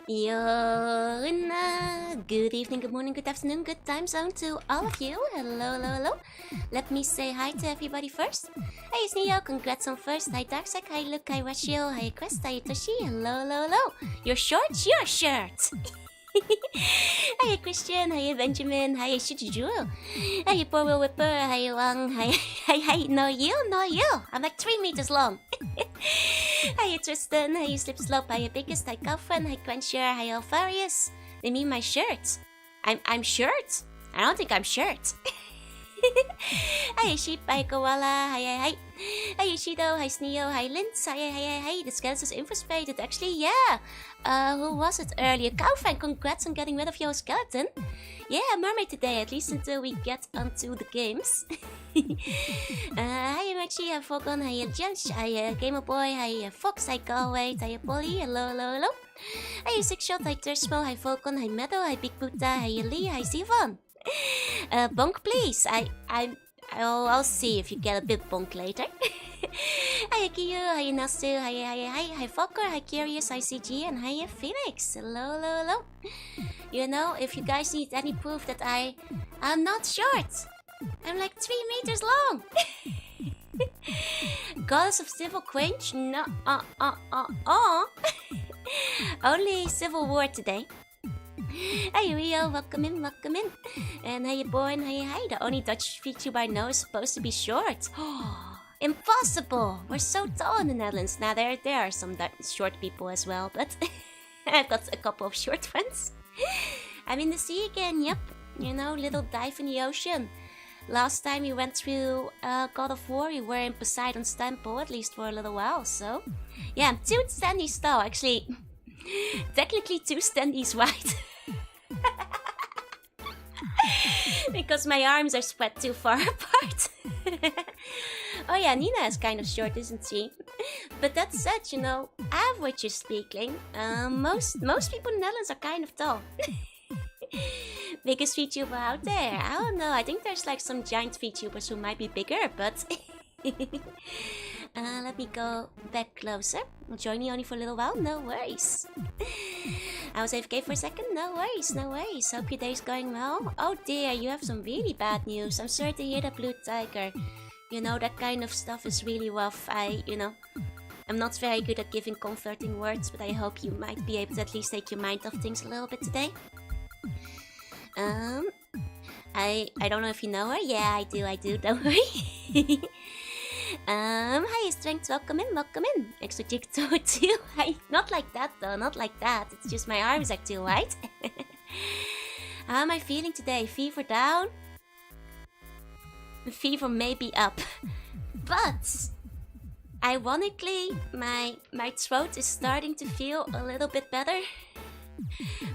Jorunna. Good evening, good morning, good afternoon, good time zone to all of you. Hello, hello, hello. Let me say hi to everybody first. Hey, it's Neo. Congrats on first. Hi, Darkseid. Hi, Luke. Hi, Rachel. Hi, Quest. Hi, Toshi. Hello, hello, hello. Your shorts? Your shirt. Hi, Christian. Hi, Benjamin. Hi, Shijujuro. Hi, Poor Will Whipper. Hi, Wang. Hi. No, you. I'm like 3 meters long. Hi, Tristan. Hi, Slip Slope. Hi, Biggest. Hi, Girlfriend. Hi, Quencher. Hi, Alfarius. They mean my shirt. I'm shirt. I don't think I'm shirt. Hi, Sheep. Hi, Koala. Hi. Hi, Yoshido. Hi, Sneo. Hi, Linz. Hi. The skeleton's infiltrated. Actually, yeah. Who was it earlier? Cowfan, congrats on getting rid of your skeleton. Yeah, mermaid today, at least until we get onto the games. Hi, Machi. Hi, Fogon. Hi, Jens. Hi, Gamer Boy. Hi, Fox. Hi, Galway. Hi, Polly. Hello. Hi, Six Shot. Hi, Tersmo. Hi, Falcon. Hi, Meadow. Hi, Big Buddha. Hi, Lee. Hi, Sivan. Bonk, please. I'll see if you get a bit bonk later. Hi, Akiyu. Hi, Nasu. Hi, Fokker. Hi, Curious. Hi, CG. And hi, Phoenix. Hello. You know, if you guys need any proof that I'm not short. I'm like 3 meters long. Goddess of Civil Quench? No, Only Civil War today. Hey Rio, welcome in. And how you born? Hi. The only Dutch VTuber I know is supposed to be short. Impossible! We're so tall in the Netherlands. Now there are some short people as well, but I've got a couple of short friends. I'm in the sea again, yep. You know, little dive in the ocean. Last time we went through God of War, we were in Poseidon's temple, at least for a little while, so... Yeah, I'm 2 standees tall, actually. Technically 2 standees wide. Because my arms are spread too far apart. Oh yeah, Nina is kind of short, isn't she? But that said, you know, averagely speaking, most people in the Netherlands are kind of tall. Biggest VTuber out there? I don't know, I think there's like some giant VTubers who might be bigger, but... let me go back closer. Join me only for a little while, no worries. I was AFK for a second, no worries. Hope your day's going well. Oh dear, you have some really bad news. I'm sorry to hear that, Blue Tiger. You know, that kind of stuff is really rough. I'm not very good at giving comforting words, but I hope you might be able to at least take your mind off things a little bit today. I don't know if you know her. Yeah, I do, don't worry. Hi, Strength, welcome in. Extra jigsaw too. Hi, not like that though, not like that. It's just my arms are too wide. How am I feeling today? Fever down? Fever maybe up. But, ironically, my throat is starting to feel a little bit better.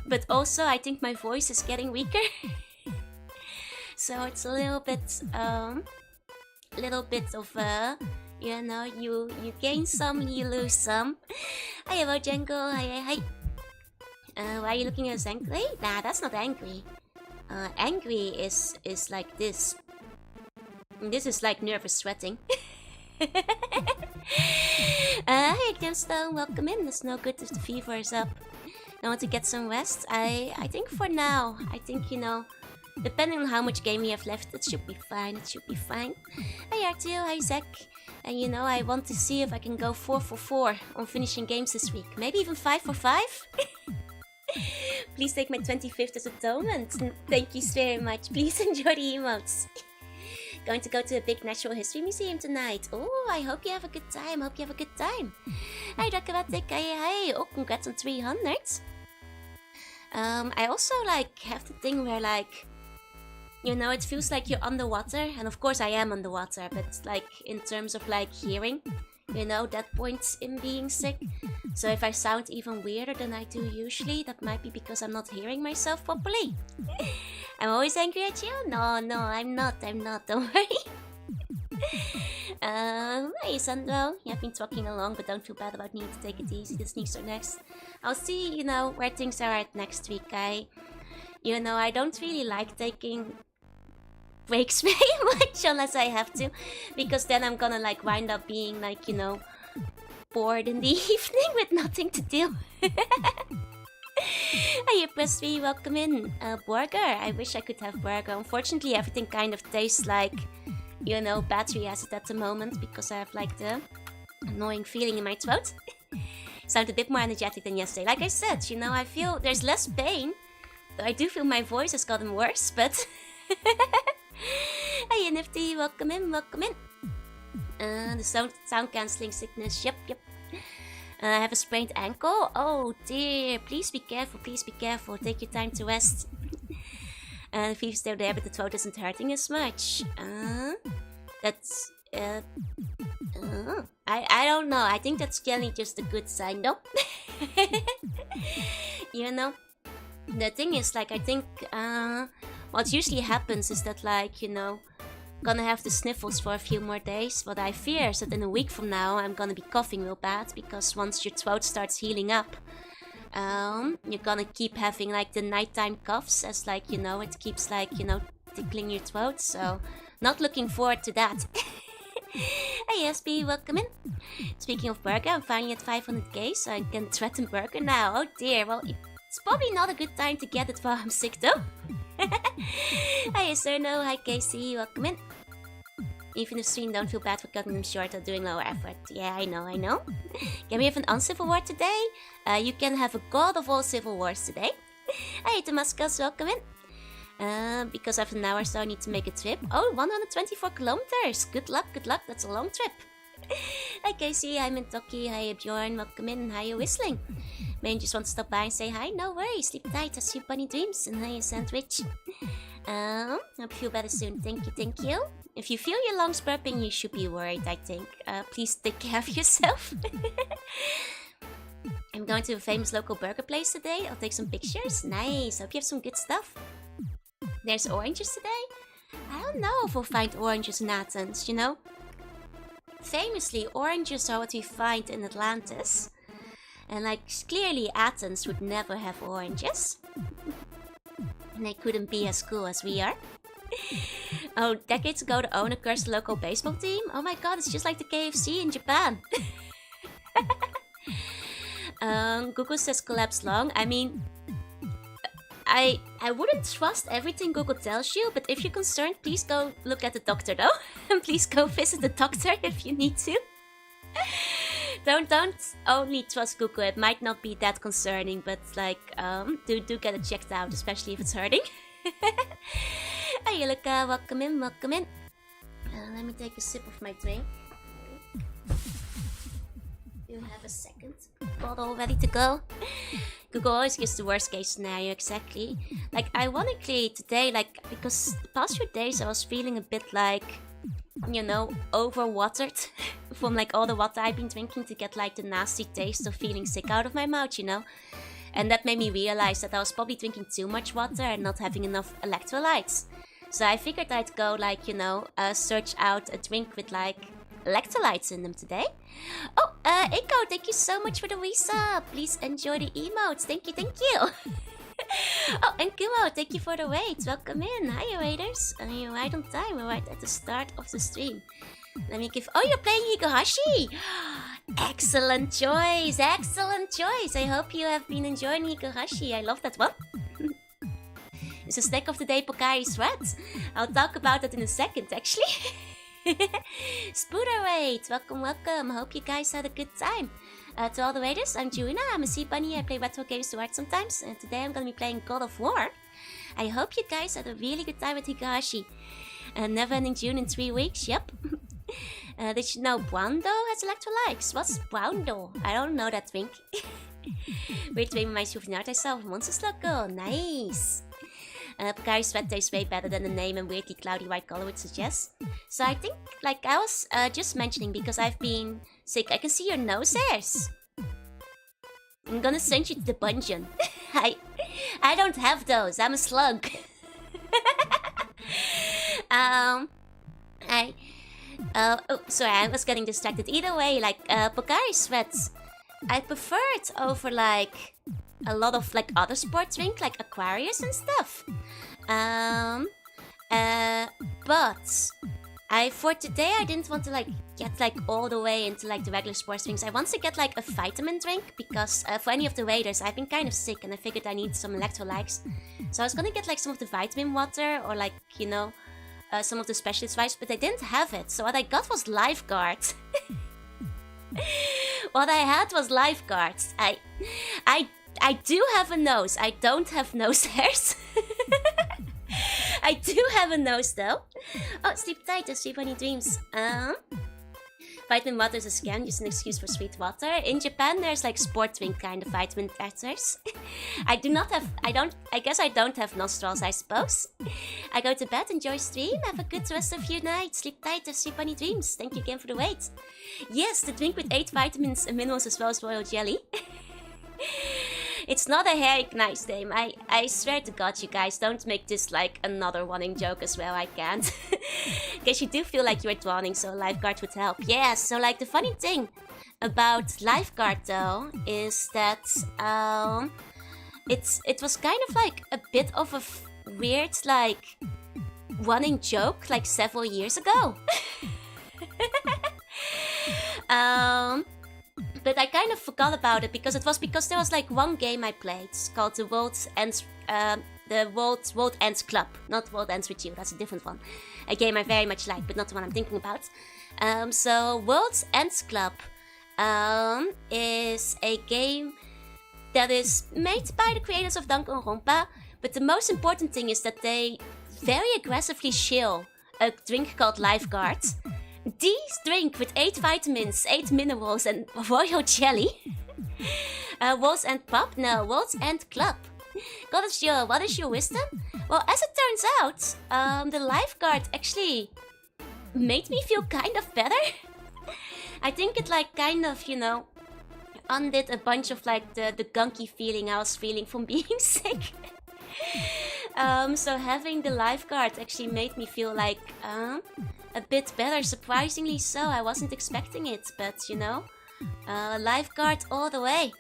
But also, I think my voice is getting weaker. So it's a little bit of you know, you gain some, you lose some. Hi, hello, Django. Hi. Why are you looking at us angry? Nah, that's not angry. Angry is like this. This is like nervous sweating. Hi, Gemstone. Welcome in. It's no good if the fever is up. I want to get some rest. I think for now, you know, depending on how much game we have left, it should be fine. Hi R2, hi Zach. And you know, I want to see if I can go 4 for 4 on finishing games this week. Maybe even 5 for 5? Please take my 25th as atonement. Thank you very much. Please enjoy the emotes. Going to go to a big Natural History Museum tonight. Oh, I hope you have a good time. Hi Drakabatic, hi. Oh, congrats on 300. I also like have the thing where like, you know, it feels like you're underwater, and of course I am underwater, but like in terms of like hearing, you know, that points in being sick. So if I sound even weirder than I do usually, that might be because I'm not hearing myself properly. I'm always angry at you? No, I'm not, don't worry. Hey Sandro, you have been talking along, but don't feel bad about needing to take it easy. The sneaks are next. I'll see, you know, where things are at next week. I don't really like taking breaks very much unless I have to, because then I'm gonna like wind up being like, you know, bored in the evening with nothing to do. Hey, press 3, welcome in. Burger. I wish I could have burger. Unfortunately, everything kind of tastes like, you know, battery acid at the moment because I have like the annoying feeling in my throat. Sound a bit more energetic than yesterday. Like I said, you know, I feel there's less pain. Though I do feel my voice has gotten worse, but... Hey, NFT, welcome in, welcome in. The sound cancelling sickness, yep. I have a sprained ankle. Oh dear, please be careful, take your time to rest. The fever's still there, but the throat isn't hurting as much. That's, I don't know, I think that's generally just a good sign, though. You know, the thing is, like, I think, what usually happens is that, like, you know, gonna have the sniffles for a few more days. What I fear is that in a week from now I'm gonna be coughing real bad, because once your throat starts healing up, you're gonna keep having like the nighttime coughs, as like, you know, it keeps like, you know, tickling your throat. So not looking forward to that. Hey SB, welcome in. Speaking of burger, I'm finally at 500k, so I can threaten burger now. Oh dear, well, it's probably not a good time to get it while I'm sick though. Hi Cerno, hi Casey, welcome in. Even if stream, don't feel bad for cutting them short or doing lower effort. Yeah, I know. Can we have an uncivil war today? You can have a god of all civil wars today. Hi Damascus, welcome in. Because I have an hour, so I need to make a trip. Oh, 124 kilometers. Good luck, that's a long trip. Hi Casey, hi Mintoki, hi Bjorn, welcome in. Hi, you whistling? Man, just want to stop by and say hi. No worries, sleep tight, I see bunny dreams. And hi, sandwich. Hope you feel better soon. Thank you. If you feel your lungs burping, you should be worried, I think. Please take care of yourself. I'm going to a famous local burger place today. I'll take some pictures. Nice, hope you have some good stuff. There's oranges today? I don't know if we'll find oranges in Athens, you know? Famously, oranges are what we find in Atlantis. And like, clearly Athens would never have oranges. And they couldn't be as cool as we are. Oh, decades ago the owner cursed the local baseball team? Oh my god, it's just like the KFC in Japan. Google says collapse lung. I mean, I wouldn't trust everything Google tells you, but if you're concerned, please go look at the doctor though. And please go visit the doctor if you need to. Don't only trust Google, it might not be that concerning, but like, do get it checked out, especially if it's hurting. Hey Luca, welcome in. Let me take a sip of my drink. You have a second bottle ready to go. Google always gives the worst case scenario, exactly. Like, ironically today, like, because the past few days I was feeling a bit like, you know, overwatered from like all the water I've been drinking to get like the nasty taste of feeling sick out of my mouth, you know. And that made me realize that I was probably drinking too much water and not having enough electrolytes. So I figured I'd go like, you know, search out a drink with like electrolytes in them today. Oh, Eiko, thank you so much for the resub. Please enjoy the emotes. Thank you. Oh, and Kumo, thank you for the wait. Welcome in. Hi, raiders. You're right on time. We're right at the start of the stream. Let me give... Oh, you're playing Higurashi! Excellent choice. I hope you have been enjoying Higurashi. I love that one. It's a snack of the day, Pocari Sweat. I'll talk about that in a second, actually. Spooder Raid, welcome. Hope you guys had a good time. To all the raiders, I'm Jorunna. I'm a sea bunny. I play retro games to art sometimes. And today I'm gonna be playing God of War. I hope you guys had a really good time with Higurashi. Never ending June in 3 weeks, yep. Did you know Brando has electrolytes? What's Brando? I don't know that drink. Weird dream reminds you of an art I saw of Monsters Local. Nice. Pocari Sweat tastes way better than the name and weirdly cloudy white color would suggest. So I think, like I was just mentioning, because I've been sick, I can see your nose hairs. I'm gonna send you to the dungeon. I don't have those. I'm a slug. Oh, sorry, I was getting distracted. Either way, like Pocari Sweat, I prefer it over like a lot of like other sports drink, like Aquarius and stuff. But For today, I didn't want to like get like all the way into like the regular sports drinks. I want to get like a vitamin drink because for any of the waiters, I've been kind of sick and I figured I need some electrolytes. So I was gonna get like some of the vitamin water or like, you know, some of the specialist vibes, but I didn't have it. So what I got was Lifeguard. What I had was Lifeguards. I do have a nose. I don't have nose hairs. I do have a nose though. Oh, sleep tight and sleep any dreams. Vitamin water is a scam, just an excuse for sweet water. In Japan, there's like sport drink kind of vitamin waters. I guess I don't have nostrils, I suppose. I go to bed, enjoy stream, have a good rest of your night. Sleep tight and sleep any dreams. Thank you again for the wait. Yes, the drink with 8 vitamins and minerals as well as royal jelly. It's not a hair nice name. I swear to God, you guys, don't make this like another wanting joke as well. I can't. Because you do feel like you're drowning, so Lifeguard would help. Yeah, so like the funny thing about Lifeguard though is that it was kind of like a bit of a weird like wanting joke like several years ago. But I kind of forgot about it because there was like one game I played called the World Ends Club, not World Ends with You. That's a different one. A game I very much like, but not the one I'm thinking about. So World Ends Club is a game that is made by the creators of Danganronpa. But the most important thing is that they very aggressively shill a drink called Lifeguard. This drink with 8 vitamins, 8 minerals and royal jelly. World's End Pub? No, World's End Club. What is your wisdom? Well, as it turns out, the Lifeguard actually made me feel kind of better. I think it like kind of, you know, undid a bunch of like the gunky feeling I was feeling from being sick. So having the Lifeguard actually made me feel like a bit better, surprisingly so. I wasn't expecting it, but you know, Lifeguard all the way.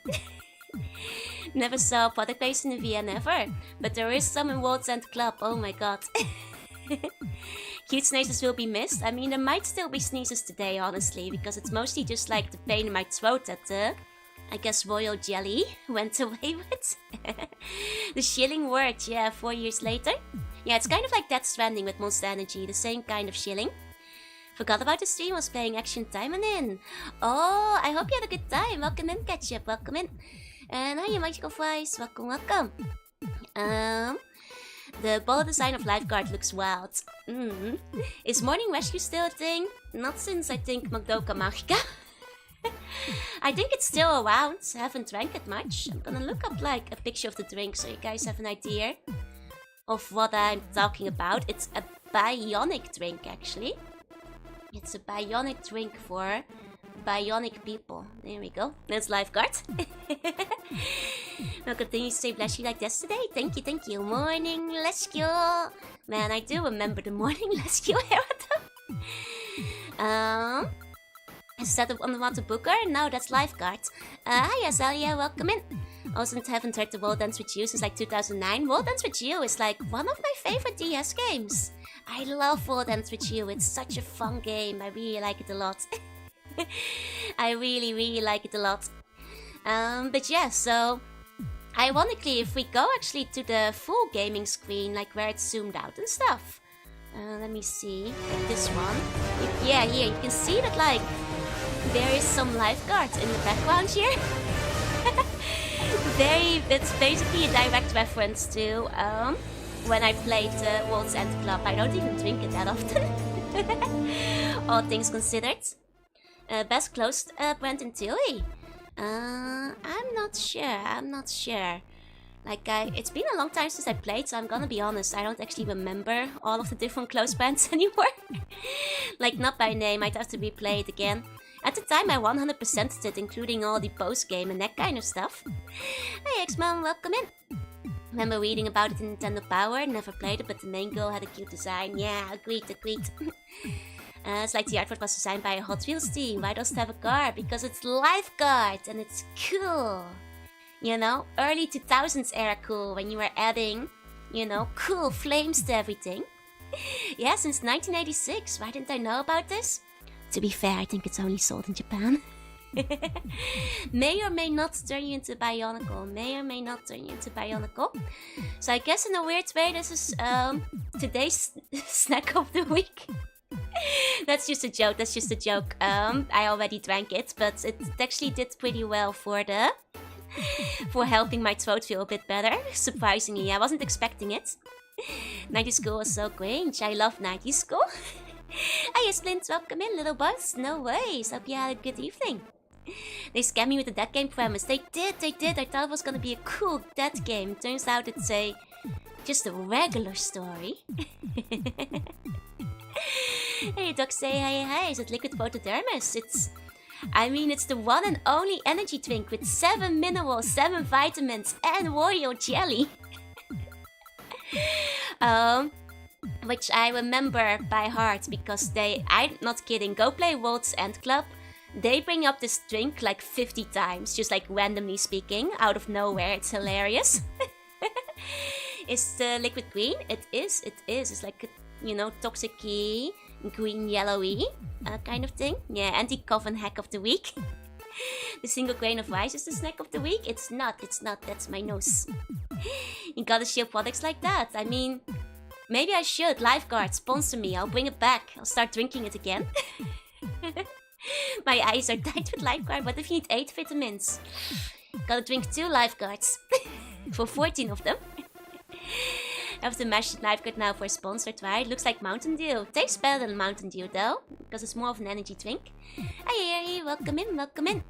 Never saw a product based in the VN ever, but there is some in World's End Club. Oh my god. Cute sneezes will be missed. I mean, there might still be sneezes today, honestly, because it's mostly just like the pain in my throat that I guess royal jelly went away with. The shilling worked, yeah, 4 years later. Yeah, it's kind of like Death Stranding with Monster Energy, the same kind of shilling. Forgot about the stream, was playing Action Time and in. Oh, I hope you had a good time. Welcome in, Ketchup, welcome in. And hi, Magical Flies, welcome. The bottle design of Lifeguard looks wild. Is Morning Rescue still a thing? Not since, I think, Magdoka Magica. I think it's still around. I haven't drank it much. I'm gonna look up like a picture of the drink so you guys have an idea of what I'm talking about. It's a bionic drink, actually. It's a bionic drink for bionic people. There we go. That's Lifeguard. I'll continue to say bless you like yesterday. Thank you. Morning rescue. Man, I do remember the morning rescue era. Instead of Underwater Booker, now that's Lifeguard. Hi Azalea, welcome in. Also haven't heard the World Ends With You since like 2009. World Ends With You is like one of my favorite DS games. I love World Ends With You, it's such a fun game. I really like it a lot. I really like it a lot. But yeah, so ironically, if we go actually to the full gaming screen, like where it's zoomed out and stuff. Let me see, like this one. Yeah, here you can see that like there is some Lifeguard in the background here. It's basically a direct reference to when I played World's End Club. I don't even drink it that often. All things considered. Best closed brand in theory. I'm not sure. Like it's been a long time since I played, so I'm gonna be honest, I don't actually remember all of the different close brands anymore. Like not by name, I'd have to replay it again. At the time I 100%ed it, including all the post-game and that kind of stuff. Hey X-Man, welcome in. Remember reading about it in Nintendo Power, never played it, but the main girl had a cute design. Yeah, agreed. It's like the artwork was designed by a Hot Wheels team. Why does it have a car? Because it's Lifeguard and it's cool. You know, early 2000s era cool, when you were adding, you know, cool flames to everything. Yeah, since 1986. Why didn't I know about this? To be fair, I think it's only sold in Japan. May or may not turn you into Bionicle. May or may not turn you into Bionicle. So I guess in a weird way, this is today's snack of the week. That's just a joke. That's just a joke. I already drank it, but it actually did pretty well for helping my throat feel a bit better. Surprisingly, I wasn't expecting it. 90s school was so cringe. I love 90s school. Hiya, Splint. Welcome in, little buzz. No worries. Hope you had a good evening. They scammed me with the dead game premise. They did. I thought it was gonna be a cool dead game. Turns out it's just a regular story. Hey, Doc, say hi. Is it liquid photodermis? It's the one and only energy drink with 7 minerals, 7 vitamins, and royal jelly. Which I remember by heart because I'm not kidding, go play World's End Club. They bring up this drink like 50 times, just like randomly speaking, out of nowhere. It's hilarious. Is the liquid green? It is. It's like a, toxic-y, green, yellowy kind of thing. Yeah, anti-coven hack of the week. The single grain of rice is the snack of the week. It's not. That's my nose. You gotta share products like that. I mean, maybe I should. Lifeguard, sponsor me. I'll bring it back. I'll start drinking it again. My eyes are tight with Lifeguard. What if you need 8 vitamins? Gotta drink 2 Lifeguards. For 14 of them. I have to mash Lifeguard now for a sponsored ride. Looks like Mountain Dew. Tastes better than Mountain Dew though, because it's more of an energy drink. Hi, welcome in.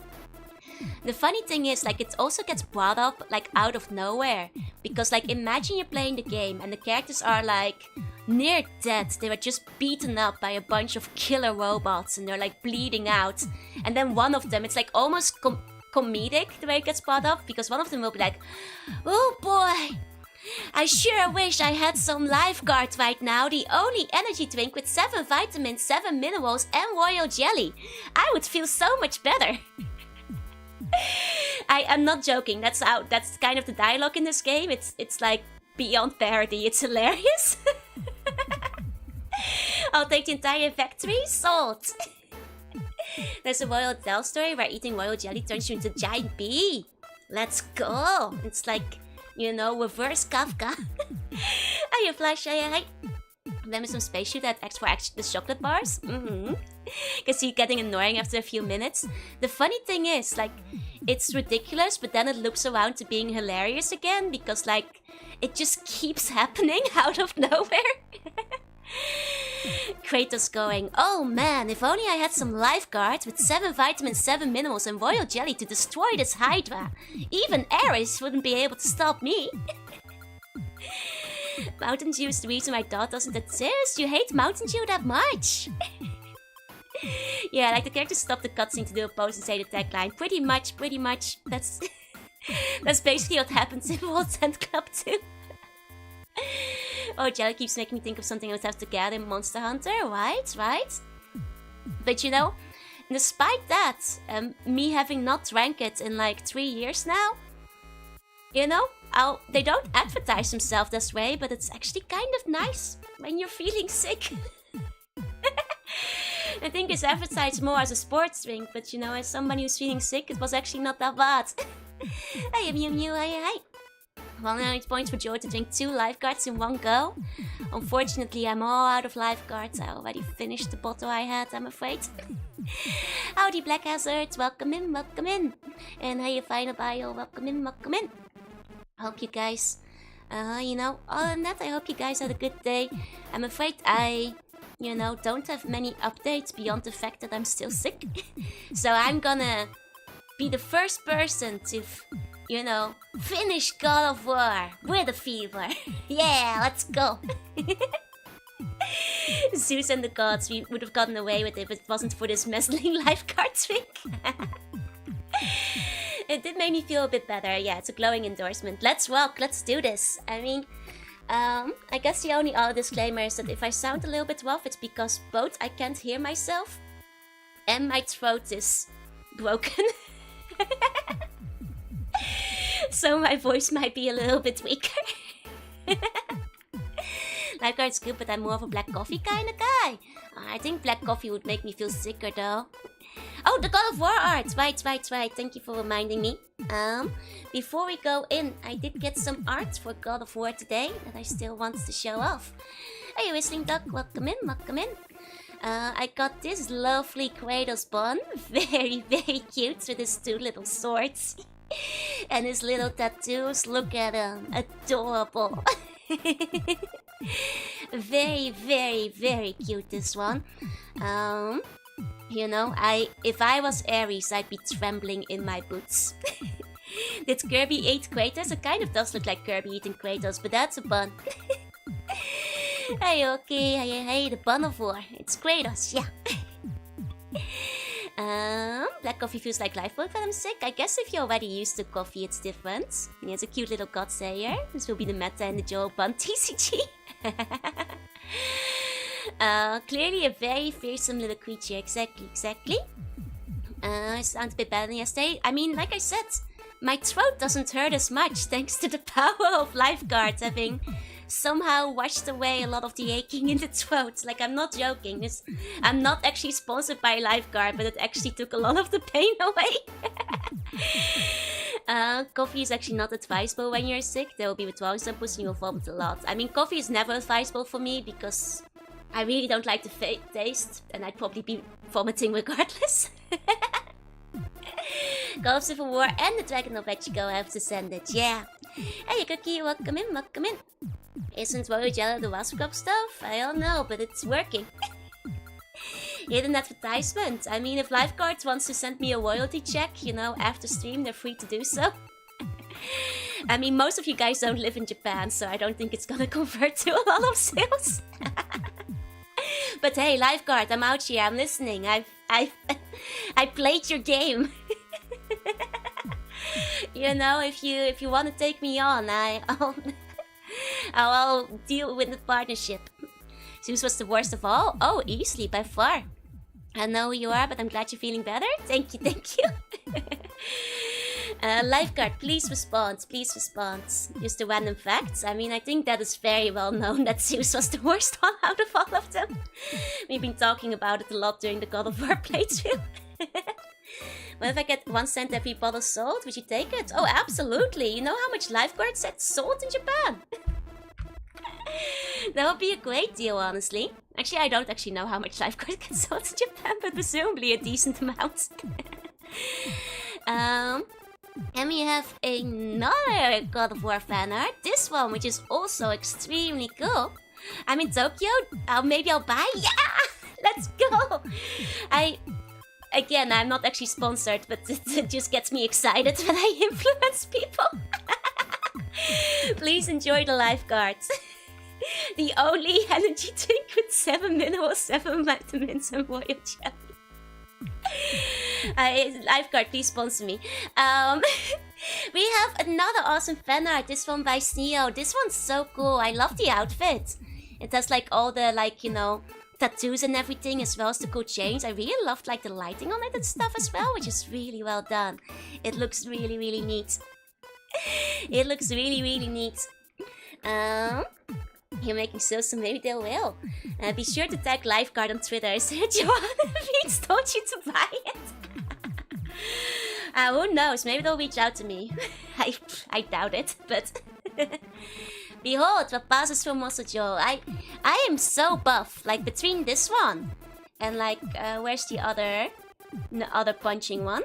The funny thing is, like, it also gets brought up, like, out of nowhere. Because, like, imagine you're playing the game and the characters are, like, near dead. They were just beaten up by a bunch of killer robots and they're, like, bleeding out. And then one of them, it's, like, almost comedic the way it gets brought up. Because one of them will be like, oh boy, I sure wish I had some Lifeguard right now. The only energy drink with 7 vitamins, 7 minerals, and royal jelly. I would feel so much better. I'm not joking. That's kind of the dialogue in this game. It's like beyond parody. It's hilarious. I'll take the entire factory. Sold. There's a Royal Del story where eating royal jelly turns you into a giant bee. Let's go. It's like, reverse Kafka. Hiya, Flash. Hi. Then with some space shoot that X for the chocolate bars. Can see it getting annoying after a few minutes. The funny thing is, like, it's ridiculous, but then it loops around to being hilarious again because, like, it just keeps happening out of nowhere. Kratos going, oh man, if only I had some Lifeguard with 7 vitamins, 7 minerals, and royal jelly to destroy this Hydra. Even Ares wouldn't be able to stop me. Mountain Dew is the reason my dog doesn't exist. You hate Mountain Dew that much? Yeah, like the characters stop the cutscene to do a pose and say the tagline. Pretty much. That's basically what happens in World's End Club too. Oh, jelly keeps making me think of something I would have to get in Monster Hunter. Right. But despite that, me having not drank it in like 3 years now, they don't advertise themselves this way, but it's actually kind of nice when you're feeling sick. I think it's advertised more as a sports drink, but as somebody who's feeling sick, it was actually not that bad. Hi, Mew. Hi. 100 points for Joe to drink 2 Lifeguards in one go. Unfortunately, I'm all out of Lifeguards. I already finished the bottle I had, I'm afraid. Howdy, Black Hazards. Welcome in. And hiya, Final Bio. Welcome in. I hope you guys, other than that, I hope you guys had a good day. I'm afraid I, don't have many updates beyond the fact that I'm still sick. So I'm gonna be the first person to, finish God of War with a fever. Yeah, let's go. Zeus and the gods, we would have gotten away with it if it wasn't for this meddling Lifeguard trick. It did make me feel a bit better. Yeah, it's a glowing endorsement. Let's rock, let's do this. I mean, I guess the only other disclaimer is that if I sound a little bit rough, it's because both I can't hear myself and my throat is broken. So my voice might be a little bit weaker. Lifeguard's good, but I'm more of a black coffee kind of guy. I think black coffee would make me feel sicker though. Oh, the God of War art! Right. Thank you for reminding me. Before we go in, I did get some art for God of War today that I still want to show off. Hey, Whistling Duck, welcome in. I got this lovely Kratos bun. Very cute with his 2 little swords. And his little tattoos. Look at him. Adorable. Very cute, this one. You know, if I was Ares, I'd be trembling in my boots. Did Kirby eat Kratos? It kind of does look like Kirby eating Kratos, but that's a bun. Hey, okay. Hey, the bun of war. It's Kratos, yeah. Black coffee feels like lifeboat when I'm sick. I guess if you're already used to coffee, it's different. He has a cute little god sayer. This will be the meta in the Joe Bun TCG. Clearly a very fearsome little creature. Exactly. I sound a bit better than yesterday. I mean, like I said, my throat doesn't hurt as much thanks to the power of Lifeguard having somehow washed away a lot of the aching in the throat. Like, I'm not joking. I'm not actually sponsored by Lifeguard, but it actually took a lot of the pain away. Coffee is actually not advisable when you're sick. There will be withdrawal symptoms and you'll vomit a lot. I mean, coffee is never advisable for me because I really don't like the taste, and I'd probably be vomiting regardless. God of Civil War and the Dragon of Veggie have to send it, yeah. Hey, Cookie, welcome in. Isn't Royal Jello the Wasp Club stuff? I don't know, but it's working. Hidden advertisement. I mean, if Lifeguard wants to send me a royalty check, you know, after stream, they're free to do so. I mean, most of you guys don't live in Japan, so I don't think it's gonna convert to a lot of sales. But hey, Lifeguard, I'm out here, I'm listening. I played your game. You know, if you want to take me on, I'll deal with the partnership. Zeus was the worst of all? Oh, easily, by far. I know who you are, but I'm glad you're feeling better. Thank you. Lifeguard, please respond. Just the random facts. I mean, I think that is very well known that Zeus was the worst one out of all of them. We've been talking about it a lot during the God of War playthrough. What if I get 1 cent every bottle sold? Would you take it? Oh, absolutely. You know how much Lifeguard sets sold in Japan? That would be a great deal, honestly. Actually, I don't actually know how much Lifeguard gets sold in Japan, but presumably a decent amount. And we have another God of War fan art. This one, which is also extremely cool. I'm in Tokyo. Maybe I'll buy. Yeah! Let's go! Again, I'm not actually sponsored, but it just gets me excited when I influence people. Please enjoy the Lifeguards. The only energy drink with 7 minerals, 7 vitamins, and royal jelly. Lifeguard, please sponsor me. We have another awesome fan art. This one by Sneo. This one's so cool. I love the outfit. It has like all the tattoos and everything, as well as the cool chains. I really loved like the lighting on it and stuff as well, which is really well done. It looks really neat. It looks really neat. You're making so maybe they will. Be sure to tag Lifeguard on Twitter. Joanna Reeds told you to buy it. Who knows? Maybe they'll reach out to me. I doubt it, but behold what passes from Muscle Joe. I am so buff. Like between this one and like where's the other punching one?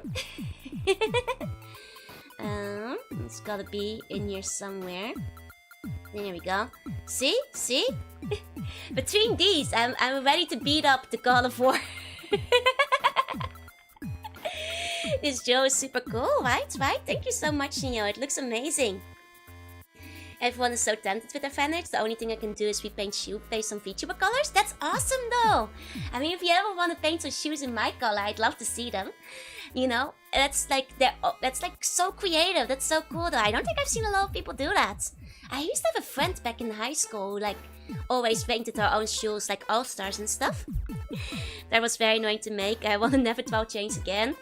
It's gotta be in here somewhere. There we go. See? Between these, I'm ready to beat up the God of War. This Joe is super cool, right? Thank you so much, Neo. It looks amazing. Everyone is so tempted with their fanarts. The only thing I can do is repaint shoe based on Vtuber colors. That's awesome, though. I mean, if you ever want to paint some shoes in my color, I'd love to see them. You know, that's like so creative. That's so cool, though. I don't think I've seen a lot of people do that. I used to have a friend back in high school who, like, always painted her own shoes, like all-stars and stuff. That was very annoying to make. I want to never draw chains again.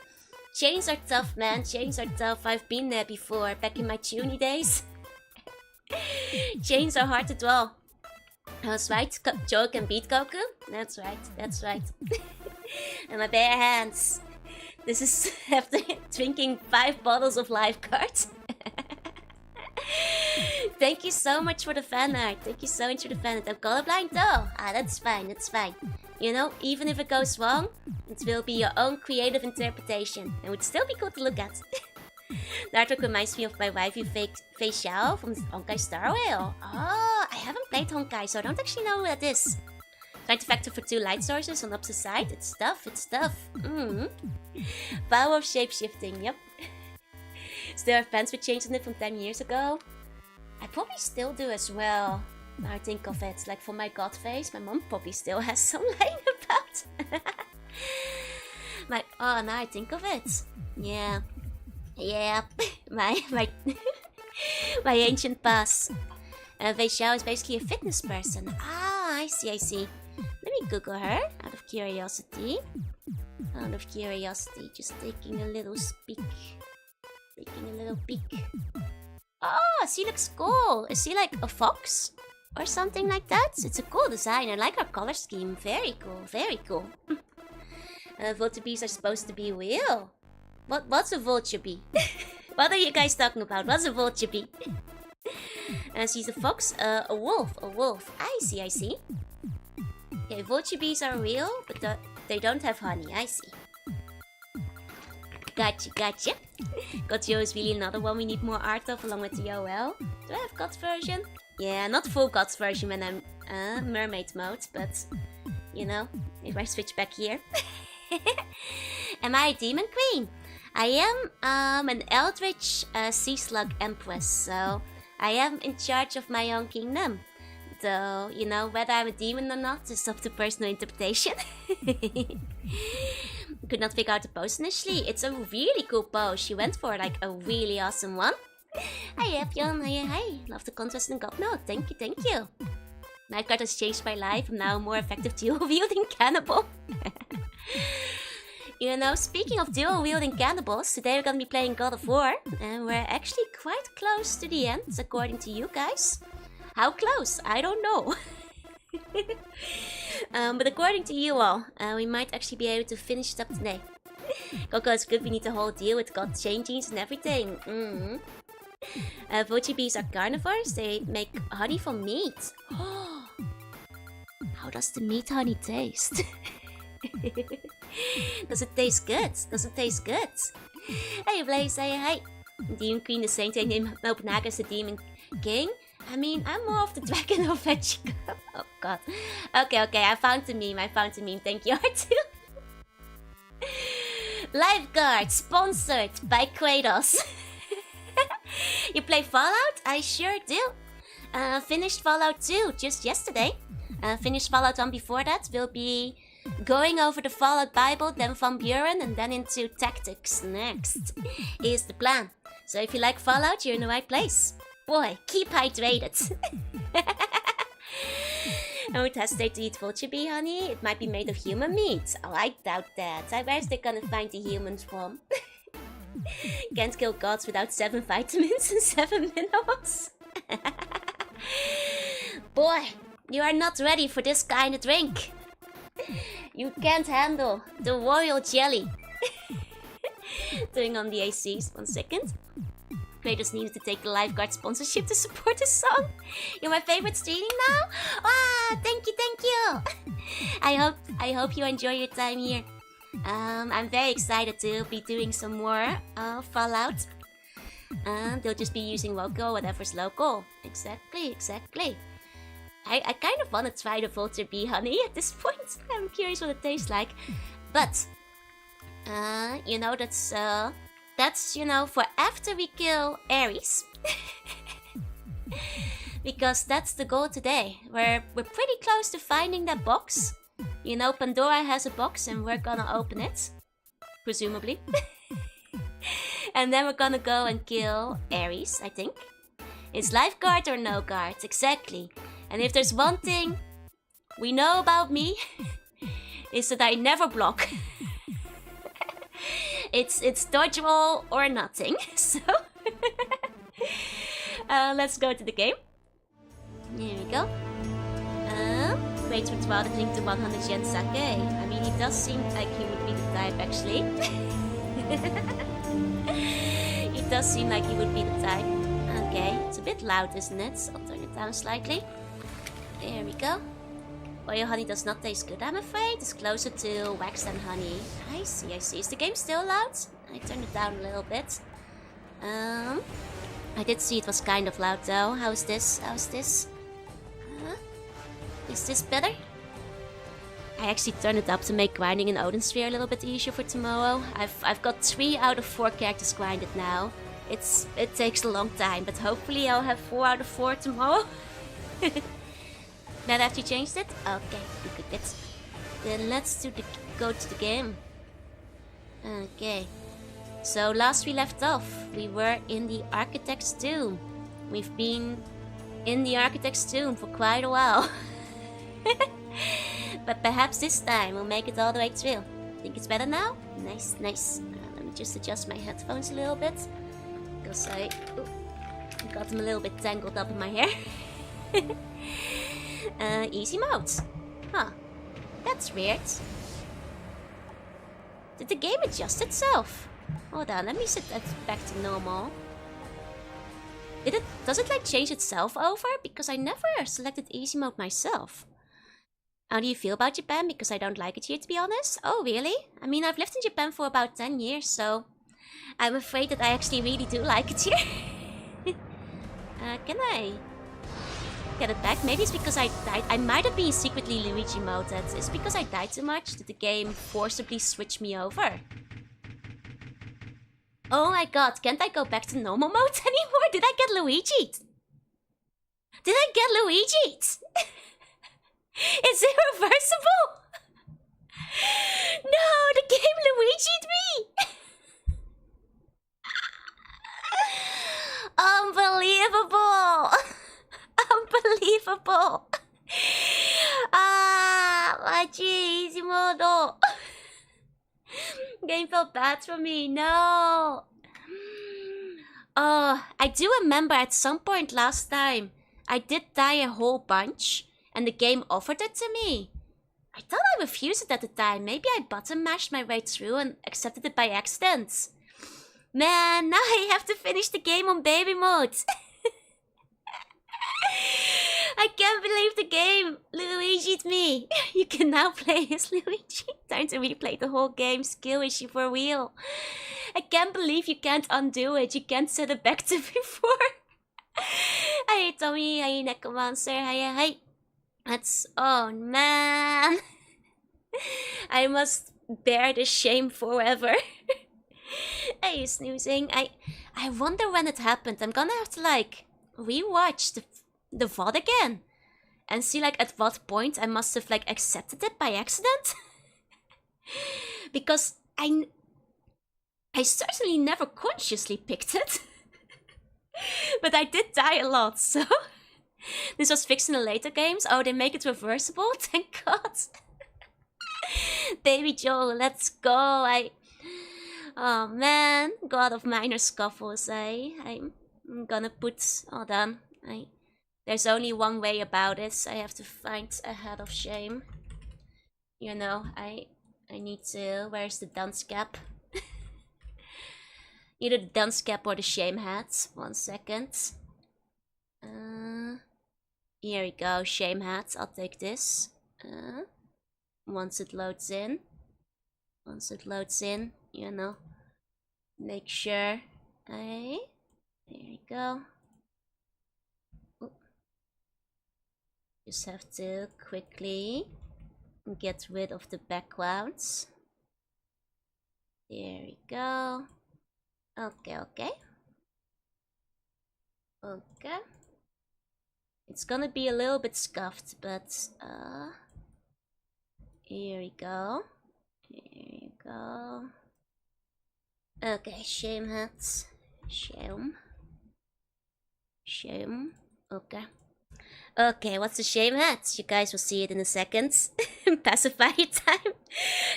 Chains are tough, man. Chains are tough. I've been there before, back in my tuny days. Chains are hard to draw. That's right, Joe can beat Goku. That's right, that's right. And my bare hands. This is after drinking 5 bottles of life cards. Thank you so much for the fan art. Thank you so much for the fan art. I'm colorblind though. That's fine, that's fine. You know, even if it goes wrong, it will be your own creative interpretation. And would still be cool to look at. The artwork reminds me of my waifu Fei Xiao from Honkai Star Rail. Oh, I haven't played Honkai, so I don't actually know who that is. Trying to factor for 2 light sources on the opposite side. It's tough, it's tough. Power of shapeshifting, yep. Still have fans with changes in it from 10 years ago. I probably still do as well. Now I think of it, like for my god face, my mom probably still has some lying about. Oh, now I think of it. Yeah. Yeah, my my ancient past. Wei Xiao is basically a fitness person. Ah, I see, I see. Let me Google her, out of curiosity. Out of curiosity, just taking a little peek. Taking a little peek. Oh, she looks cool. Is she like a fox? Or something like that? It's a cool design. I like her color scheme. Very cool, very cool. Vulture bees are supposed to be real. What's a vulture bee? What are you guys talking about? What's a vulture bee? She's a fox, a wolf. I see, I see. Okay, vulture bees are real, but they don't have honey. I see. Gotcha, gotcha. Godzilla is really another one we need more art of, along with the OL. Do I have God's version? Yeah, not full God's version when I'm mermaid mode, but you know, if I switch back here. Am I a demon queen? I am an eldritch sea slug empress, so I am in charge of my own kingdom. Though, you know, whether I'm a demon or not is up to personal interpretation. Could not figure out the pose initially. It's a really cool pose. She went for like a really awesome one. Hi Epion, hi. Love the contrast in God mode. Thank you, thank you. Nightguard has changed my life. I'm now a more effective dual-wielding cannibal. You know, speaking of dual-wielding cannibals, today we're gonna be playing God of War. And we're actually quite close to the end, according to you guys. How close? I don't know. But according to you all, we might actually be able to finish it up today. Coco is good, we need the whole deal with God changes and everything. Vulture bees are carnivores, they make honey from meat. How does the meat honey taste? Does it taste good? Does it taste good? Hey Blaze, say hi. Demon Queen, the same thing named Nobunaga as the Demon King. I mean, I'm more of the dragon of Vegeta. Oh god. Okay, I found the meme, Thank you, R2. Lifeguard, sponsored by Kratos. You play Fallout? I sure do. Finished Fallout 2 just yesterday. Finished Fallout 1 before that. We'll be going over the Fallout Bible, then Van Buren, and then into Tactics next. Is the plan. So if you like Fallout, you're in the right place. Boy, keep hydrated. Oh, it has to eat vulture bee honey. It might be made of human meat. Oh, I doubt that. Where's they gonna find the humans from? Can't kill gods without 7 vitamins and 7 minerals. Boy, you are not ready for this kind of drink. You can't handle the royal jelly. Turning on the ACs. 1 second. Kratos needed to take the lifeguard sponsorship to support his song. You're my favorite streaming now? Ah, thank you. I hope you enjoy your time here. I'm very excited to be doing some more Fallout. They'll just be using local, whatever's local. Exactly. I kind of want to try the vulture bee honey at this point. I'm curious what it tastes like. But, you know, that's, you know, for after we kill Ares. Because that's the goal today. We're pretty close to finding that box. You know, Pandora has a box and we're gonna open it. Presumably. And then we're gonna go and kill Ares, I think. It's lifeguard or no guard, exactly. And if there's one thing we know about me, is that I never block. It's dodgeball or nothing. So let's go to the game. Here we go. rates for throttling to 100 yen sake. I mean, he does seem like he would be the type, actually. He does seem like he would be the type. Okay, it's a bit loud, isn't it? I'll turn it down slightly. There we go. Oil honey does not taste good, I'm afraid. It's closer to wax than honey. I see, I see. Is the game still loud? I turned it down a little bit. I did see it was kind of loud though. How's this? How's this? Is this better? I actually turned it up to make grinding in Odin Sphere a little bit easier for tomorrow. I've got 3 out of 4 characters grinded now. It takes a long time, but hopefully I'll have 4 out of 4 tomorrow. Now after you changed it? Okay, good. Then let's go to the game. Okay. So last we left off, we were in the Architect's Tomb. We've been in the Architect's Tomb for quite a while. But perhaps this time we'll make it all the way through. Think it's better now? Nice. Let me just adjust my headphones a little bit. Because I got them a little bit tangled up in my hair. Easy mode. Huh. That's weird. Did the game adjust itself? Hold on, let me set that back to normal. Does it like change itself over? Because I never selected easy mode myself. How do you feel about Japan? Because I don't like it here, to be honest. Oh, really? I mean, I've lived in Japan for about 10 years, so I'm afraid that I actually really do like it here. Can I get it back? Maybe it's because I died. I might have been secretly Luigi moded. It's because I died too much that the game forcibly switched me over. Oh my god, can't I go back to normal mode anymore? Did I get Luigi'd? Did I get Luigi'd? Is it reversible? No, the game Luigi'd me! Unbelievable! Unbelievable! My easy mode. Game felt bad for me, no! Oh, I do remember at some point last time, I did die a whole bunch, and the game offered it to me. I thought I refused it at the time. Maybe I button mashed my way through and accepted it by accident. Man, now I have to finish the game on baby mode. I can't believe the game Luigi'd me. You can now play as Luigi. Time to replay the whole game. Skill issue for real. I can't believe you can't undo it. You can't set it back to before. Hi Tommy, hi Necromancer, hi. That's... oh man. I must bear the shame forever. Hey, snoozing. I wonder when it happened. I'm gonna have to like rewatch the VOD again and see like at what point I must have like accepted it by accident. Because I certainly never consciously picked it. But I did die a lot, so this was fixed in the later games. Oh, they make it reversible? Thank God. Baby Joe, let's go. Oh man, God of minor scuffles, I'm gonna put... hold on. There's only one way about it. I have to find a head of shame. You know, I need to... where's the dunce cap? Either the dunce cap or the shame hat. 1 second. Here we go, shame hat. I'll take this. Once it loads in. You know. Make sure. There you go. Oop. Just have to quickly get rid of the backgrounds. There we go. Okay. It's gonna be a little bit scuffed, but here we go. Okay, shame hats. Shame. Okay, what's the shame hat? You guys will see it in a second. Pacifier time.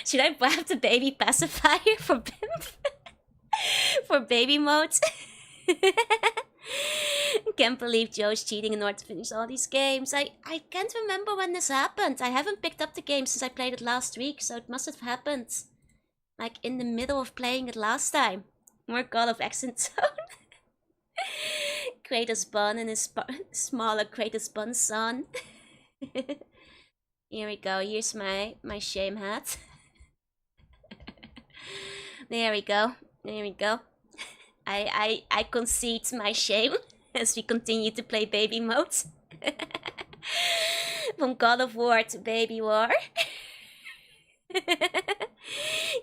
Should I grab the baby pacifier for Bimp? For baby mode? Can't believe Joe's cheating in order to finish all these games. I can't remember when this happened. I haven't picked up the game since I played it last week, so it must have happened like in the middle of playing it last time. More Call of Accent Zone. Kratos Bun and his smaller Kratos Bun son. Here we go. Here's my shame hat. There we go. There we go. I concede my shame as we continue to play baby mode. From God of War to Baby War.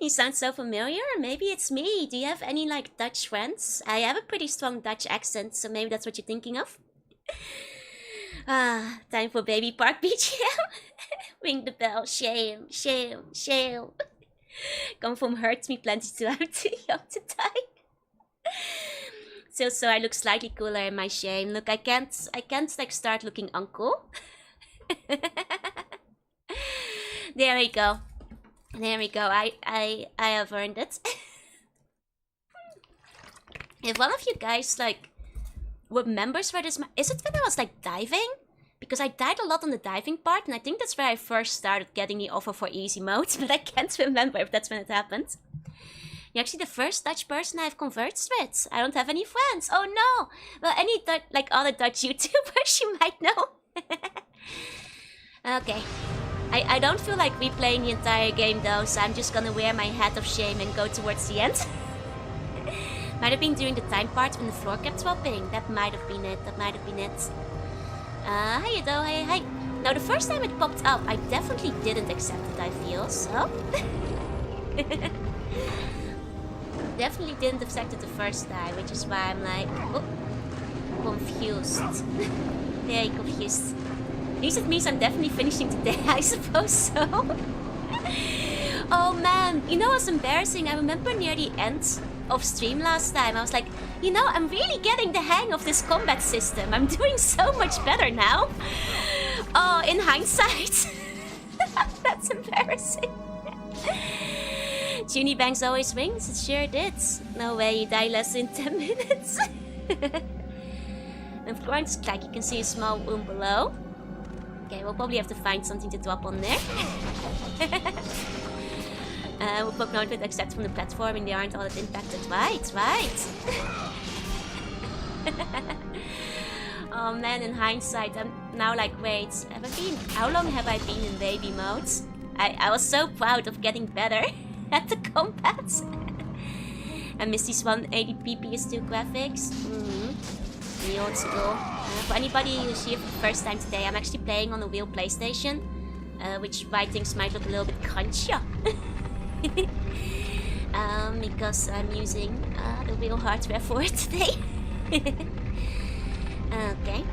You sound so familiar. Maybe it's me. Do you have any like Dutch friends? I have a pretty strong Dutch accent, so maybe that's what you're thinking of. Ah, time for Baby Park BGM. Ring the bell. Shame, shame, shame. Come from hurts me plenty too. I'm too young to die. So I look slightly cooler in my shame. Look, I can't like start looking uncool. There we go. There we go. I have earned it. If one of you guys like remembers where this is it when I was like diving? Because I died a lot on the diving part, and I think that's where I first started getting the offer for easy mode, but I can't remember if that's when it happened. You're actually the first Dutch person I've conversed with. I don't have any friends. Oh no! Well, any like other Dutch YouTubers you might know. Okay. I don't feel like replaying the entire game though, so I'm just gonna wear my hat of shame and go towards the end. Might have been during the time part when the floor kept swapping. That might have been it. That might have been it. Hiya though, hi. Now the first time it popped up, I definitely didn't accept it, I feel, so... Definitely didn't accept it the first time, which is why I'm like... Oh, confused. Very confused. At least it means I'm definitely finishing today, I suppose so. Oh man, you know what's embarrassing? I remember near the end of stream last time, I was like, you know, I'm really getting the hang of this combat system. I'm doing so much better now. Oh, in hindsight. That's embarrassing. Junie Banks always wins? It sure did. No way you die less in 10 minutes. And for going to click, you can see a small room below. Okay, we'll probably have to find something to drop on there. We'll poke note with except from the platforming, they aren't all that impacted. Right. Oh man, in hindsight, I'm now like, wait, how long have I been in baby mode? I was so proud of getting better at the combat. I miss these 180p PS2 graphics. The old school. For anybody who's here for the first time today, I'm actually playing on a real PlayStation, which I think might look a little bit crunchier. Because I'm using the real hardware for it today. Okay.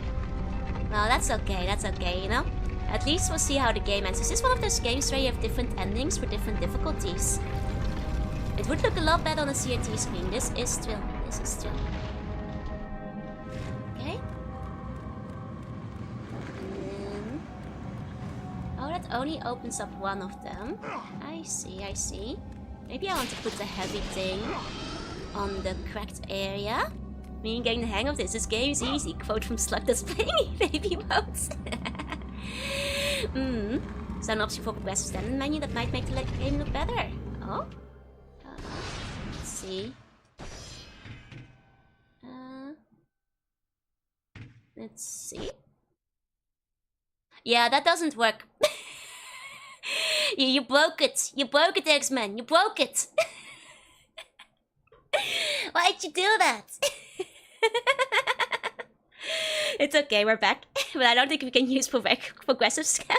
Well, that's okay, you know? At least we'll see how the game ends. This is one of those games where you have different endings for different difficulties. It would look a lot better on a CRT screen. This is true. Okay. And then... Oh, that only opens up one of them. I see. Maybe I want to put the heavy thing on the cracked area. Meaning getting the hang of this. This game is easy. Quote from Slug that's playing baby modes. So an option for progressive standard menu that might make the game look better. Oh? Let's see. Let's see. Yeah, that doesn't work. You broke it. You broke it, X-Men. You broke it. Why'd you do that? It's okay, we're back. But I don't think we can use progressive scan.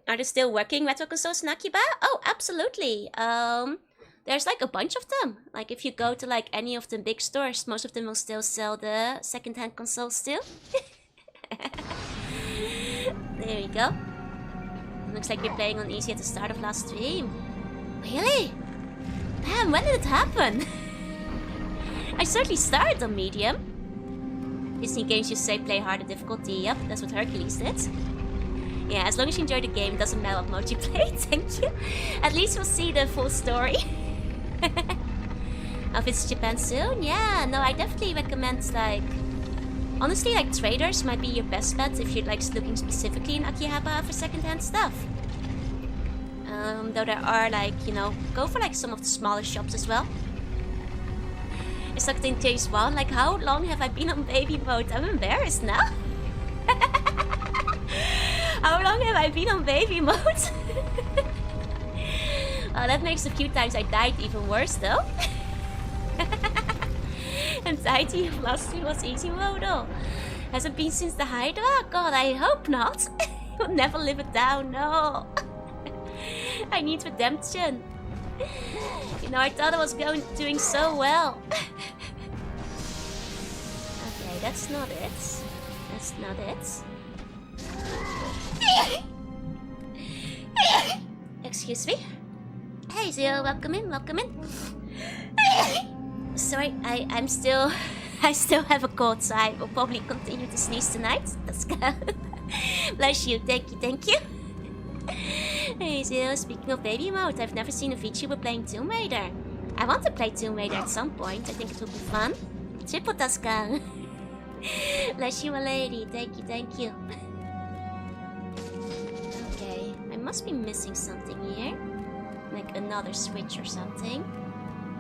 Are they still working retro consoles in Akiba? Oh, absolutely. There's like a bunch of them. Like if you go to like any of the big stores, most of them will still sell the second-hand consoles still. There we go. Looks like we're playing on easy at the start of last stream. Really? Damn, when did it happen? I certainly started on medium. Disney games just say play harder difficulty. Yep, that's what Hercules did. Yeah, as long as you enjoy the game, it doesn't matter what mode you play, thank you. At least we'll see the full story. I'll visit Japan soon? Yeah, no, I definitely recommend like Honestly, like, traders might be your best bet if you're like looking specifically in Akihabara for secondhand stuff. Though there are like, you know, go for like some of the smaller shops as well. It's like in case one, like, how long have I been on baby mode? I'm embarrassed now. How long have I been on baby mode? That makes a few times I died even worse though. Anxiety of last week was easy mode though. Has it been since the Hydra? God, I hope not. You'll never live it down, no. I need redemption. You know, I thought I was doing so well. Okay, that's not it. That's not it. Excuse me. Hey, Zio, welcome in, welcome in. Sorry, I still have a cold, so I will probably continue to sneeze tonight. Let's go. Bless you, thank you, thank you. Hey Zio, speaking of baby mode, I've never seen a VTuber playing Tomb Raider. I want to play Tomb Raider at some point, I think it would be fun. Triple Tasca. Bless you, my lady, thank you, thank you. Okay, I must be missing something here. Like another switch or something.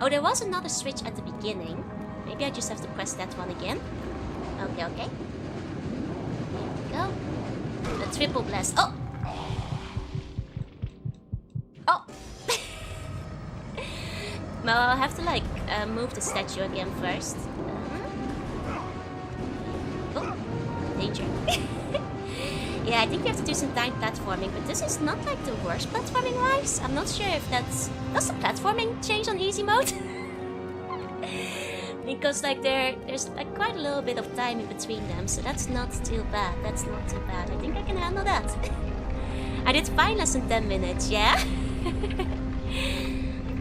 Oh, there was another switch at the beginning. Maybe I just have to press that one again. Okay, okay. Here we go. The triple blast. Oh! Oh! Well, I'll have to like move the statue again first. Oh, danger. Yeah, I think we have to do some time platforming, but this is not like the worst platforming wise. I'm not sure if that's... Does the platforming change on easy mode? Because like there's like quite a little bit of time in between them, so that's not too bad. That's not too bad. I think I can handle that. I did fine less than 10 minutes, yeah?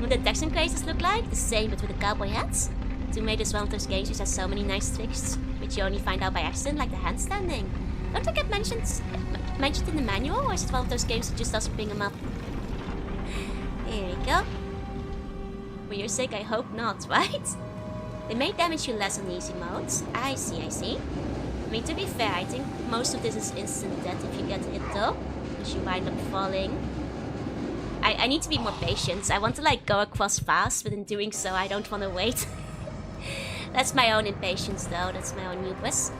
What the Texan crazes look like? The same, but with the cowboy hats. Tomb Raider is one of those games which has so many nice tricks, which you only find out by accident, like the handstanding. Don't they get mentioned in the manual, or is it one of those games that just doesn't bring them up? Here we go. For your sake, I hope not, right? They may damage you less on easy modes. I see, I see. I mean, to be fair, I think most of this is instant death if you get hit though, because you wind up falling. I need to be more patient. I want to like go across fast, but in doing so, I don't want to wait. That's my own impatience though, that's my own hubris.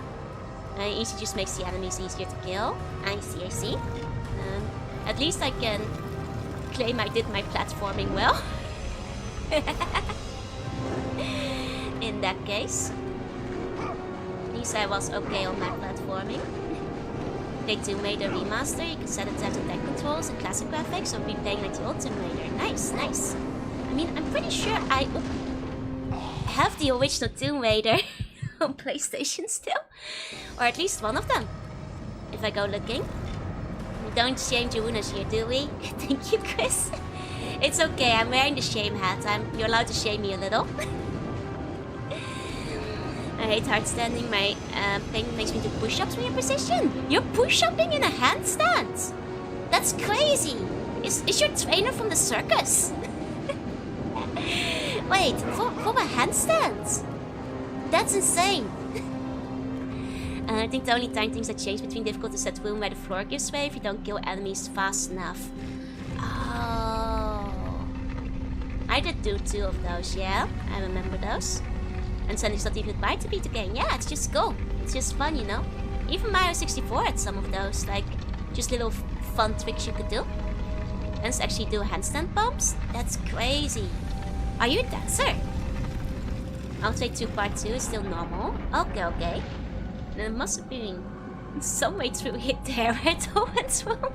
Easy just makes the enemies easier to kill. I see, I see. At least I can claim I did my platforming well. In that case. At least I was okay on my platforming. Play Tomb Raider Remaster, you can set it to have the deck controls and classic graphics, or be playing like the old Tomb Raider. Nice, nice. I mean, I'm pretty sure I have the original Tomb Raider on PlayStation still. Or at least one of them. If I go looking. We don't shame Jorunna's here, do we? Thank you, Chris. It's okay, I'm wearing the shame hat. You're allowed to shame me a little. I hate hard standing. My pain makes me do push-ups when you're position. You're push-upping in a handstand? That's crazy. Is your trainer from the circus? Wait, for a handstand? That's insane. I think the only time things that change between difficult is that room where the floor gives way if you don't kill enemies fast enough. Oh. I did do 2 of those, yeah. I remember those. And then it's not even required to beat the game. Yeah, it's just cool. It's just fun, you know. Even Mario 64 had some of those, like, just little fun tricks you could do. And actually do handstand bumps? That's crazy. Are you a dancer? Outside 2 Part 2 is still normal. Okay, okay. Then it must have been some way through hit there where it all went wrong.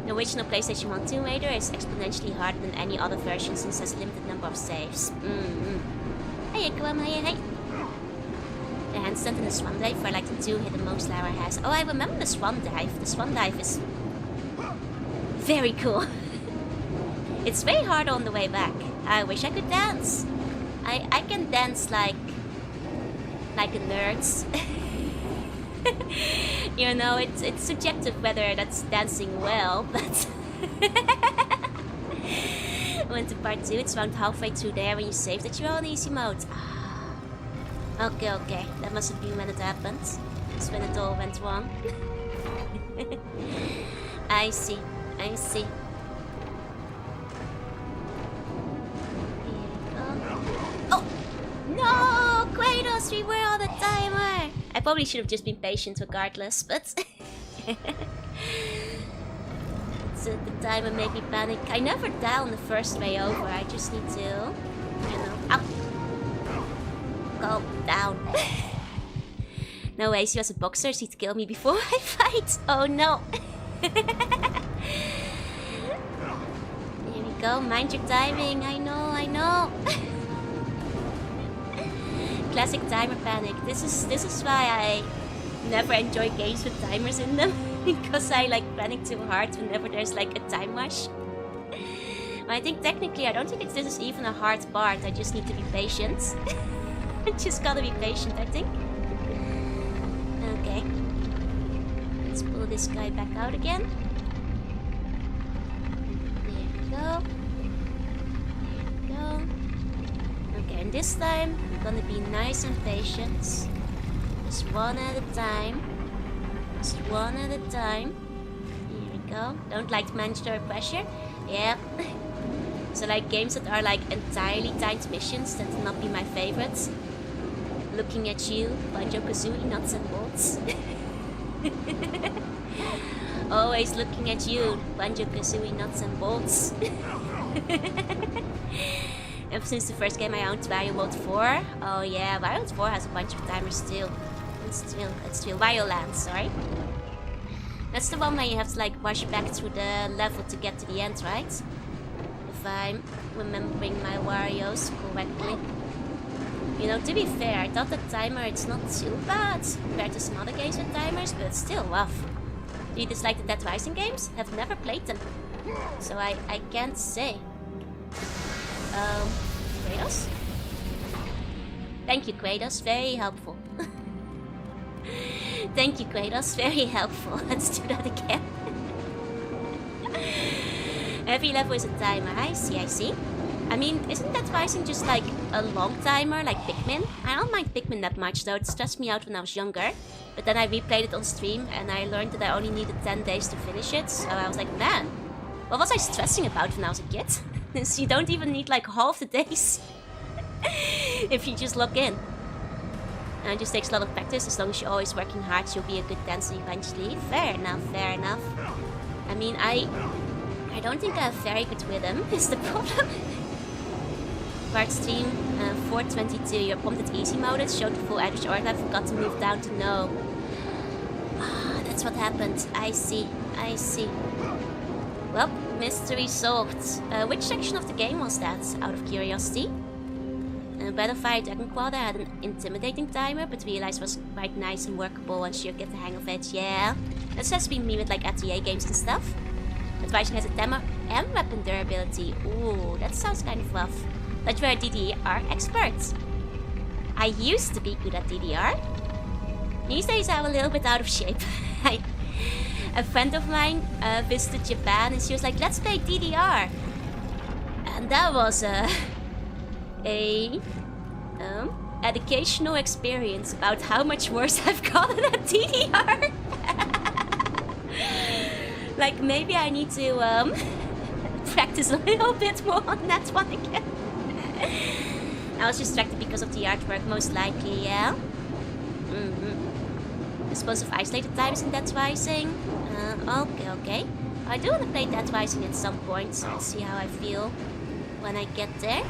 The original PlayStation 1 Tomb Raider is exponentially harder than any other version since it has a limited number of saves. Hey, Aquam, hey. The handstand and the swan dive were like the 2 hit the most Lara has. Oh, I remember the swan dive. The swan dive is very cool. It's way harder on the way back. I wish I could dance. I can dance like a nerd. You know, it's subjective whether that's dancing well, but went to part 2, it's around halfway through there when you save that you're on easy mode. Okay, okay. That must have been when it happened. It's when it all went wrong. I see. I see. Here we go. Oh! No! Kratos, we were on the timer! I probably should have just been patient regardless, but... The timer made me panic. I never die on the first way over. I just need to... You know... Ow! Calm down. No way, she was a boxer. She'd kill me before I fight. Oh no! Here we go. Mind your timing. I know, I know. Classic timer panic. This is why I never enjoy games with timers in them. Because I like panic too hard whenever there's like a time rush. I think technically I don't think this is even a hard part. I just need to be patient. I just gotta be patient, I think. Okay. Let's pull this guy back out again. There we go. There we go. Okay, and this time I'm gonna be nice and patient. Just one at a time. Just one at a time. Here we go. Don't like mandatory pressure. Yeah. So like games that are like entirely timed missions, that will not be my favorites. Looking at you, Banjo-Kazooie, nuts and bolts. Always looking at you, Banjo-Kazooie, nuts and bolts. Ever since the first game I owned, Wario World 4. Oh yeah, Wario World 4 has a bunch of timers too. It's still Wario Land, sorry. That's the one where you have to like rush back through the level to get to the end, right? If I'm remembering my Warios correctly. You know, to be fair, I thought the timer, it's not too bad compared to some other games with timers, but it's still rough. Do you dislike the Dead Rising games? Have never played them, so I can't say. Kratos? Thank you, Kratos, very helpful. Thank you, Kratos, very helpful. Let's do that again. Every level is a timer, I see, I see. I mean, isn't Dead Rising just like a long timer, like Pikmin? I don't mind Pikmin that much though, it stressed me out when I was younger. But then I replayed it on stream and I learned that I only needed 10 days to finish it. So I was like, man, what was I stressing about when I was a kid? So you don't even need like half the days if you just log in. And it just takes a lot of practice. As long as you're always working hard, you'll be a good dancer eventually. Fair enough, fair enough. I mean, I don't think I have very good rhythm, is the problem. Part stream 422, you're pumped easy mode, showed the full average order, I forgot to move down to no. Ah, that's what happened. I see, I see. Well, mystery solved. Which section of the game was that, out of curiosity? Battlefire Dragon Quarter had an intimidating timer, but realized was quite nice and workable once you get the hang of it, yeah. That's just been me with like RTA games and stuff. Advising has a timer and weapon durability. Ooh, that sounds kind of rough. But you're a DDR expert. I used to be good at DDR. These days I'm a little bit out of shape. A friend of mine visited Japan and she was like, let's play DDR. And that was a educational experience about how much worse I've gotten at DDR. Like maybe I need to practice a little bit more on that one again. I was distracted because of the artwork, most likely, yeah. Explosive isolated times in Dead Rising. Okay. I do want to play Dead Rising at some point, so let's see how I feel when I get there.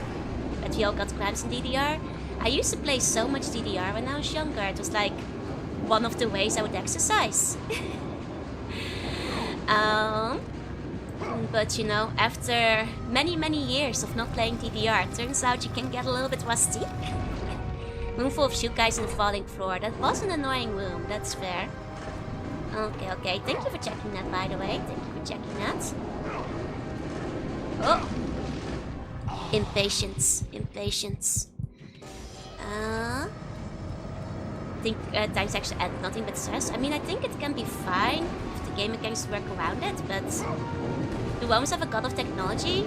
But we all got cramps in DDR. I used to play so much DDR when I was younger. It was like one of the ways I would exercise. But you know, after many years of not playing DDR, it turns out you can get a little bit rusty. Room full of shoe guys in the falling floor. That was an annoying room, that's fair. Okay. Thank you for checking that, by the way. Thank you for checking that. Oh! Impatience. I think times actually add nothing but stress. I mean, I think it can be fine if the game mechanics work around it, but do we almost have a god of technology?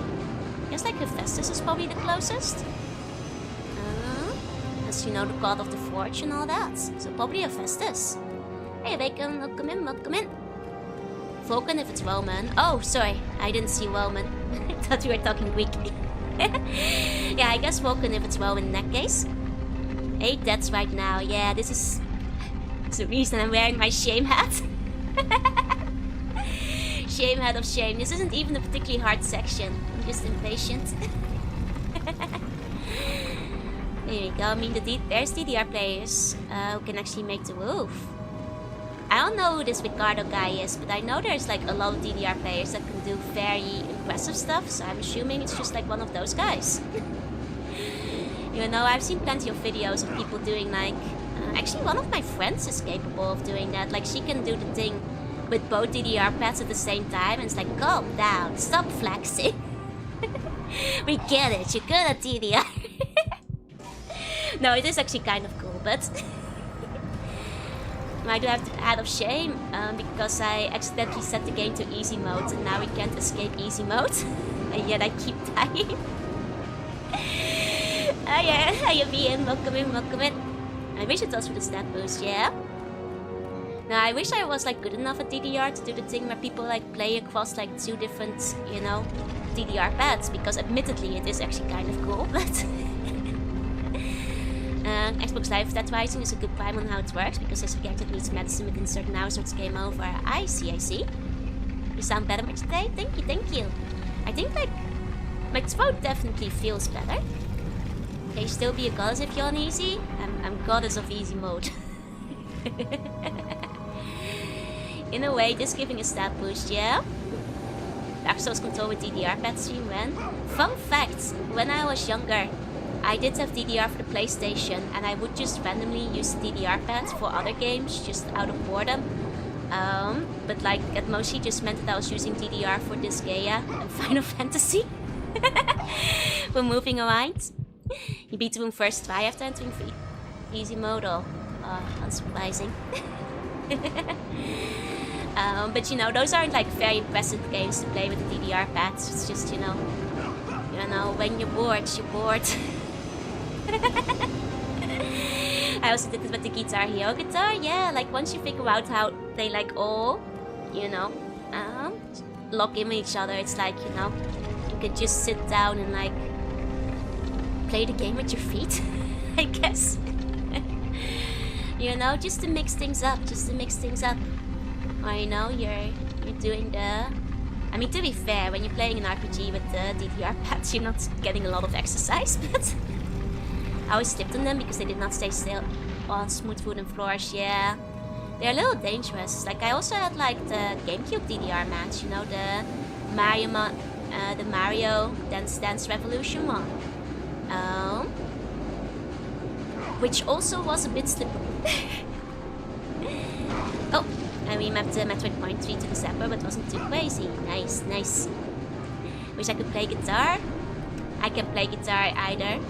I guess like Hephaestus is probably the closest. as, you know, the god of the forge and all that. So probably Hephaestus. Hey, Bacon, welcome in, welcome in. Vulcan if it's Roman. Oh, sorry, I didn't see Roman. I thought you were talking Greek. Yeah, I guess Vulcan if it's Roman in that case. 8 deaths right now. Yeah, this is the reason I'm wearing my shame hat. Shame hat of shame. This isn't even a particularly hard section. I'm just impatient. There you go. I mean, there's DDR players who can actually make the move. I don't know who this Ricardo guy is, but I know there's like a lot of DDR players that can do very impressive stuff, so I'm assuming it's just like one of those guys. You know, I've seen plenty of videos of people doing like... actually, one of my friends is capable of doing that. Like, she can do the thing with both DDR pads at the same time, and it's like, calm down, stop flexing. We get it, you're good at DDR. No, it is actually kind of cool, but... I do have the hat of shame, because I accidentally set the game to easy mode, and now we can't escape easy mode. And yet I keep dying. Oh yeah, hi Ian, welcome in, welcome in. I wish it was for the stat boost, yeah? Now I wish I was like good enough at DDR to do the thing where people like play across like 2 different, you know, DDR pads, because admittedly it is actually kind of cool, but... Xbox Live Stat Rising is a good prime on how it works, because there's a character that needs medicine within certain hours or it's game over. I see, I see. You sound better today? Thank you, thank you. I think like my throat definitely feels better. Can you still be a goddess if you're on easy? I'm goddess of easy mode. In a way, just giving a stat boost, yeah? Dark Souls control with DDR pad stream when? Fun fact, when I was younger, I did have DDR for the PlayStation, and I would just randomly use the DDR pad for other games, just out of boredom. But like, it mostly just meant that I was using DDR for Disgaea and Final Fantasy. We're moving around. You beat the room first try after entering easy mode, or unsurprising. But you know, those aren't like very impressive games to play with the DDR pads. It's just, you know, when you're bored, you're bored. I also did this with the Guitar Hero guitar, yeah, like once you figure out how they like all, you know, lock in with each other, it's like, you know, you can just sit down and like play the game with your feet, I guess. You know, just to mix things up, Or, you know, you're doing the... I mean, to be fair, when you're playing an RPG with the DDR pads, you're not getting a lot of exercise, but... I always slipped on them because they did not stay still on smooth wooden floors, yeah. They're a little dangerous. Like, I also had, like, the GameCube DDR mats, you know, the Mario Dance Revolution one. Which also was a bit slippery. Oh, and we mapped Metroid Point 3 to December, but wasn't too crazy. Nice, nice. Wish I could play guitar. I can play guitar either.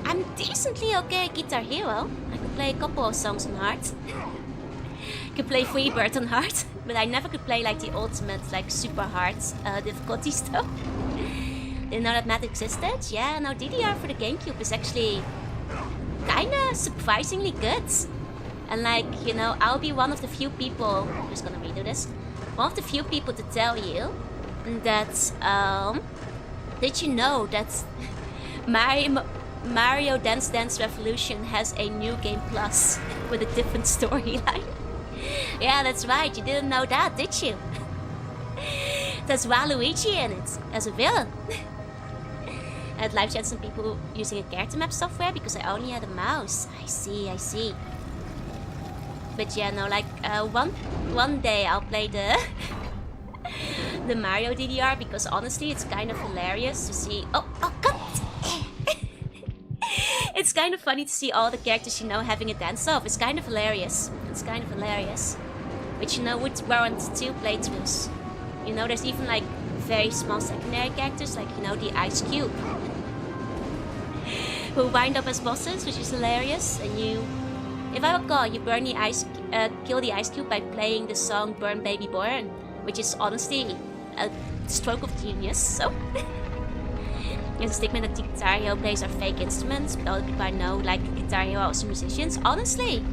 I'm decently okay at Guitar Hero. I could play a couple of songs on hard. I could play Freebird on hard, but I never could play like the ultimate, like super hard difficulties though. Didn't know that map existed? Yeah, no, DDR for the GameCube is actually kinda surprisingly good. And like, you know, I'll be one of the few people, I'm just gonna redo this, one of the few people to tell you that, did you know that Mario Dance Revolution has a New Game Plus with a different storyline? Yeah, that's right, you didn't know that, did you? There's Waluigi in it, as a villain. I'd live chat some people using a character map software because I only had a mouse. I see. But yeah, no, like, one day I'll play the the Mario DDR, because honestly it's kind of hilarious to see... Oh god! It's kind of funny to see all the characters, you know, having a dance-off. It's kind of hilarious. Which, you know, would warrant 2 playthroughs. You know, there's even like very small secondary characters, like, you know, the Ice Cube, who wind up as bosses, which is hilarious. And you, if I recall, you burn the kill the Ice Cube by playing the song "Burn Baby Burn," which is honestly a stroke of genius. So There's a statement that the Guitar Hero players are fake instruments, but other people I know like Guitar Hero are also musicians. Honestly,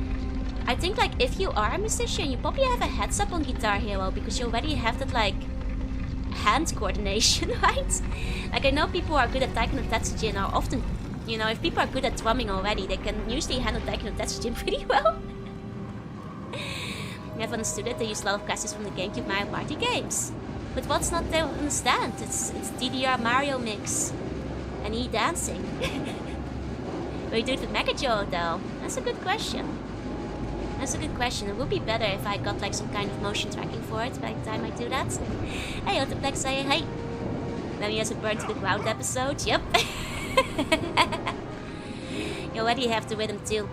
I think like if you are a musician, you probably have a heads up on Guitar Hero because you already have that like hand coordination, right? Like I know people who are good at Taiko no Tatsujin are often, you know, if people are good at drumming already, they can usually handle Taiko no Tatsujin pretty well. I have understood it, they use a lot of classes from the GameCube Mario Party games. But what's not to understand? It's DDR Mario mix. And dancing. Will you do it with Megajo though? That's a good question. That's a good question. It would be better if I got like some kind of motion tracking for it by the time I do that. Hey, Autoplex, say hey. Then he has a burn to the ground episode. Yep. You already have the rhythm too.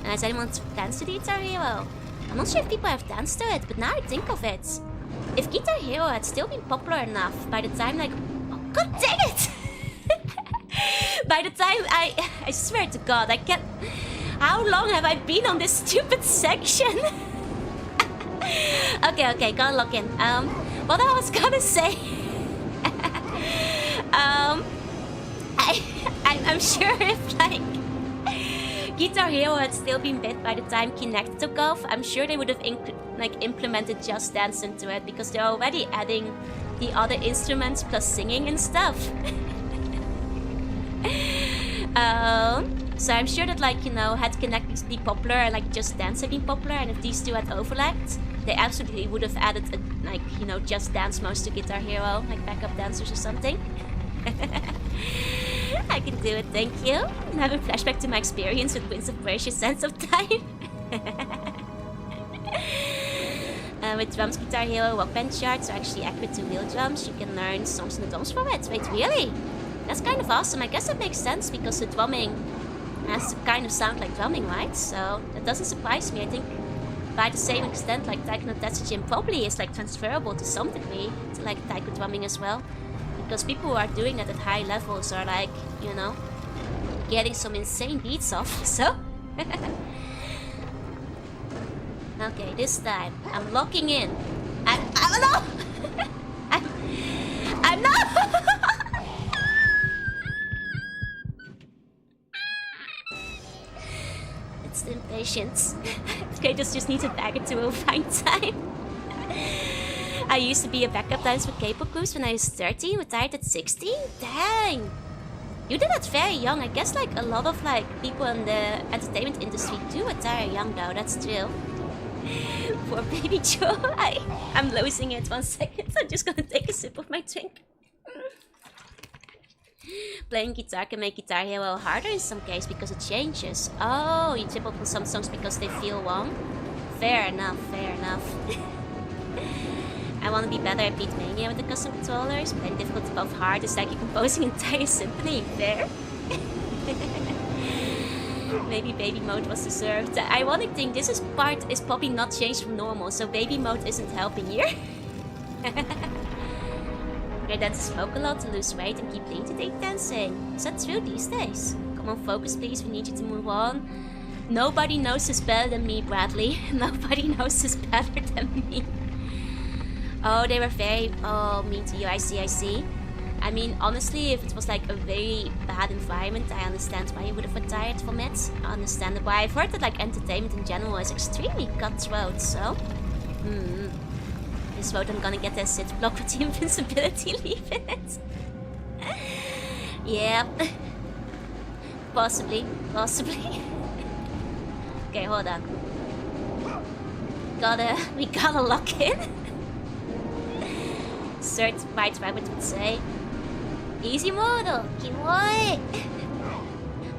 Does anyone dance to the Guitar Hero? I'm not sure if people have danced to it, but now I think of it. If Guitar Hero had still been popular enough by the time like... Oh, god dang it! By the time I swear to god, I can't... How long have I been on this stupid section? Okay, gotta lock in. What I was gonna say... I'm sure if like... Guitar Hero had still been big by the time Kinect took off, I'm sure they would have implemented Just Dance into it because they're already adding the other instruments plus singing and stuff. So I'm sure that like, you know, had Kinect be popular and like Just Dance had been popular, and if these two had overlapped, they absolutely would have added a, like, you know, Just Dance modes to Guitar Hero, like backup dancers or something. I can do it, thank you. I have a flashback to my experience with Winds of Precious Sense of Time. With drums, Guitar Hero Rock Band charts are actually accurate to real drums. You can learn songs and the drums from it. Wait, really? That's kind of awesome. I guess that makes sense because the drumming has to kind of sound like drumming, right? So that doesn't surprise me. I think by the same extent, like Taiko no Tatsujin probably is like transferable to some degree to like taiko drumming as well. Because people who are doing that at high levels are like, you know, getting some insane beats off, so... Okay, this time, I'm locking in. I'm not! I'm not! It's the impatience. Kratos just needs a dagger to a fine time. I used to be a backup dancer for K-pop groups when I was 13, retired at 16? Dang! You did that very young. I guess like a lot of like people in the entertainment industry do retire young though, that's true. Poor baby Joe. I'm losing it 1 second. I'm just gonna take a sip of my drink. Playing guitar can make Guitar Hero harder in some cases because it changes. Oh, you tip up on some songs because they feel long? Fair enough, fair enough. I want to be better at Beatmania with the custom controllers. Playing difficult above hard is like you're composing an entire symphony. Fair? Maybe baby mode was deserved. The ironic thing, this part is probably not changed from normal, so baby mode isn't helping here. Great dancers smoke a lot to lose weight and keep lean to take dancing. Is that true these days? Come on, focus please, we need you to move on. Nobody knows this better than me, Bradley. Nobody knows this better than me. Oh, they were very mean to you. I see. I mean, honestly, if it was like a very bad environment, I understand why you would have retired from it. Understandable. I've heard that like entertainment in general is extremely cutthroat, so... This road I'm gonna get a sit block with the invincibility leaf in it. Yeah. Possibly. Okay, hold on. We gotta lock in. Cert White Rabbit would say. Easy model, Kimoi.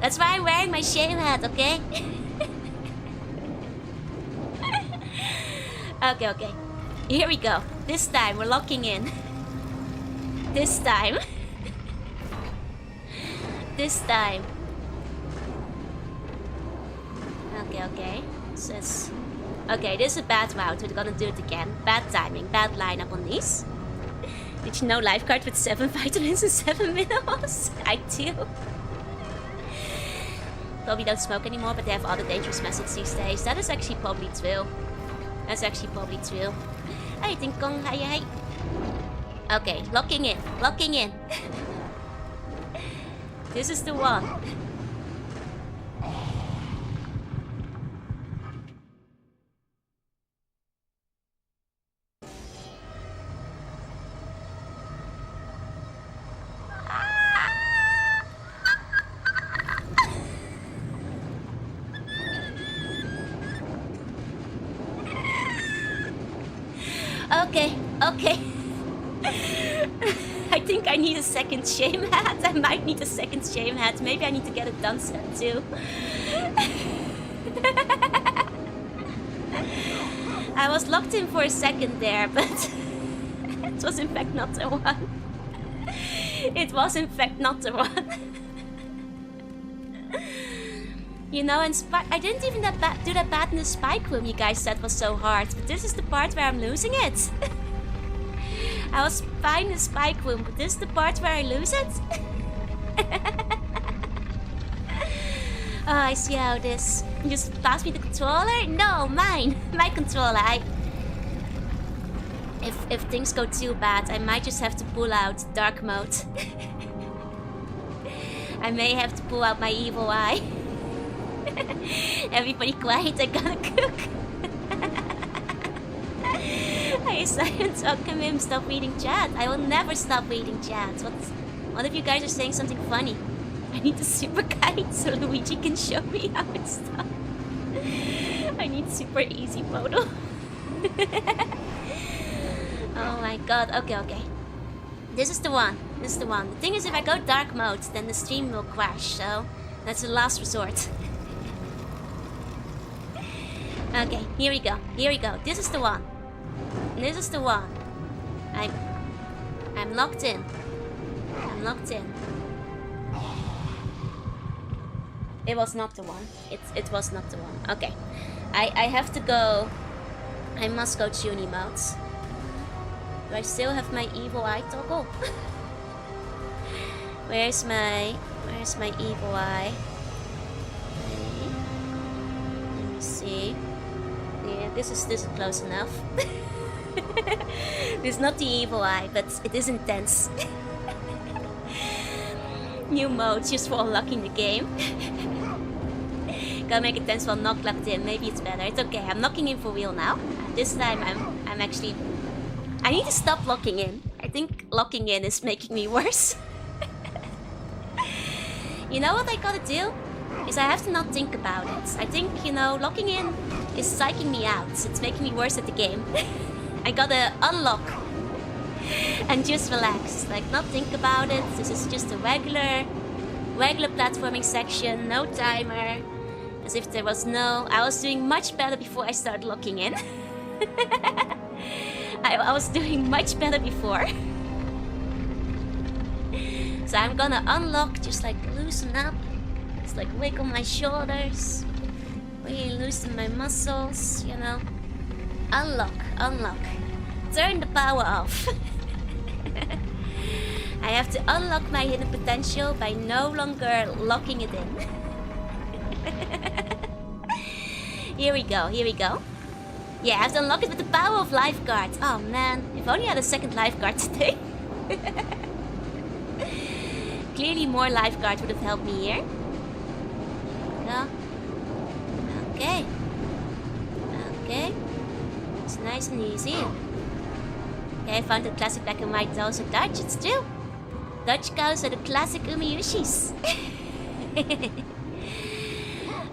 That's why I'm wearing my shame hat, okay? Okay. Here we go. This time we're locking in. This time. Okay. Okay, this is a bad route. We're gonna do it again. Bad timing, bad lineup on these. Did you know lifeguard with 7 vitamins and 7 minerals? I do. Probably don't smoke anymore, but they have other dangerous methods these days. That is actually probably true. Hey, Ding Kong, hi. Okay, locking in, locking in. This is the one. Okay, okay. I think I need a second shame hat. I might need a second shame hat. Maybe I need to get a done set too. I was locked in for a second there, but it was in fact not the one. It was in fact not the one. You know, and I didn't even do that bad in the spike room you guys said was so hard. But this is the part where I'm losing it. I was fine in the spike room, but this is the part where I lose it. Oh, I see how it is. You just pass me the controller? No, mine. My controller. If things go too bad, I might just have to pull out dark mode. I may have to pull out my evil eye. Everybody quiet, I gotta cook. I silence welcome him, stop reading chat. I will never stop reading chat. What if you guys are saying something funny? I need the super guide so Luigi can show me how it's done. I need super easy photo. Oh my god, okay. This is the one, this is the one. The thing is, if I go dark mode, then the stream will crash, so that's the last resort. Okay, here we go. This is the one. This is the one. I'm locked in. It was not the one. It was not the one. Okay. I have to go. I must go to uni modes. Do I still have my evil eye toggle? Where's my evil eye? Okay. Let me see. Yeah, this is close enough. This is not the evil eye, but it is intense. New mode just for unlocking the game. Gotta make it tense while not locked in. Maybe it's better. It's okay. I'm locking in for real now. This time I'm actually. I need to stop locking in. I think locking in is making me worse. You know what I gotta do? Is I have to not think about it. I think, you know, locking in is psyching me out. It's making me worse at the game. I gotta unlock and just relax. Like, not think about it. This is just a regular platforming section, no timer. As if there was no... I was doing much better before I started locking in. I was doing much better before. So I'm gonna unlock, just like loosen up. Just like wiggle my shoulders. Really loosen my muscles, you know. Unlock. Turn the power off. I have to unlock my hidden potential by no longer locking it in. Here we go. Yeah, I have to unlock it with the power of lifeguard. Oh man, if only I had a second lifeguard today. Clearly more lifeguard would have helped me here. No. Okay. It's nice and easy. Okay, I found the classic black and white dolls are Dutch, it's true. Dutch cows are the classic Umiyushis.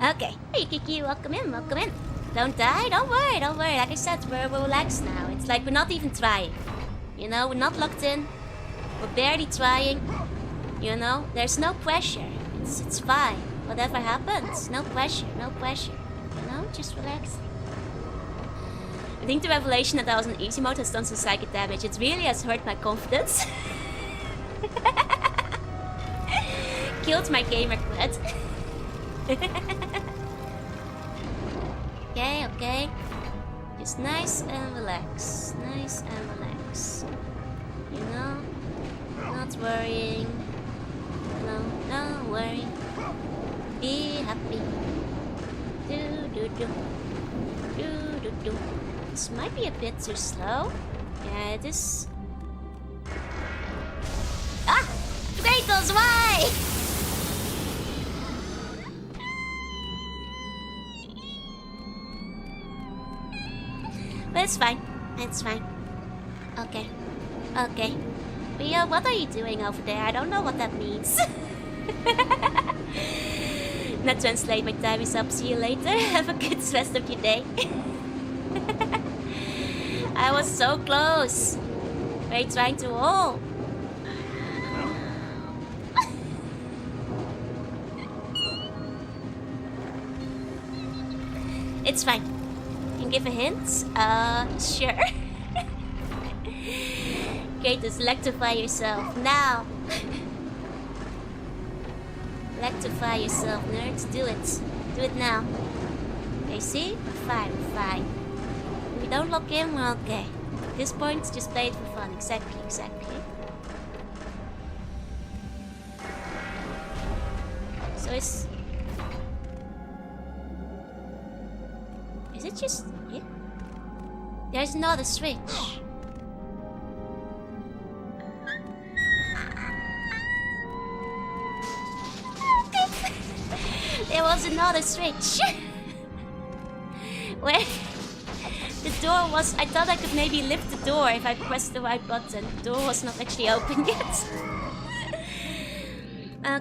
Okay. Hey Kiki, welcome in. Don't die, don't worry. Like I said, we're relaxed now. It's like we're not even trying. You know, we're not locked in. We're barely trying. You know, there's no pressure. It's fine. Whatever happens, no pressure. You know, just relax. I think the revelation that I was in easy mode has done some psychic damage. It really has hurt my confidence. Killed my gamer cred. Okay. Just nice and relax. You know? Not worrying. No worry. Be happy. Do. This might be a bit too slow. Yeah, it is. Pickles, why? But it's fine. It's fine. Okay. Okay. Rio, what are you doing over there? I don't know what that means. Not translate, my time is up. See you later. Have a good rest of your day. I was so close. We're trying to hold. It's fine. Can give a hint? Sure. Kratos, electrify yourself now. Electrify yourself, nerds. Do it. Do it now. Okay, see? We're fine, we're fine. If we don't lock in, we're okay. At this point, just play it for fun. Exactly, exactly. So it's... Is it just... Yeah? There's another switch. There was another switch. Where the door was... I thought I could maybe lift the door if I pressed the right button. The door was not actually open yet.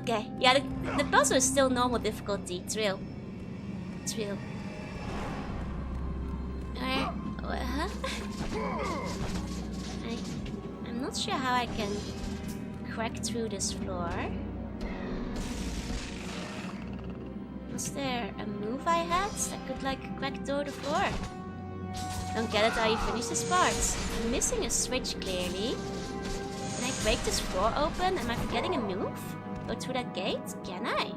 Okay. Yeah, the puzzle is still normal difficulty. It's real. It's real. Huh? I'm not sure how I can crack through this floor. Was there a move I had that could like crack through the floor? Don't get it how you finish this part. I'm missing a switch clearly. Can I break this floor open? Am I forgetting a move? Go through that gate? Can I?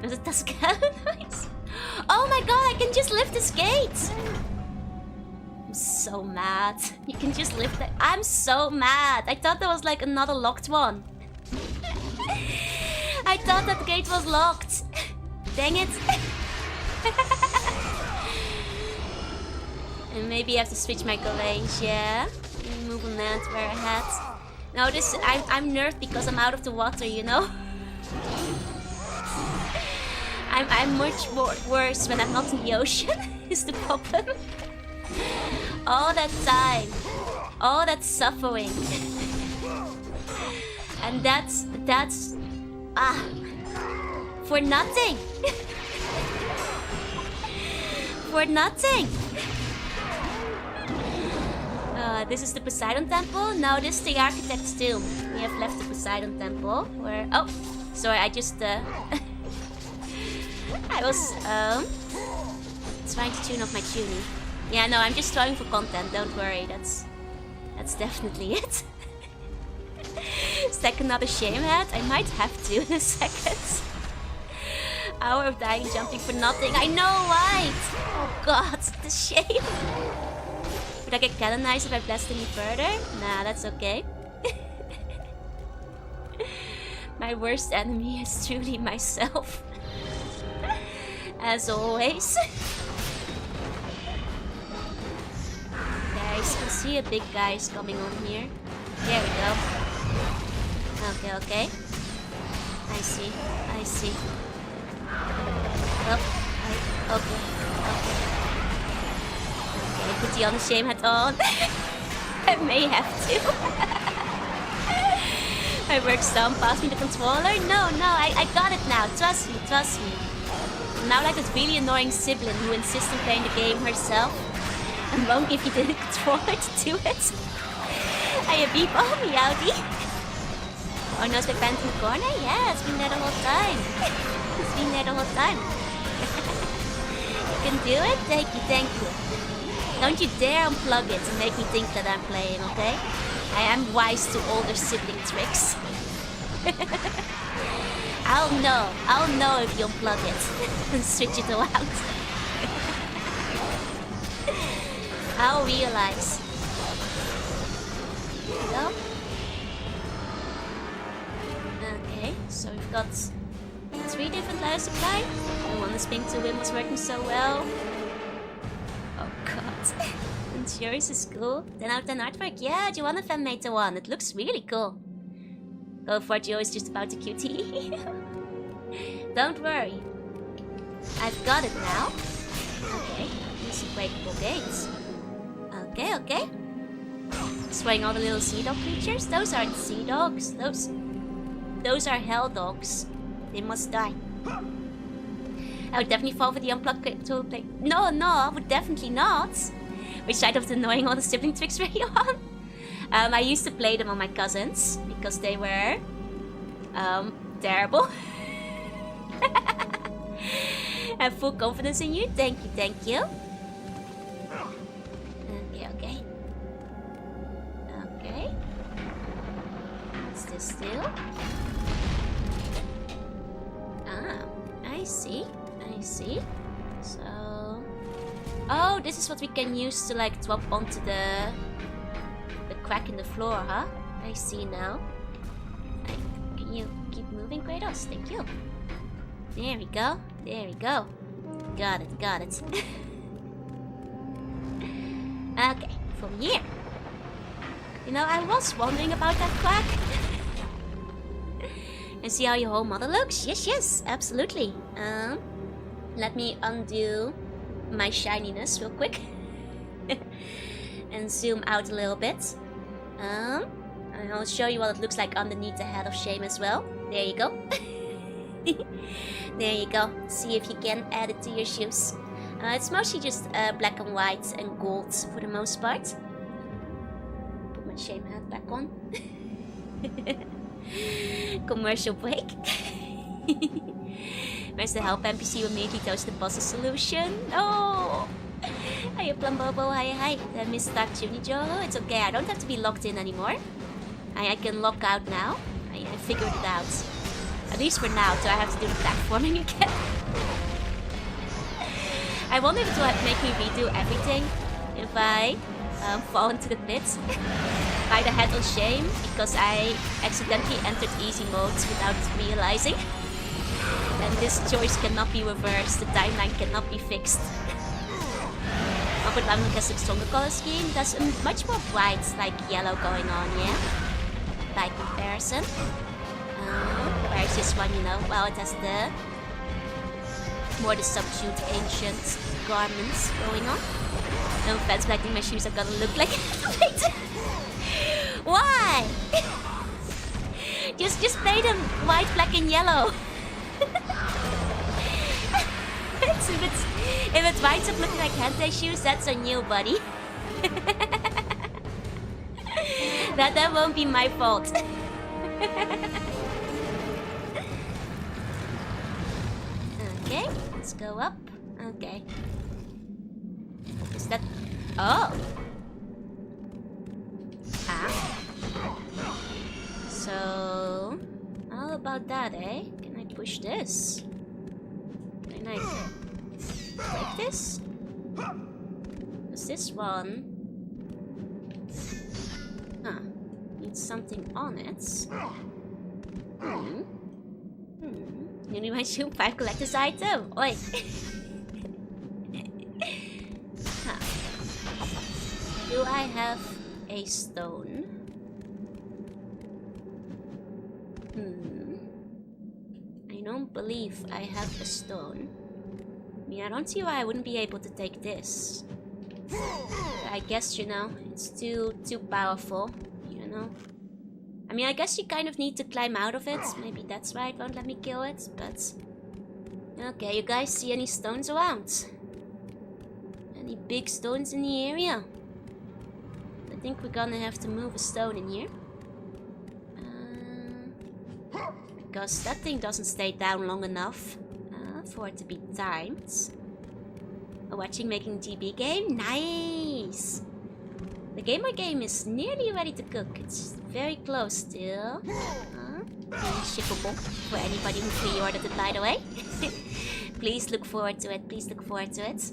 Is it Tuscany noise? Oh my god, I can just lift this gate! I'm so mad. You can just lift it. I'm so mad. I thought there was like another locked one. I thought that gate was locked. Dang it. And maybe I have to switch my range, yeah? Move on land to where I had. No, I'm nerfed because I'm out of the water, you know? I'm much more worse when I'm not in the ocean, is the problem. All that time. All that suffering. And that's... for nothing. For nothing. This is the Poseidon Temple. Now this is the Architect's Tomb. We have left the Poseidon Temple. Where... Oh, sorry, I just... I was trying to tune off my tuning. Yeah, no, I'm just trying for content. Don't worry, that's definitely it. Stack another shame head. I might have to in a second. Hour of dying, jumping for nothing. I know, right? Oh god, the shame. Would I get canonized if I blast any further? Nah, that's okay. My worst enemy is truly myself. As always. Guys, I see a big guy is coming on here. There we go. Okay, okay. I see. I see. Oh, okay. Okay. Okay, put the other shame hat on. I may have to. My work's done. Pass me the controller. No, I got it now. Trust me, trust me. I'm now like that really annoying sibling who insists on playing the game herself and won't give you the controller to do it. Hey, beep. Oh, meowdy. Oh no, it's been bent in the corner? Yeah, it's been there the whole time. It's been there the whole time. You can do it? Thank you, thank you. Don't you dare unplug it and make me think that I'm playing, okay? I am wise to older sibling tricks. I'll know if you unplug it and switch it around. I'll realize. There we go. Okay, so we've got 3 different layers supply. The one that's pink to win was working so well. Oh god. And yours is cool. 10 out of 10 artwork. Yeah, Jorunna fan made the one. It looks really cool. Go for it, Joe is just about to QT. Don't worry. I've got it now. Okay, these are breakable gates. Okay, okay. Destroying all the little sea dog creatures. Those aren't sea dogs. Those are hell dogs. They must die. I would definitely fall for the unplugged crypto play. No, I would definitely not. Which side of the annoying all the sibling tricks were you on? I used to play them on my cousins because they were terrible. I have full confidence in you. Thank you, thank you. Okay. Okay. What's this still? Ah, I see. So... Oh, this is what we can use to like drop onto the crack in the floor, huh? I see now. Can you keep moving, Kratos? Thank you. There we go. Got it. Okay, from here. You know, I was wondering about that crack. And see how your whole model looks? Yes, absolutely. Let me undo my shininess real quick. And zoom out a little bit. And I'll show you what it looks like underneath the head of shame as well. There you go. There you go. See if you can add it to your shoes. It's mostly just black and white and gold for the most part. Put my shame hat back on. Commercial break. Where's the help NPC who immediately tells the boss a solution? Oh! Hiya Plumbobo, hi. Mr. Junijo. It's okay, I don't have to be locked in anymore. I can lock out now. I figured it out. At least for now, so I have to do the platforming again. I wonder if it will make me redo everything if I fall into the pit by the head of shame, because I accidentally entered easy modes without realizing. And this choice cannot be reversed, the timeline cannot be fixed. But Lemon has a stronger color scheme. There's a much more bright, like yellow going on, yeah? By comparison. Where's this one, you know? Well, it has the more the subdued ancient garments going on. No offense, but I think my shoes are gonna look like it. Why? just play them white, black, and yellow. If it winds up looking like hentai shoes, that's on you, buddy. that won't be my fault. Okay, let's go up. Okay. Is that... Oh! Ah. So... How about that, eh? Can I push this? Can I... break this? Is this one? Huh. Needs something on it. Nearly my shoe 5 collector's item. Oi. Huh. Do I have a stone? I don't believe I have a stone. I mean, I don't see why I wouldn't be able to take this. I guess, you know, it's too powerful, you know. I mean, I guess you kind of need to climb out of it. Maybe that's why it won't let me kill it, but... Okay, you guys see any stones around? Any big stones in the area? I think we're gonna have to move a stone in here. Because that thing doesn't stay down long enough for it to be timed. Watching making GB game? Nice! The gamer game is nearly ready to cook. It's very close still. Shippable for anybody who pre-ordered it, by the way. Please look forward to it. Please look forward to it.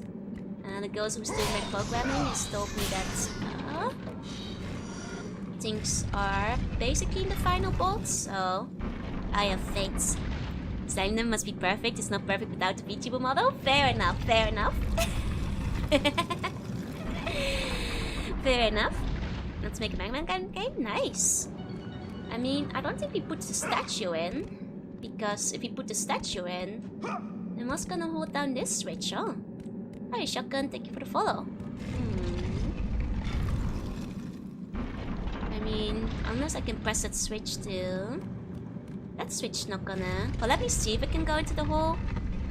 The girls who's doing my programming has told me that things are basically in the final bolt, so I have faith. Styling them must be perfect. It's not perfect without the Vtuber model. Fair enough, fair enough. Fair enough. Let's make a Mega Man game. Nice. I mean, I don't think we put the statue in. Because if we put the statue in, then what's gonna hold down this switch, huh? Hey, Shotgun, thank you for the follow. I mean, unless I can press that switch too. That switch not gonna... Well, let me see if it can go into the hole.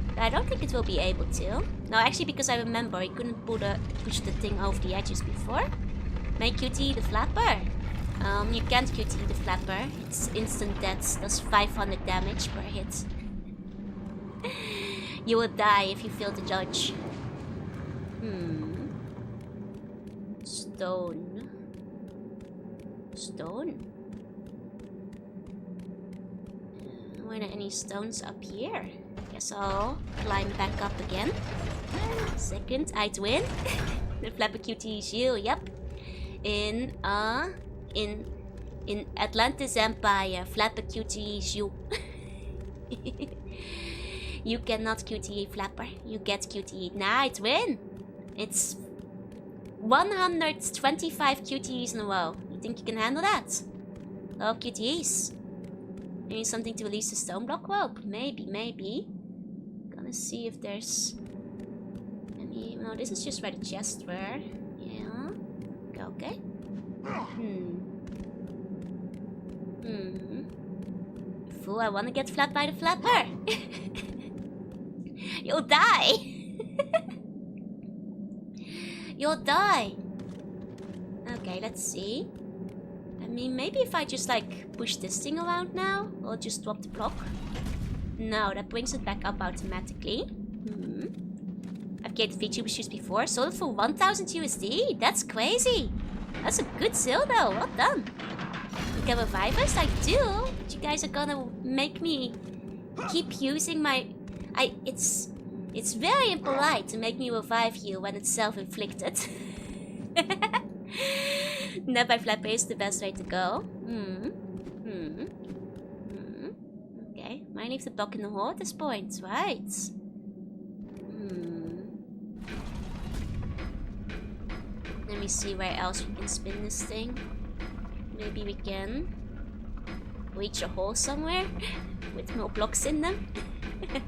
But I don't think it will be able to. No, actually, because I remember I couldn't push the thing over the edges before. Make QTE the flapper. You can't QTE the flapper. It's instant death. Does 500 damage per hit. You will die if you fail to dodge. Stone. Stone? Were there any stones up here? Guess I'll climb back up again. Second, I'd win. The flapper QTE is you, yep. In Atlantis Empire, flapper QTE is you. You cannot QTE flapper. You get QTE. Nah, I'd win. It's 125 QTEs in a row. You think you can handle that? Oh, QTEs. I need something to release the stone block rope. Maybe. Gonna see if there's any... No, this is just where the chests were. Yeah. Okay. Fool, I wanna get flapped by the flapper. You'll die. You'll die. Okay, let's see. I mean, maybe if I just like push this thing around now, or just drop the block. No, that brings it back up automatically. I've gained Vtuber shoes before. Sold it for 1000 USD. That's crazy. That's a good sale though. Well done. You can revive us? I do. But you guys are gonna make me keep using my... It's very impolite to make me revive you when it's self-inflicted. Never flapper is the best way to go. Okay, might leave the block in the hole at this point, right? Let me see where else we can spin this thing. Maybe we can reach a hole somewhere with no blocks in them. I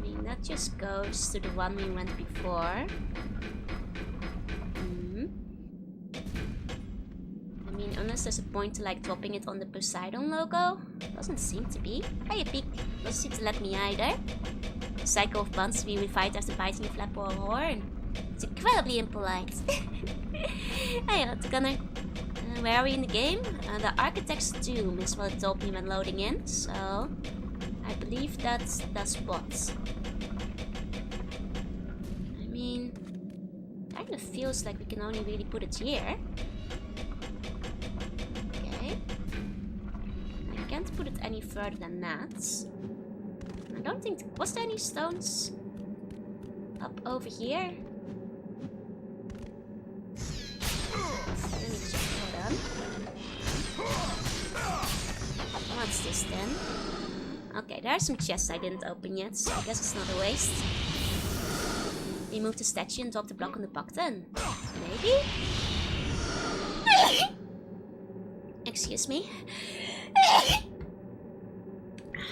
mean, that just goes to the one we went before. I mean, unless there's a point to like dropping it on the Poseidon logo. Doesn't seem to be. Hey, Peak. Doesn't seem to let me either. The cycle of buns to be revived after biting a flap or a horn. It's incredibly impolite. Hey, Gunner. Where are we in the game? The Architect's Tomb is what it told me when loading in. So, I believe that's the spot. I mean, kind of feels like we can only really put it here. Okay. I can't put it any further than that. I don't think... Was there any stones up over here? Let me check. Hold on. What's this then? Okay, there are some chests I didn't open yet, so I guess it's not a waste. Remove the statue and drop the block on the button. Maybe? Excuse me.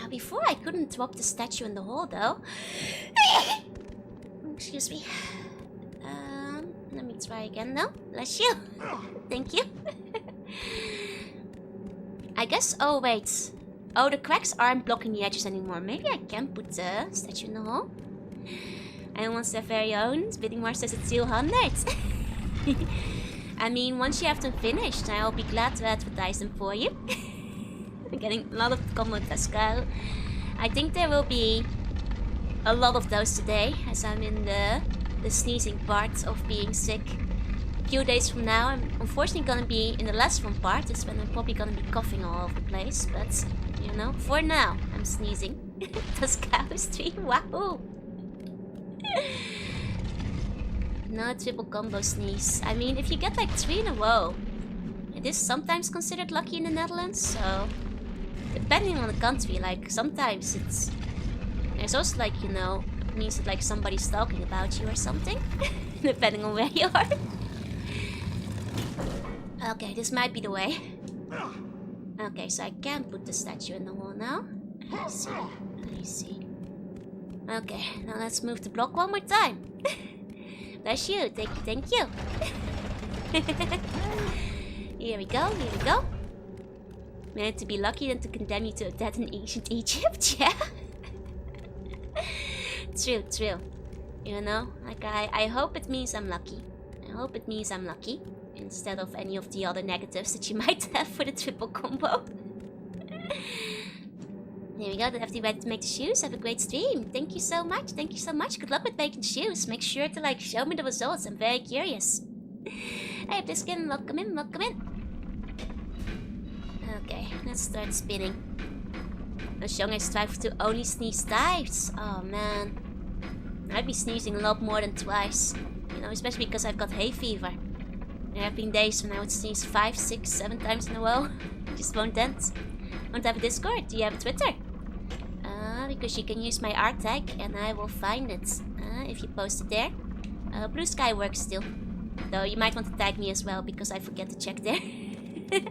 Before I couldn't drop the statue in the hole though. Excuse me. Let me try again now. Bless you. Thank you. I guess... Oh, wait. Oh, the cracks aren't blocking the edges anymore. Maybe I can put the statue in the hole. And wants their very own. Bidding War says it's 200. I mean, once you have them finished, I'll be glad to advertise them for you. I'm getting a lot of comments, Pascal. I think there will be a lot of those today, as I'm in the sneezing part of being sick. A few days from now, I'm unfortunately gonna be in the less fun part. It's when I'm probably gonna be coughing all over the place. But, you know, for now, I'm sneezing. Pascal stream, wow! No triple combo sneeze. I mean, if you get like 3 in a row, it is sometimes considered lucky in the Netherlands, so... Depending on the country, like, sometimes it's... There's also like, you know, it means that like somebody's talking about you or something. Depending on where you are. Okay, this might be the way. Okay, so I can't put the statue in the wall now. I see. Okay, now let's move the block one more time. Bless you, thank you. Here we go. Meant to be lucky than to condemn you to a death in ancient Egypt, yeah? True. You know, like I hope it means I'm lucky. Instead of any of the other negatives that you might have for the triple combo. There we go, the FD ready to make the shoes. Have a great stream. Thank you so much. Good luck with making shoes. Make sure to like show me the results. I'm very curious. Hey Bliskin, welcome in. Okay, let's start spinning. As young I strive to only sneeze twice. Oh man. I'd be sneezing a lot more than twice. You know, especially because I've got hay fever. There have been days when I would sneeze 5, 6, 7 times in a row. Just won't end. Don't have a Discord? Do you have a Twitter? Because you can use my art tag and I will find it. If you post it there. Blue Sky works still. Though you might want to tag me as well because I forget to check there. There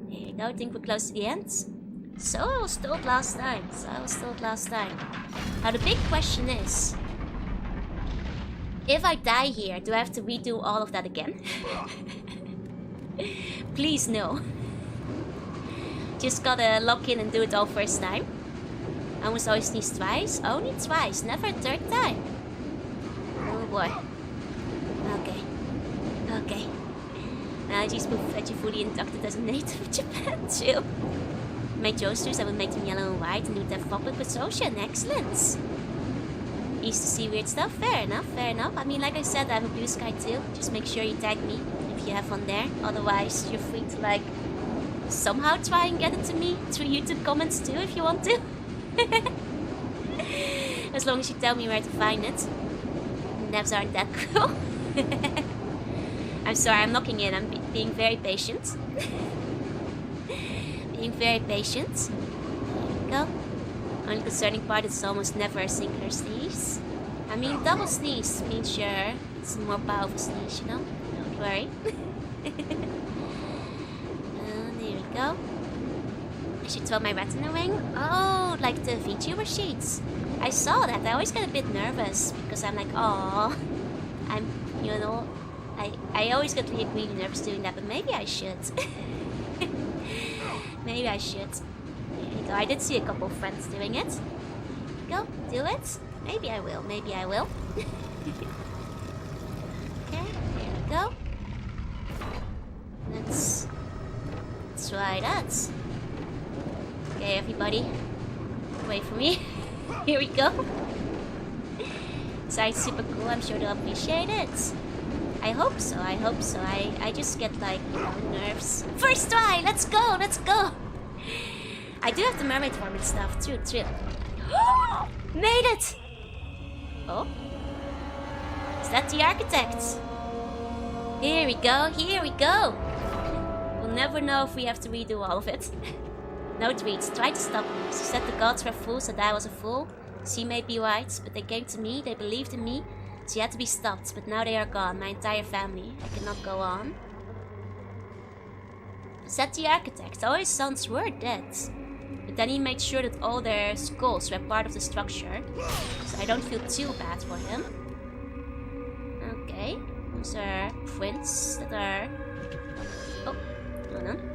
you go, I think we're close to the end. So I was told last time. Now the big question is, if I die here, do I have to redo all of that again? Please no. Just gotta lock in and do it all first time. I almost always sneeze twice. Only twice, never a third time. Oh boy. Okay. Just put veggie fully inducted as a native of Japan too. Make toasters, I would make them yellow and white and do that public with Ocean. Excellent. Easy to see weird stuff. Fair enough. I mean, like I said, I have a Blue Sky too. Just make sure you tag me if you have one there. Otherwise, you're free to like somehow try and get it to me through YouTube comments too if you want to. As long as you tell me where to find it. Devs aren't that cruel. I'm sorry, I'm locking in. I'm being very patient. There you go. Only concerning part is it's almost never a singular sneeze. I mean, double sneeze means sure it's a more powerful sneeze, you know? Don't worry. There we go. I should throw my retina ring. Oh, like the VTuber sheets. I saw that. I always get a bit nervous because I'm like, oh, you know, I always get really nervous doing that, but maybe I should. There you go. I did see a couple of friends doing it. Go, do it. Maybe I will. Okay, there we go. Let's try that. Okay, everybody, wait for me. Here we go. It's super cool. I'm sure they'll appreciate it. I hope so. I just get like, you know, nerves. First try. Let's go. I do have the mermaid form and stuff too. Made it. Oh, is that the architect? Here we go. We'll never know if we have to redo all of it. No tweets. Try to stop me. She said the gods were fools, that I was a fool. She may be right, but they came to me, they believed in me. She had to be stopped, but now they are gone, my entire family. I cannot go on. Said the architect. Always sons were dead. But then he made sure that all their skulls were part of the structure. So I don't feel too bad for him. Okay. Those are prints that are... Oh, hold on.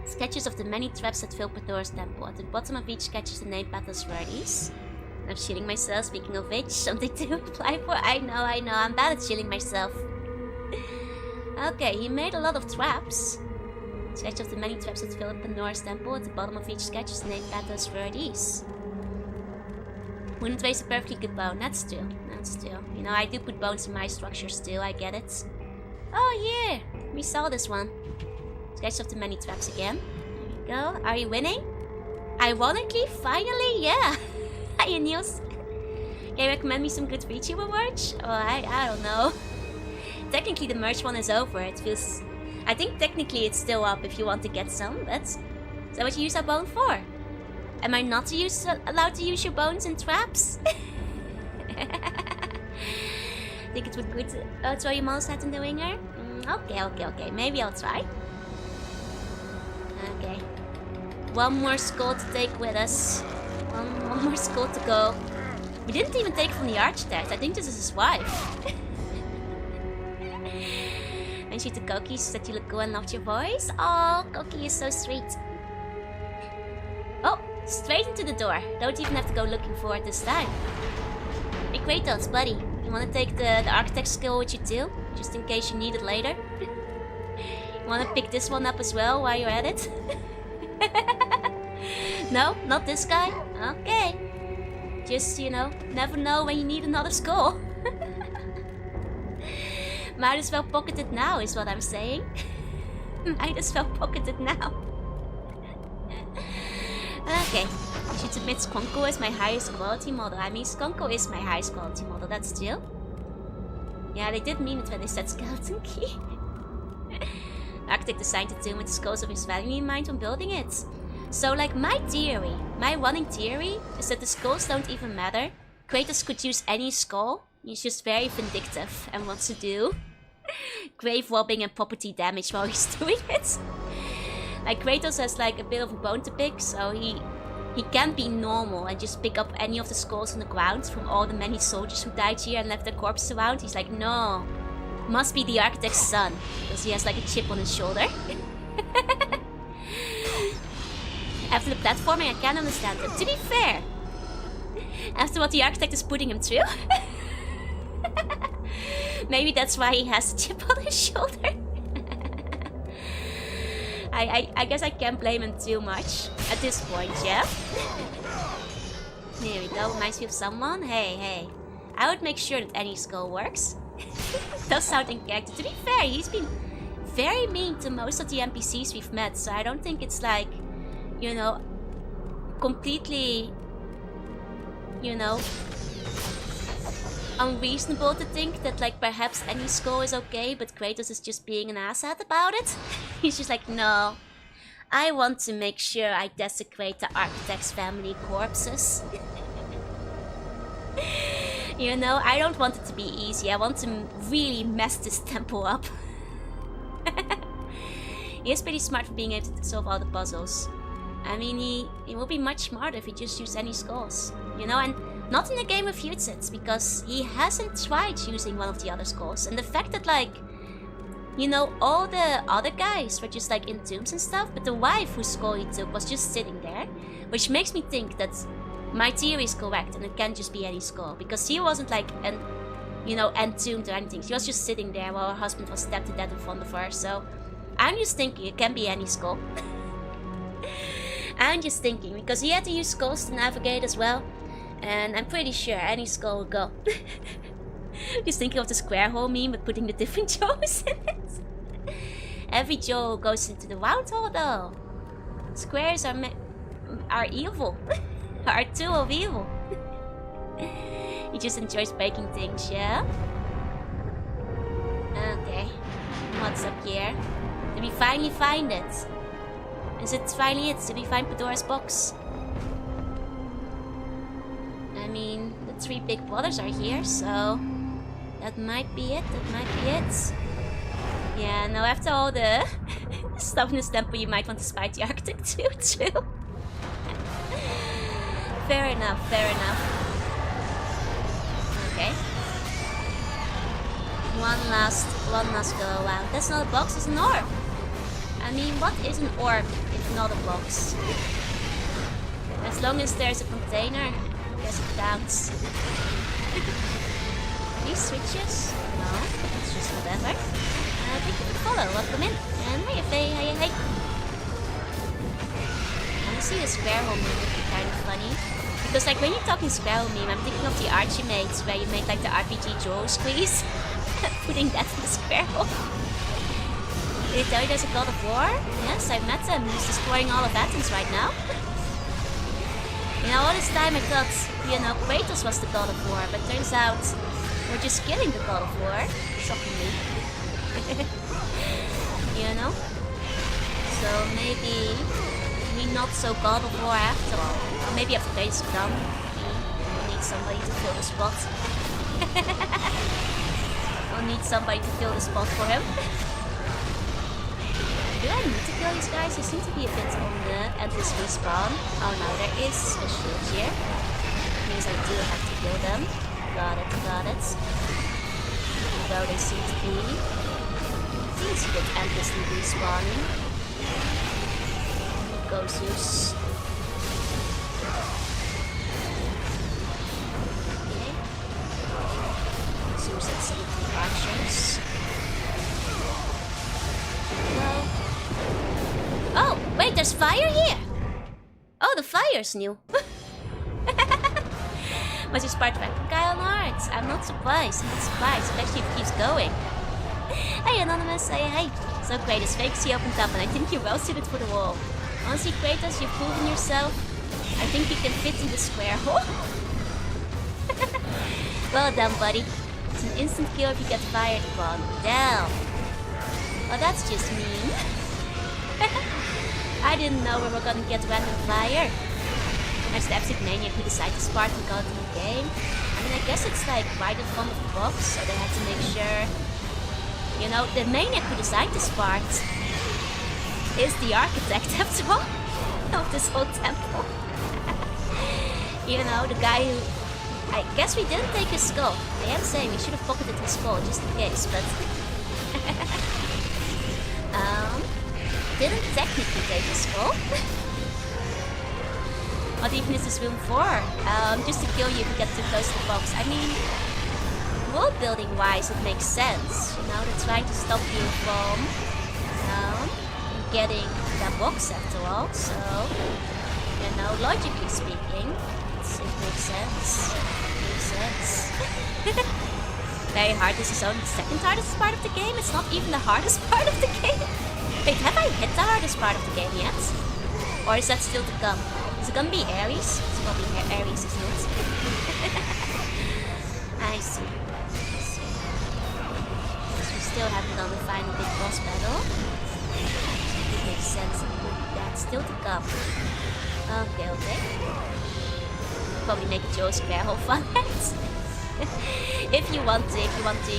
Sketches of the many traps at Vtuber's temple. At the bottom of each sketch is the name battles were these. I'm shielding myself, speaking of which, something to apply for. I know, I'm bad at shielding myself. Okay, he made a lot of traps. Sketch of the many traps at Vtuber's temple. At the bottom of each sketch is the name battles were these. Wouldn't waste a perfectly good bone, that's true. You know, I do put bones in my structures too, I get it. Oh yeah, we saw this one. Sketch of the many traps again. There you go. Are you winning? Ironically, finally, yeah. Hi, Niels. Can you recommend me some good VTuber merch? Oh, I don't know. Technically, the merch one is over. It feels... I think technically it's still up if you want to get some, but... Is that what you use that bone for? Am I not allowed to use your bones in traps? Think it would be good to throw your mouse hat in the ringer? Okay. Maybe I'll try. Okay. One more skull to take with us. One more skull to go. We didn't even take from the architect. I think this is his wife. And she to Koki said that you look cool and loved your voice. Oh, Koki is so sweet. Oh, straight into the door. Don't even have to go looking for it this time. Hey Kratos, buddy. You wanna take the architect skill with you too? Just in case you need it later? You wanna pick this one up as well while you're at it? No, not this guy? Okay. Just, you know, never know when you need another skull. Might as well pocket it now, is what I'm saying. Might as well pocket it now. Okay. You should submit Skonko as my highest quality model. I mean, Skonko is my highest quality model, that's true. Yeah, they did mean it when they said skeleton key. Architect designed the tomb with the skulls of his family in mind when building it. So, like, my running theory, is that the skulls don't even matter. Kratos could use any skull. He's just very vindictive and wants to do grave robbing and property damage while he's doing it. Like, Kratos has like a bit of a bone to pick, so he can't be normal and just pick up any of the skulls on the ground from all the many soldiers who died here and left their corpses around. He's like, no, must be the architect's son, because he has like a chip on his shoulder. After the platforming, I can't understand him. To be fair, after what the architect is putting him through, maybe that's why he has a chip on his shoulder. I guess I can't blame him too much at this point, yeah? Here we go, reminds me of someone. Hey. I would make sure that any skull works. Does sound in character. To be fair, he's been very mean to most of the NPCs we've met, so I don't think it's like, you know, completely, you know, unreasonable to think that like perhaps any skull is okay, but Kratos is just being an asshat about it. He's just like, no, I want to make sure I desecrate the architect's family corpses. You know, I don't want it to be easy. I want to really mess this temple up. He is pretty smart for being able to solve all the puzzles. I mean, he will be much smarter if he just used any skulls. You know, and not in a game of Futsits, because he hasn't tried using one of the other skulls. And the fact that, like, you know, all the other guys were just like in tombs and stuff, but the wife whose skull he took was just sitting there, which makes me think that my theory is correct and it can't just be any skull, because he wasn't like entombed or anything. She was just sitting there while her husband was stabbed to death in front of her. So I'm just thinking it can be any skull. I'm just thinking, because he had to use skulls to navigate as well, and I'm pretty sure any skull will go. Just thinking of the square hole meme with putting the different Joes in it. Every Joe goes into the round hole though. Squares are evil. Are a tool of evil. He just enjoys breaking things, yeah? Okay. What's up here? Did we finally find it? Is it finally it? Did we find Pandora's box? I mean, the three big brothers are here, so that might be it. Yeah, no, after all the stuff in this temple, you might want to spy the architect too, true. Fair enough. Okay. One last go around. That's not a box, it's an orb. I mean, what is an orb if not a box? As long as there's a container, I guess it counts. These switches? No, it's just whatever. Thank you for follow, welcome in. And hey, hey. Honestly, the square hole meme would be kind of funny. Because like when you're talking square hole meme, I'm thinking of the Archimates, where you make like the RPG Joe squeeze. Putting that in the square hole. Did he tell you there's a God of War? Yes, I met him. He's destroying all of Athens right now. You know, all this time I thought, you know, Kratos was the God of War, but turns out we're just killing the God of War. Shockingly. You know? So maybe we not so God of War after all. Or maybe after days to come, we need somebody to fill the spot. need somebody to fill the spot for him. Do I need to kill these guys? They seem to be a bit on the endless respawn. Oh no, there is a shield here. Means I do have to kill them. Got it, got it. Though they seem to be a bit endlessly respawning. Go Zeus. Okay. Zeus and 17 archers. Go. Oh, wait, there's fire here! Oh, the fire's new. Was your spark back from Kyle Hearts? I'm not surprised, especially if it keeps going. Hey Anonymous, say hey. So Kratos, vacancy opened up and I think you're well suited for the wall. Honestly Kratos, you've proven yourself. I think you can fit in the square hole. Well done, buddy. It's an instant kill if you get fired upon. Damn. Well, that's just mean. I didn't know we were gonna get random fire. There's the absolute maniac who decided to Spartan go to the game. I mean, I guess it's like right in front of the box, so they had to make sure. You know, the maniac who designed the Spart is the architect, after all, of this whole temple. You know, the guy who... I guess we didn't take his skull. I am saying we should have pocketed his skull, just in case, but... didn't technically take his skull. What even is this room for? Just to kill you if you get too close to the box. I mean, world building wise it makes sense. You know, they're trying to stop you from getting that box after all. So, you know, logically speaking, it makes sense. It makes sense. Very hard. This is only the second hardest part of the game. It's not even the hardest part of the game. Wait, have I hit the hardest part of the game yet? Or is that still to come? Is it gonna be Ares? It's probably Ares, isn't it? I see. So we still haven't done the final big boss battle. It makes sense. That's still to come. Okay, okay. Probably make a Joe Square Hole fun. If you want to. You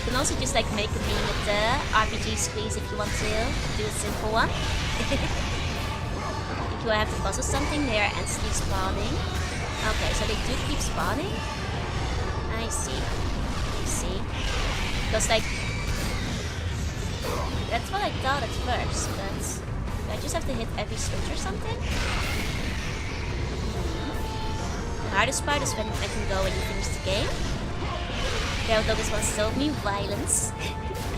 can also just like make a meme with the RPG squeeze if you want to. Do a simple one. If you have to puzzle something, they are endlessly spawning. Okay, so they do keep spawning. I see. Because like... That's what I thought at first, but... Do I just have to hit every switch or something? The hardest part is when I can go and you finish the game. Yeah, although this one showed me violence.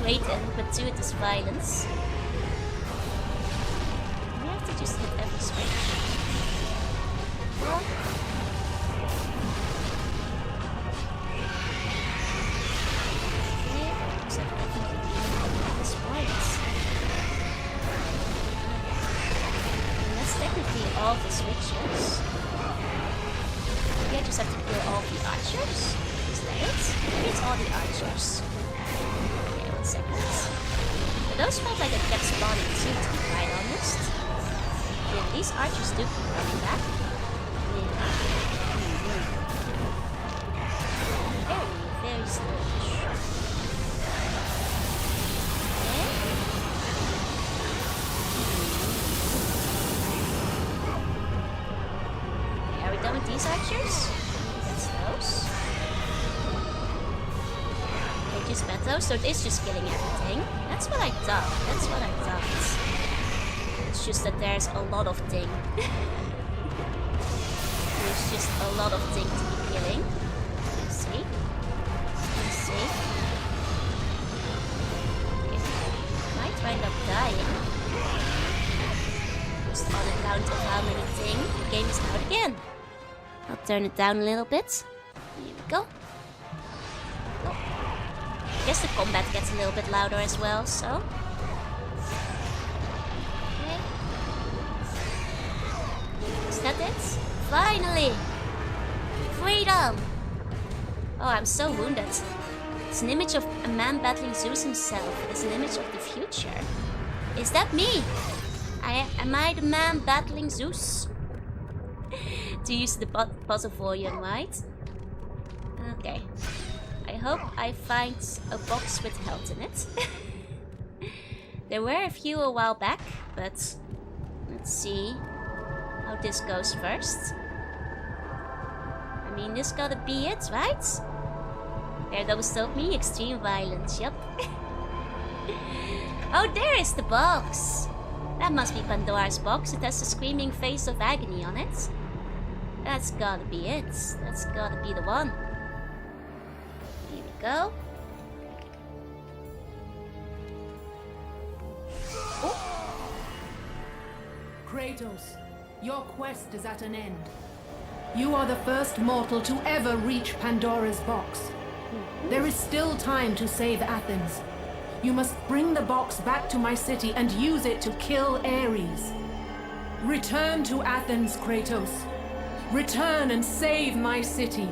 Great and gratuitous violence. We have to just hit every switch. Well, okay, so I think we need at this point. And that's technically all the switches. Yeah, just have to kill all the archers. Maybe it's all the archers. Okay, 1 second. But those felt like they kept spawning too, to be quite honest. Yeah, these archers do keep coming back. Yeah. Very slow. Okay. Okay, are we done with these archers? That's those. Just Beto, so it is just killing everything. That's what I thought. It's just that there's a lot of thing. There's just a lot of thing to be killing. Let's see. Okay. Might wind up dying. Just on account of how many thing. The game is out again. I'll turn it down a little bit. Here we go. I guess the combat gets a little bit louder as well, so... Okay. Is that it? Finally! Freedom! Oh, I'm so wounded. It's an image of a man battling Zeus himself. It's an image of the future. Is that me? Am I the man battling Zeus? To use the puzzle volume, right? Okay. I hope I find a box with health in it. There were a few a while back, but let's see how this goes first. I mean, this gotta be it, right? Daredevil told me extreme violence, yep. Oh, there is the box! That must be Pandora's box. It has the screaming face of agony on it. That's gotta be it. That's gotta be the one. Here we go. Oh. Kratos, your quest is at an end. You are the first mortal to ever reach Pandora's box. There is still time to save Athens. You must bring the box back to my city and use it to kill Ares. Return to Athens, Kratos. Return and save my city.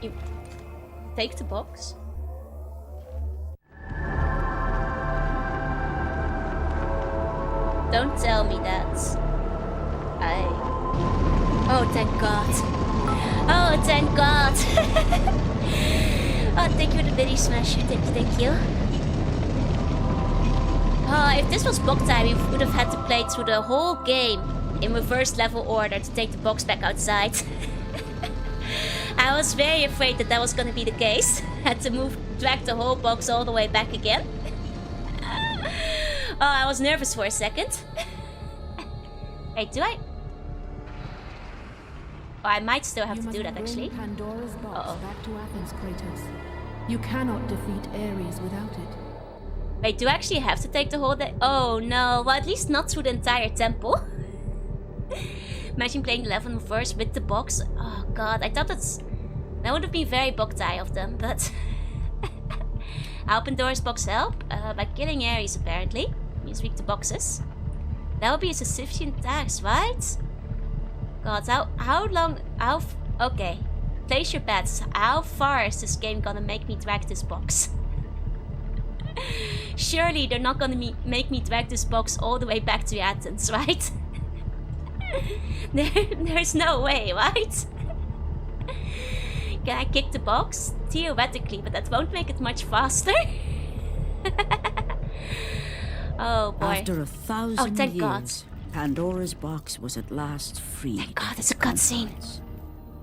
You take the box. Don't tell me that. Oh, thank God. Oh, thank God. Oh, thank you, the Bitty Smasher. Thank you. Oh, if this was Boktai, we would have had to play through the whole game in reverse level order to take the box back outside. I was very afraid that was gonna be the case. Had to drag the whole box all the way back again. Oh, I was nervous for a second. Wait, do I? Oh, I might still have to do that actually. Pandora's box back to Athens, Kratos. You cannot defeat Ares without it. Wait, do I actually have to take the whole day? Oh no, well at least not through the entire temple. Imagine playing the level first with the box. Oh god, I thought that would have been very Boktai of them, but how Pandora's box help? By killing Ares apparently. Means weak to boxes. That would be a sufficient task, right? God, okay. Place your bets. How far is this game gonna make me drag this box? Surely they're not gonna make me drag this box all the way back to Athens, right? There's no way, right? Can I kick the box? Theoretically, but that won't make it much faster. Oh boy. After 1,000 thank years, God. Pandora's box was at last freed. Thank God, it's a cutscene.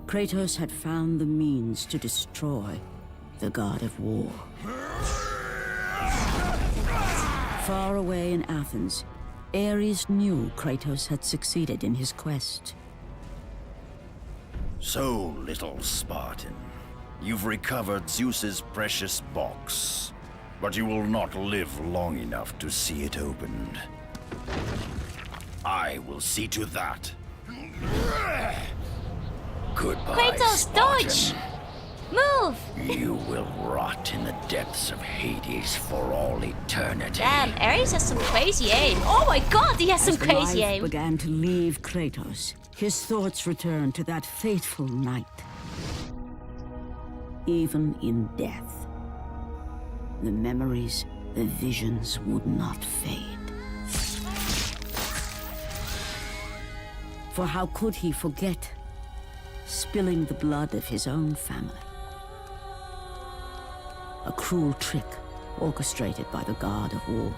Kratos had found the means to destroy the god of war. Far away in Athens, Ares knew Kratos had succeeded in his quest. So, little Spartan, you've recovered Zeus's precious box, but you will not live long enough to see it opened. I will see to that. Goodbye, Kratos, Spartan. dodge! Move! You will rot in the depths of Hades for all eternity. Damn, Ares has some crazy aim. Oh my god, he has some crazy As life aim. began to leave Kratos, his thoughts returned to that fateful night. Even in death, the memories, the visions would not fade. For how could he forget spilling the blood of his own family? A cruel trick orchestrated by the god of war.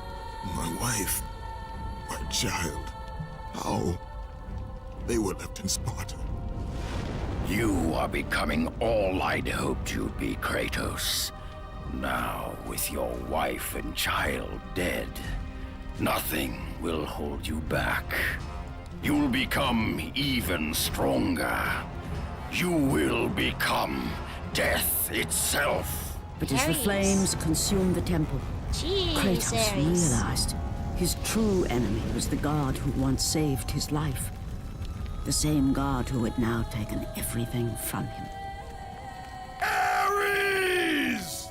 My wife, my child, how? They were left in Sparta. You are becoming all I'd hoped you'd be, Kratos. Now, with your wife and child dead, nothing will hold you back. You'll become even stronger. You will become death itself. But as the Ares. flames consumed the temple, Jeez, Kratos Ares. realized his true enemy was the god who once saved his life. The same god who had now taken everything from him. Ares!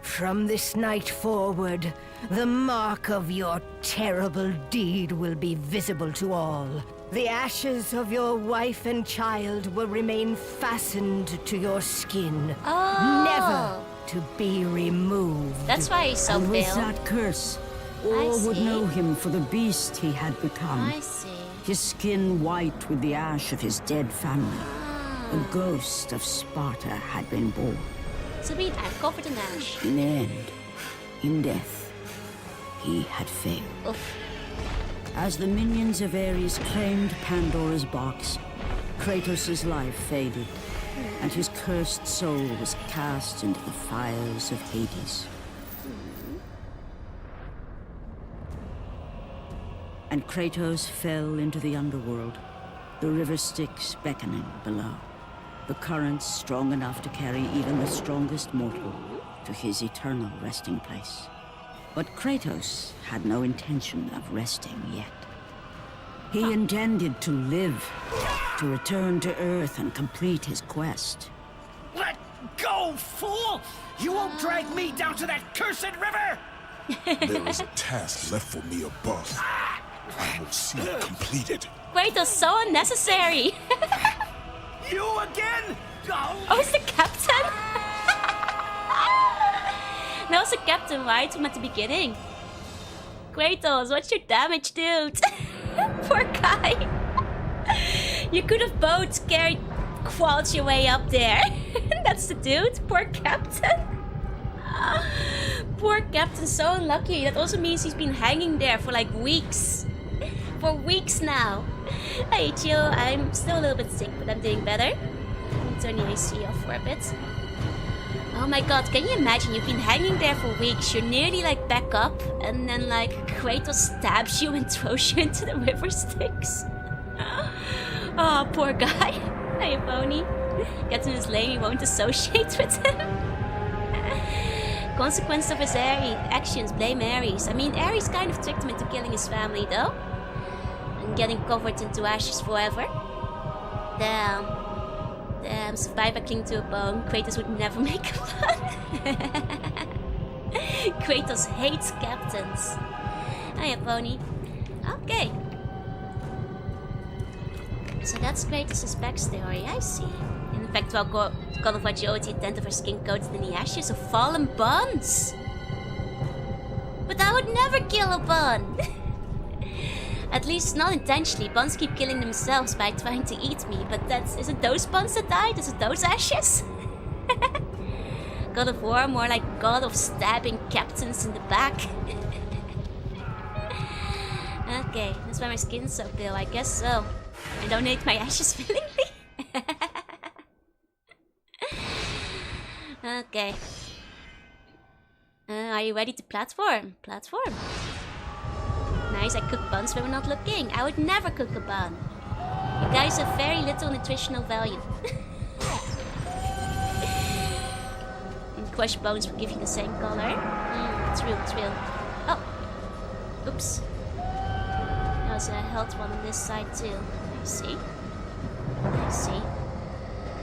From this night forward, the mark of your terrible deed will be visible to all. The ashes of your wife and child will remain fastened to your skin, Oh. never to be removed. That's why he's so And with pale. that curse, all would see. know him for the beast he had become. I see. His skin white with the ash of his dead family. A ghost of Sparta had been born. So be I'm covered in ash. In the end, in death, he had failed. Oof. As the minions of Ares claimed Pandora's box, Kratos' life faded, and his cursed soul was cast into the fires of Hades. And Kratos fell into the underworld, the river Styx beckoning below, the currents strong enough to carry even the strongest mortal to his eternal resting place. But Kratos had no intention of resting yet. He intended to live, to return to Earth and complete his quest. Let go, fool! You won't drag me down to that cursed river! There is a task left for me above. I will see it completed. Kratos, so unnecessary. You again? Oh, it's the captain? That was the captain, right? From at the beginning. Kratos, what's your damage, dude? Poor guy. You could have both crawled your way up there. That's the dude. Poor captain. Poor captain, so unlucky. That also means he's been hanging there for like weeks. For weeks now. Hey, chill. I'm still a little bit sick, but I'm doing better. Let me turn the AC off for a bit. Oh my god, can you imagine? You've been hanging there for weeks, you're nearly like back up, and then like Kratos stabs you and throws you into the river Styx. Oh, poor guy. Hey, Pony. Gets in his lane, he won't associate with him. Consequence of his actions, blame Ares. I mean, Ares kind of tricked him into killing his family though. And getting covered into ashes forever. Damn. Survivor cling to a bone. Kratos would never make a pun. Kratos hates captains. Hiya, Pony. Okay. So that's Kratos' backstory, I see. In fact, while God of War Jyoti, a tenth of her skin coated in the ashes of fallen buns. But I would never kill a bun. At least not intentionally. Buns keep killing themselves by trying to eat me, but is it those buns that died? Is it those ashes? God of War, more like God of stabbing captains in the back. Okay, that's why my skin's so pale, I guess so. I donate my ashes willingly. Okay. Are you ready to platform? Platform. Nice, I cook buns when we're not looking. I would never cook a bun. You guys have very little nutritional value. And crushed bones will give you the same color. It's real, it's real. Oh! Oops. There's a health one on this side too. I see. I see.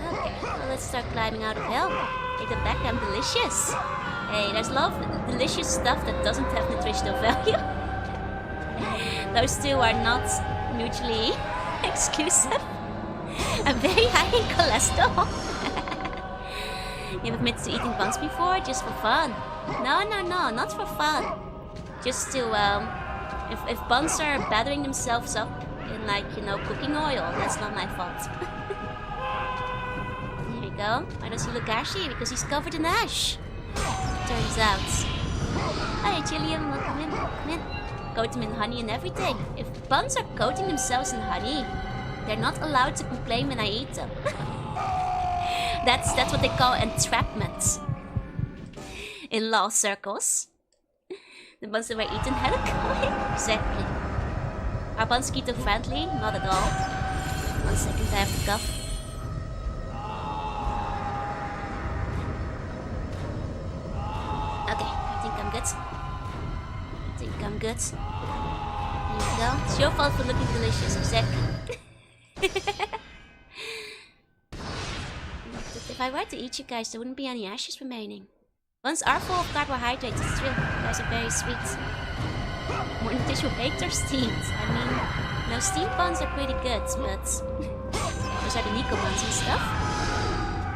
Okay, well let's start climbing out of hell. Take it back, I'm delicious. Hey, there's a lot of delicious stuff that doesn't have nutritional value. Those two are not mutually exclusive. I'm very high in cholesterol. You've admitted to eating buns before, just for fun. No, not for fun. Just to, if buns are battering themselves up in, like, you know, cooking oil, that's not my fault. There you go. Why does he look ashy? Because he's covered in ash. Turns out. Hi, Gillian, welcome in, welcome in. Coat them in honey and everything. If buns are coating themselves in honey, they're not allowed to complain when I eat them. That's what they call entrapment in law circles. The buns that were eaten had a coin. Exactly. Are buns keto friendly? Not at all. 1 second, I have to cough. Okay, I think I'm good. I'm good. There you go. It's your fault for looking delicious, exactly. If I were to eat you guys, there wouldn't be any ashes remaining. Buns are full of carbohydrates, it's true. You guys are very sweet. More nutritional baked or steamed? I mean, no, steamed buns are pretty good, but those are the Nico buns and stuff.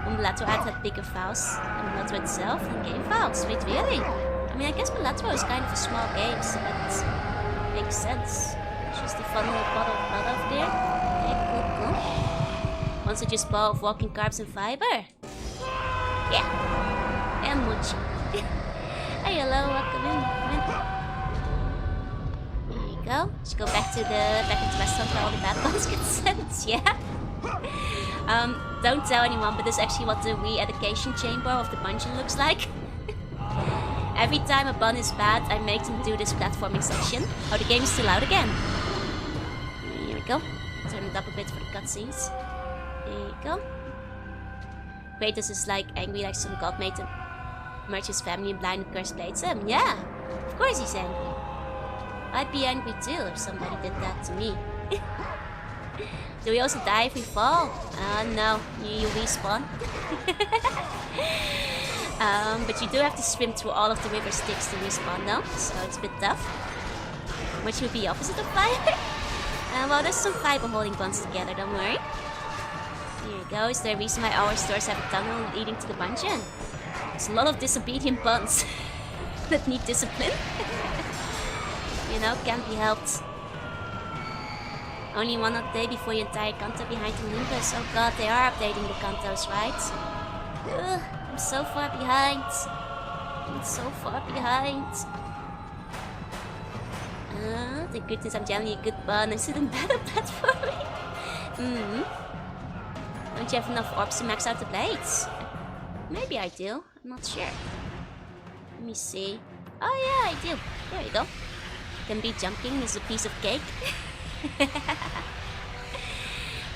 Mulatto had bigger vowels than Mulatto itself and gave vowels. Wait, really? I mean, I guess Mulatto is kind of a small game, so that makes sense. It's just a fun little bottle of blood over there. Okay, cool. Also just ball of walking carbs and fiber. Yeah. And Mochi. Hey, hello, welcome in. There you go. Let's go back into the restaurant where all the bad ones get sent. Yeah. Don't tell anyone, but this is actually what the re-education chamber of the dungeon looks like. Every time a bun is bad, I make them do this platforming section. Oh, the game is too loud again. Here we go. Turn it up a bit for the cutscenes. There you go. Kratos is like angry like some god made him merge his family and blind and cursed blades him. Yeah, of course he's angry. I'd be angry too if somebody did that to me. Do we also die if we fall? No, you respawn. But you do have to swim through all of the river Styx to respawn though, so it's a bit tough. Which would be opposite of fire. Well, there's some fiber holding bonds together, don't worry. Here you go, is there a reason why our stores have a tunnel leading to the dungeon? There's a lot of disobedient bonds that need discipline. You know, can't be helped. Only one update before your entire Kanto behind the Nimbus. Oh god, they are updating the Kantos, right? Ugh, I'm so far behind. I'm so far behind. Thank goodness I'm generally a good bun. I sit in better platforming. Don't you have enough orbs to max out the blades? Maybe I do. I'm not sure. Let me see. Oh yeah, I do. There you go. Can be jumping is a piece of cake.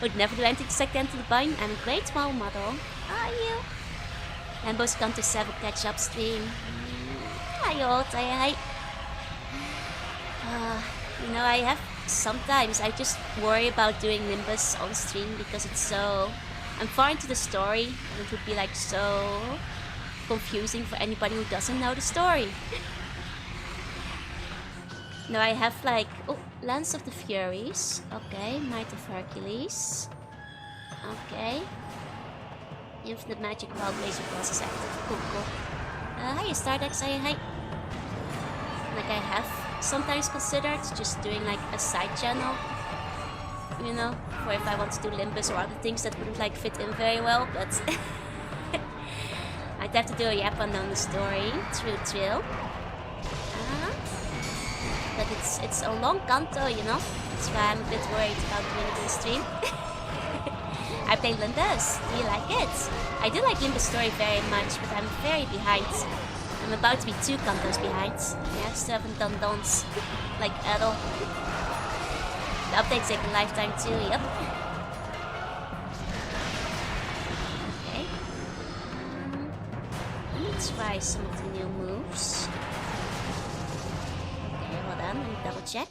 Would never do anything to suck them to the bone. I'm a great role model. Are you? Lambo's come to 7 catch up stream. Hi old, hi. You know, sometimes I just worry about doing Nimbus on stream because it's so... I'm far into the story and it would be like so confusing for anybody who doesn't know the story. No, I have like... Oh, Lance of the Furies. Okay, Might of Hercules. Okay. Infinite Magic Wild Laser Class is active. Cool, cool. Hi, Stardex, hi. Like I have sometimes considered just doing like a side channel, you know, for if I want to do Limbus or other things that wouldn't like fit in very well, but I'd have to do a Japan on the story. True. But it's a long Kanto, you know. That's why I'm a bit worried about doing it in the stream. I play Limbus. Do you like it? I do like Limbus story very much, but I'm very behind. I'm about to be 2 Kantos behind. Yeah, I still haven't done dons like at all. The updates take a lifetime too, yep. Okay. Let me try some of the new moves. Okay, hold on, let me double check.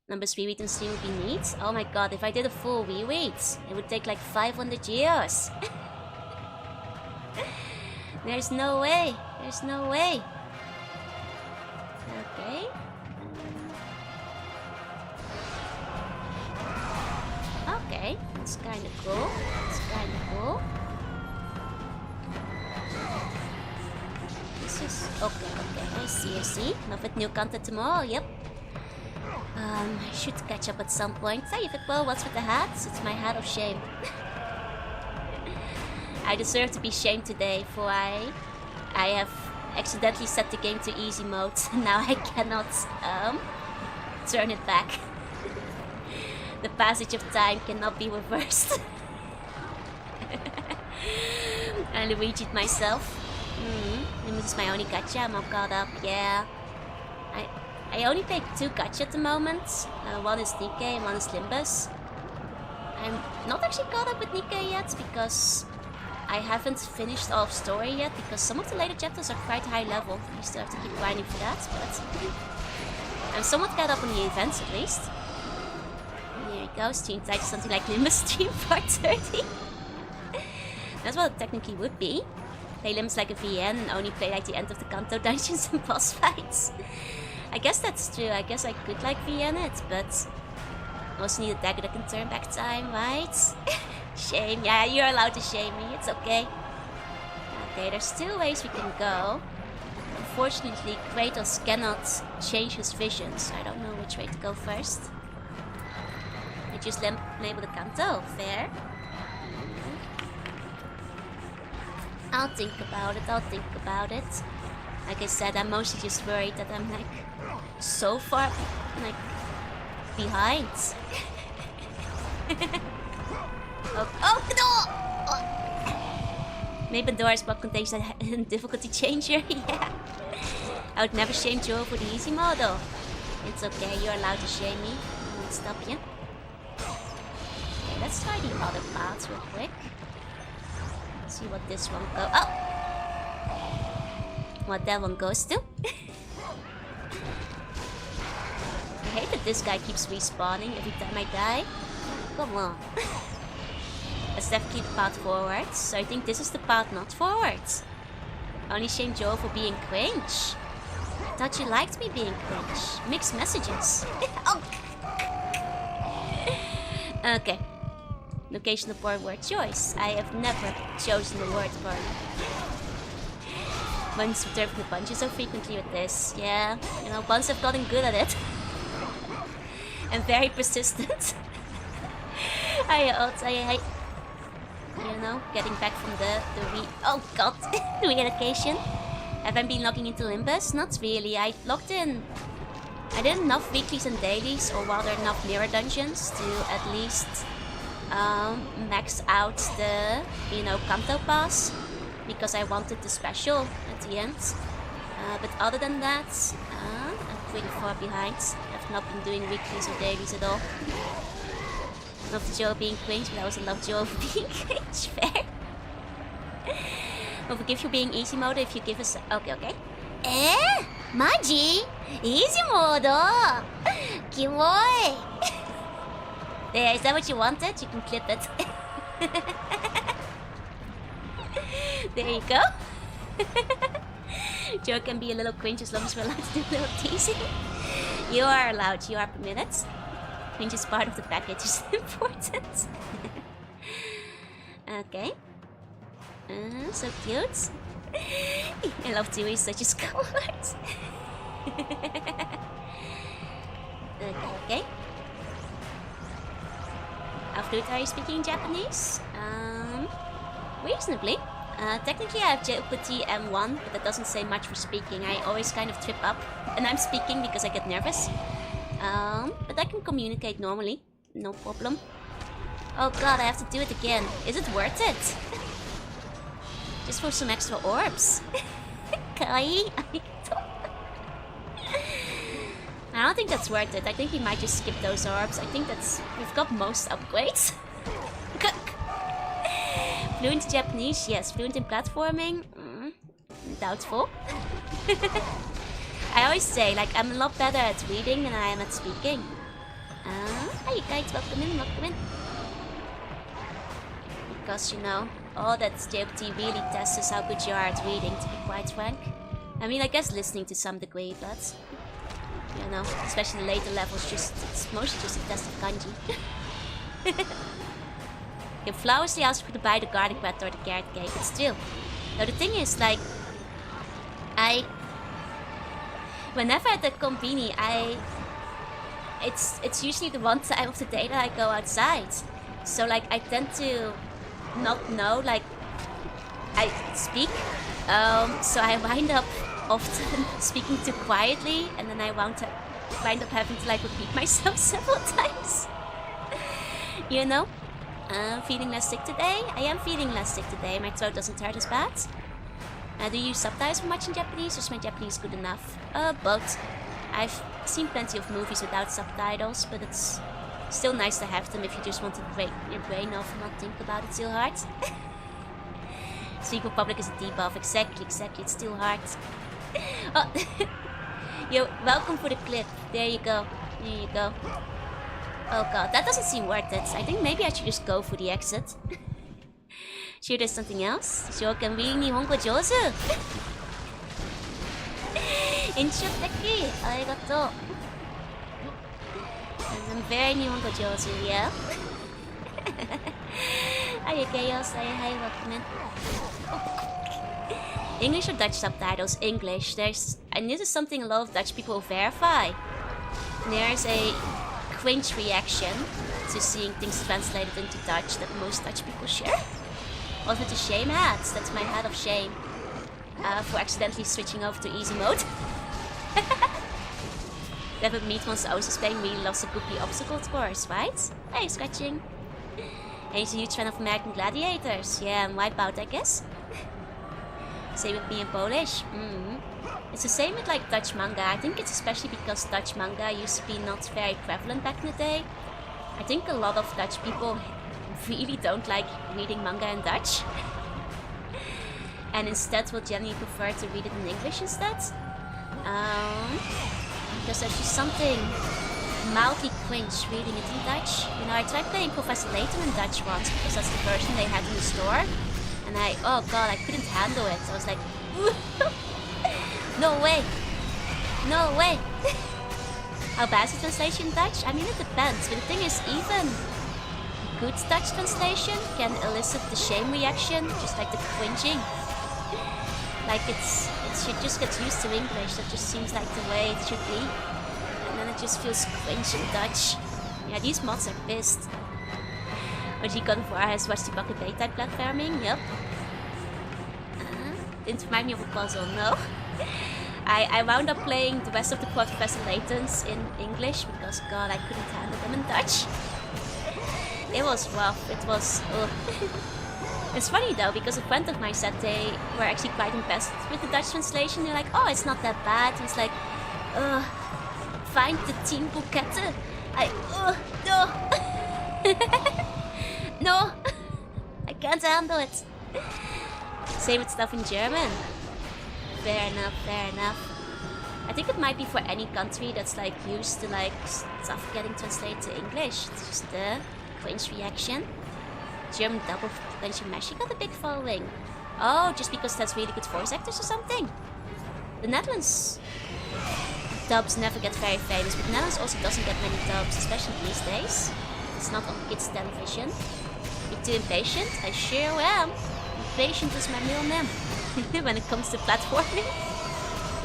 Numbers reread on stream would be neat. Oh my god, if I did a full reread, it would take like 500 years. There's no way. There's no way. Okay. Okay, that's kind of cool. That's kind of cool. This is... Okay. I see. Another new content tomorrow, yep. I should catch up at some point. Hey, Vikbo, what's with the hat? It's my hat of shame. I deserve to be shamed today, for I have accidentally set the game to easy mode. Now I cannot turn it back. The passage of time cannot be reversed. I Luigi'd myself. This is my only gacha. I'm all caught up. Yeah. I only play 2 gacha at the moment. One is Nikke and one is Limbus. I'm not actually caught up with Nikke yet because I haven't finished all of story yet because some of the later chapters are quite high level. You still have to keep grinding for that, but I'm somewhat caught up on the events at least. Here we go, stream title something like Nimbus stream part 30. That's what it technically would be. Play Limbus like a VN and only play like the end of the Kanto dungeons and boss fights. I guess that's true, I guess I could like VN it, but I also need a dagger that can turn back time, right? Shame, yeah, you're allowed to shame me, it's okay. Okay, there's 2 ways we can go. Unfortunately, Kratos cannot change his visions. I don't know which way to go first. I just label the Kanto, fair. I'll think about it, I'll think about it. Like I said, I'm mostly just worried that I'm like so far like behind. Oh no! Maybe Pandora's box contains a difficulty changer. Yeah. I would never shame Joe for the easy model. It's okay, you're allowed to shame me. I won't stop you. Okay, let's try the other paths real quick. See what this one goes. Oh! What that one goes to. I hate that this guy keeps respawning every time I die. Come on. That's definitely the path forwards. So I think this is the path not forwards. Only shame Joe for being cringe. I thought you liked me being cringe. Mixed messages. Oh. Okay. Location of poor word choice. I have never chosen the word for Buns observing the bunches so frequently with this. Yeah, you know, Buns have gotten good at it. And very persistent. I you know, getting back from oh god, the reallocation. Have I been logging into Limbus? Not really. I logged in. I did enough weeklies and dailies, or rather enough mirror dungeons to at least max out the, you know, Kanto pass, because I wanted the special at the end. But other than that, I'm pretty far behind. I've not been doing weeklies or dailies at all. Love Joe being cringe, but I also love Joe being cringe. Fair. We'll forgive you being easy mode if you give us. Okay. Maji! Easy mode! Kimoy! There, is that what you wanted? You can clip it. There you go. Joe can be a little cringe as long as we're allowed to do a little teasing. You are allowed, you are permitted. Cringe is part of the package, is important. Okay. So cute. I love to read such a colored. Okay. How fluent are you speaking Japanese? Reasonably. Technically I have Jeopardy M1, but that doesn't say much for speaking. I always kind of trip up and I'm speaking because I get nervous. But I can communicate normally, no problem. Oh god, I have to do it again. Is it worth it? Just for some extra orbs. Kai? I don't think that's worth it. I think we might just skip those orbs. I think we've got most upgrades. Fluent in Japanese? Yes. Fluent in platforming? Doubtful. I always say, like, I'm a lot better at reading than I am at speaking. Hi guys, welcome in. Because, you know, all that JPT really tests is how good you are at reading, to be quite frank. I mean, I guess listening to some degree, but... You know, especially later levels, it's mostly just a test of kanji. You flawlessly ask for to buy the garlic bread or the carrot cake, but still. Now the thing is, like... Whenever at the combini, it's usually the one time of the day that I go outside. So, like, I tend to not know, like, I speak. So I wind up often speaking too quietly, and then I wind up having to, like, repeat myself several times. You know? Feeling less sick today? I am feeling less sick today. My throat doesn't hurt as bad. Do you use subtitles for much in Japanese, or is my Japanese good enough? Both. I've seen plenty of movies without subtitles, but it's still nice to have them if you just want to break your brain off and not think about it too hard. Secret Republic is a debuff. Exactly. It's still hard. Oh, yo, welcome for the clip. There you go. Oh god, that doesn't seem worth it. I think maybe I should just go for the exit. Sure, there's something else? Sure, can read Nihongo jozu. Inshoteki, arigato. I'm very Nihongo jozu, yeah? Hi, welcome in. English or Dutch subtitles? English. And this is something a lot of Dutch people verify. There's a cringe reaction to seeing things translated into Dutch that most Dutch people share. Also the shame hat. That's my hat of shame. For accidentally switching over to easy mode. David Meatman's also Spain really loves the goopy obstacle course, right? Hey, Scratching. And he's a huge fan of American Gladiators. Yeah, and Wipeout, I guess. Same with me in Polish. It's the same with like Dutch manga. I think it's especially because Dutch manga used to be not very prevalent back in the day. I think a lot of Dutch people really don't like reading manga in Dutch. And instead will generally prefer to read it in English instead. Because there's just something mildly cringe reading it in Dutch. You know, I tried playing Professor Layton in Dutch once because that's the version they had in the store. And oh god, I couldn't handle it. I was like, no way. No way. How bad is the translation in Dutch? I mean, it depends. But the thing is, even good Dutch translation can elicit the shame reaction, just like the cringing. Like it just gets used to English. That just seems like the way it should be. And then it just feels cringe in Dutch. Yeah, these mods are pissed. OG God of War has watched the Bucket Bay type platforming. Yep. Didn't remind me of a puzzle, no. I wound up playing the rest of the Professor Laytons in English because god, I couldn't handle them in Dutch. It was rough. It was It's funny though, because a friend of mine said they were actually quite impressed with the Dutch translation. They're like, oh, it's not that bad. It's like, find the 10 boeketten. No. No. I can't handle it. Same with stuff in German. Fair enough, fair enough. I think it might be for any country that's like used to like stuff getting translated to English. It's just the cringe reaction. German dub of Adventure Mesh got a big following. Oh, just because that's really good voice actors or something? The Netherlands dubs never get very famous, but the Netherlands also doesn't get many dubs, especially these days. It's not on kids' television. You're too impatient? I sure am. Impatient is my middle name. When it comes to platforming.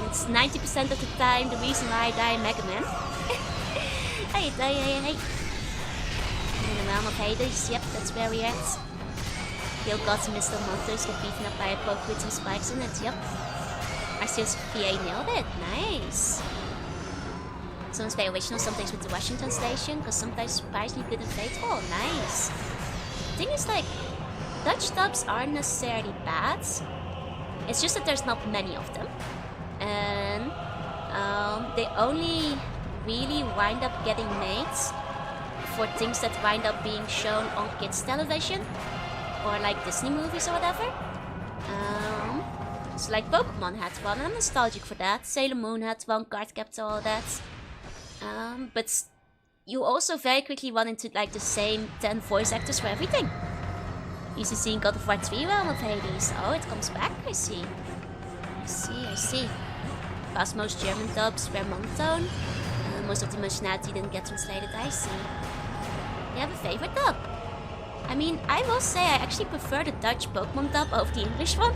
It's 90% of the time the reason why I die in Mega Man. Hey. In the realm of Hades, yep, that's where we're at. Kill gods and mystical monsters get beaten up by a poke with some spikes in it, yep. Arceus PA nailed it, nice. Sometimes very original, sometimes with the Russian translation, because sometimes surprisingly good and faithful, nice. The thing is like, Dutch dubs aren't necessarily bad. It's just that there's not many of them. And they only really wind up getting made for things that wind up being shown on kids' television. Or like Disney movies or whatever. So like Pokemon had one, and I'm nostalgic for that. Sailor Moon had one, Card Captor, all that. But you also very quickly run into like the same 10 voice actors for everything. Easy seeing God of War 3 Realm of Hades. Oh, it comes back, I see. I see. Past most German dubs were monotone. Most of the emotionality didn't get translated, I see. You have a favorite dub? I mean, I will say I actually prefer the Dutch Pokemon dub over the English one.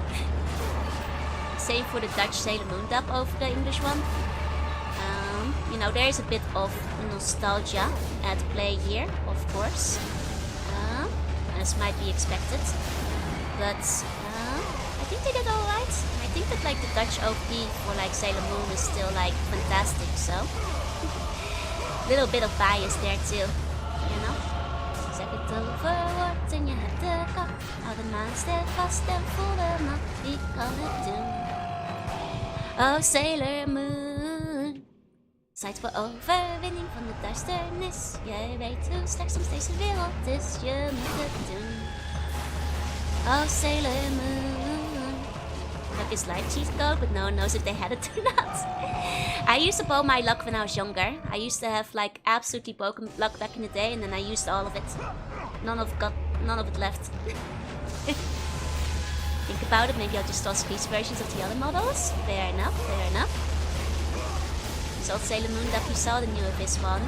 Same for the Dutch Sailor Moon dub over the English one. You know, there is a bit of nostalgia at play here, of course. As might be expected. But I think they did alright. I think that like the Dutch OP for like Sailor Moon is still like fantastic, so little bit of bias there too, you know? Zeg het overwoord en je hebt de kap. Hou de maan vast en voel de macht, wie kan het doen? Oh Sailor Moon, tijd voor overwinning van de duisternis. Jij weet hoe slecht soms deze wereld is, je moet het doen. Oh Sailor Moon. Luck is life cheat code, but no one knows if they had it or not. I used to blow my luck when I was younger. I used to have like absolutely broken luck back in the day, and then I used all of it. None of it left. Think about it, maybe I'll just install speech versions of the other models. Fair enough, fair enough. So old Sailor Moon that you saw, the new Abyss one.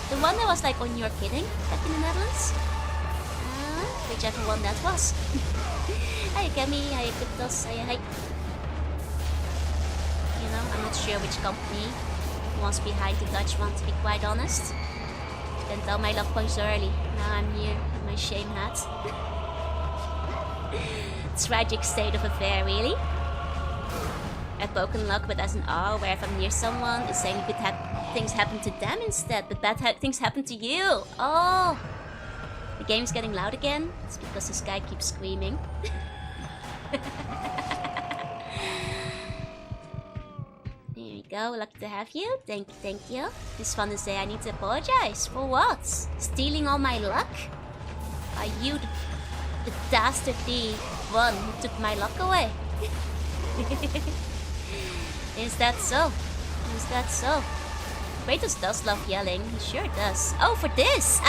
The one that was like on Your Kidding back in the Netherlands. Whichever one that was. Hi Gemi, hi Cryptos, hi. You know, I'm not sure which company was behind the Dutch one, to be quite honest. Spent all my love points early. Now I'm here with my shame hat. Tragic state of affair, really. I've broken luck, but as an R, where if I'm near someone, it's saying good things happen to them instead, but bad things happen to you. Oh! The game's getting loud again. It's because this guy keeps screaming. There you go, lucky to have you. Thank you, thank you. It's fun to say I need to apologize. For what? Stealing all my luck? Are you the dastardly one who took my luck away? Is that so? Is that so? Kratos does love yelling. He sure does. Oh, for this!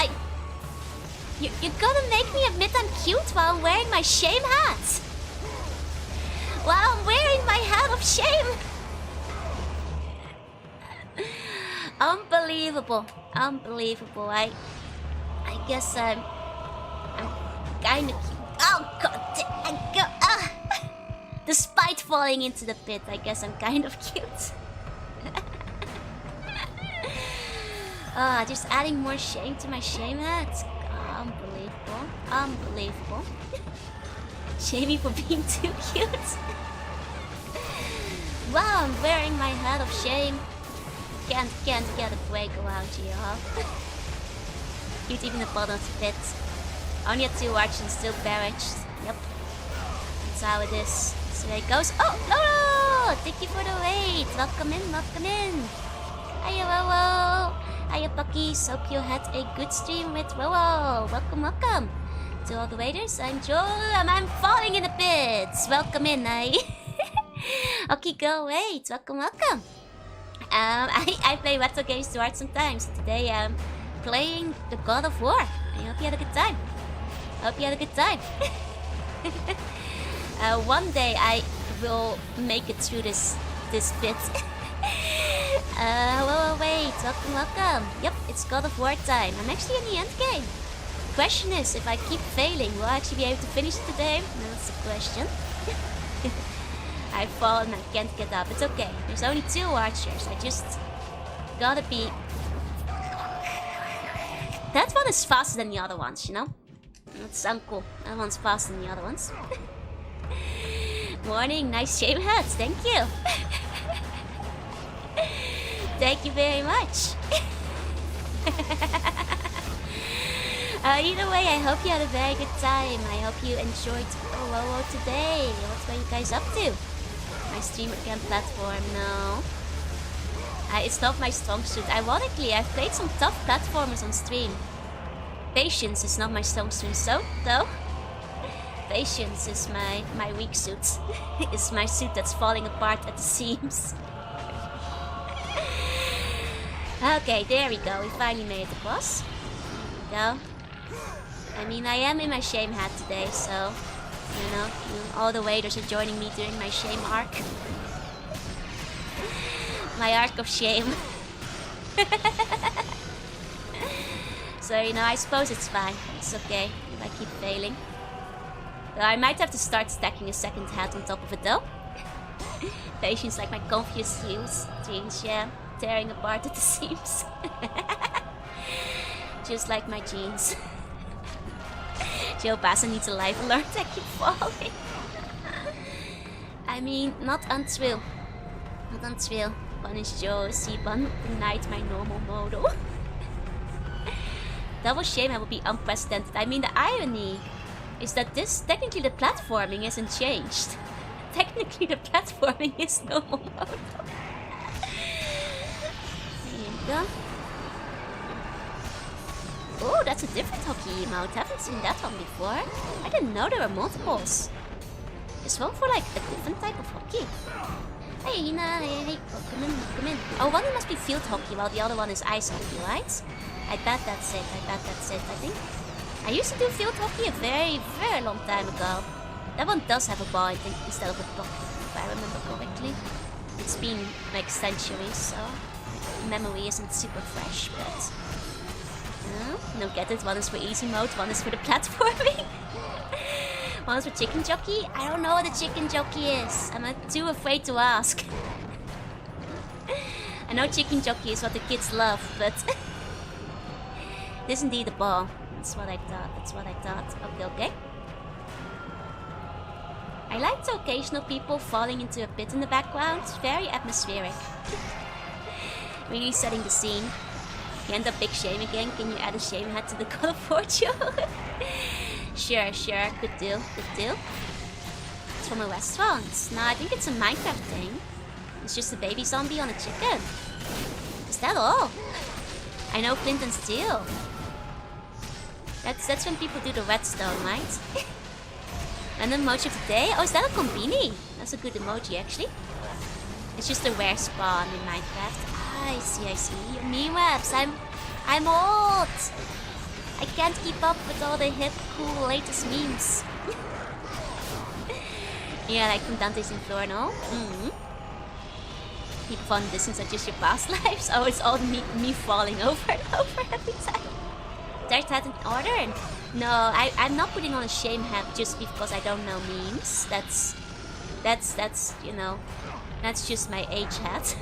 You're gonna make me admit I'm cute while I'm wearing my shame hat! While I'm wearing my hat of shame! Unbelievable. Unbelievable. I guess I'm kinda cute. Oh god! Despite falling into the pit, I guess I'm kind of cute. Just adding more shame to my shame hat. Unbelievable. Unbelievable. Shame me for being too cute. Wow, I'm wearing my hat of shame. Can't get a break around here, huh? Cute even the bottom of the pit. Only had 2 archers still barraged. Yep. That's how it is. So there it goes. Oh, Loro! Thank you for the raid. Welcome in, welcome in. Hiya, Wowo. Hiya, Buckies. Hope you had a good stream with Wowo. Welcome, welcome. To all the raiders, I'm Joel, and I'm falling in the pits. Welcome in, eh? Okay, go wait. Welcome, welcome. I play retro games too hard sometimes. Today I'm playing the God of War. I hope you had a good time. Hope you had a good time. One day I will make it through this bit. Whoa, wait, welcome. Yep, it's God of War time. I'm actually in the end game. Question is, if I keep failing, will I actually be able to finish today? That's the question. I've fallen and I can't get up. It's okay. There's only 2 archers. I just gotta be... That one is faster than the other ones, you know? That's uncool. That one's faster than the other ones. Morning, nice shame hats. Thank you. Thank you very much. Either way, I hope you had a very good time. I hope you enjoyed WoWo today. What were you guys up to? My streamer cam platform, no. It's not my strong suit. Ironically, I've played some tough platformers on stream. Patience is not my strong suit, though. Patience is my weak suit. It's my suit that's falling apart at the seams. Okay, there we go. We finally made it, boss. There we go. I mean, I am in my shame hat today, so... You know, all the waiters are joining me during my shame arc. My arc of shame. So, you know, I suppose it's fine. It's okay if I keep failing. Though I might have to start stacking a second hat on top of it, though. Patience like my confused jeans, yeah. Tearing apart at the seams. Just like my jeans. Joe Bassa needs a life alert. I keep falling. I mean, not untrue. Not untrue. Punish Joe, Siban, ignite my normal model. Double shame I will be unprecedented. I mean, the irony is that technically the platforming isn't changed. Technically the platforming is normal model. There you go. Oh, that's a different hockey emote. Haven't seen that one before. I didn't know there were multiples. Is one for like a different type of hockey? Hey, Hina, hey, welcome in. Oh, one must be field hockey while the other one is ice hockey, right? I bet that's it, I think. I used to do field hockey a very, very long time ago. That one does have a ball, I think, instead of a puck, if I remember correctly. It's been like centuries, so memory isn't super fresh, but... No, get it. One is for easy mode, one is for the platforming. One is for chicken jockey. I don't know what a chicken jockey is. I'm too afraid to ask. I know chicken jockey is what the kids love, but it is indeed a ball. That's what I thought. Okay. I like the occasional people falling into a pit in the background. Very atmospheric. Really setting the scene. You end up big shame again. Can you add a shame hat to the Call of Fortune? Sure. Good deal. It's from a restaurant. No, I think it's a Minecraft thing. It's just a baby zombie on a chicken. Is that all? I know flint and steel. That's when people do the redstone, right? Random emoji of the day? Oh, is that a Combini? That's a good emoji, actually. It's just a rare spawn in Minecraft. I see. Meme webs. I'm old. I can't keep up with all the hip, cool, latest memes. Yeah, like from Dante's Inferno. People from distance are just your past lives. Oh, it's all me falling over and over every time. There's that in order. No, I'm not putting on a shame hat just because I don't know memes. That's you know, that's just my age hat.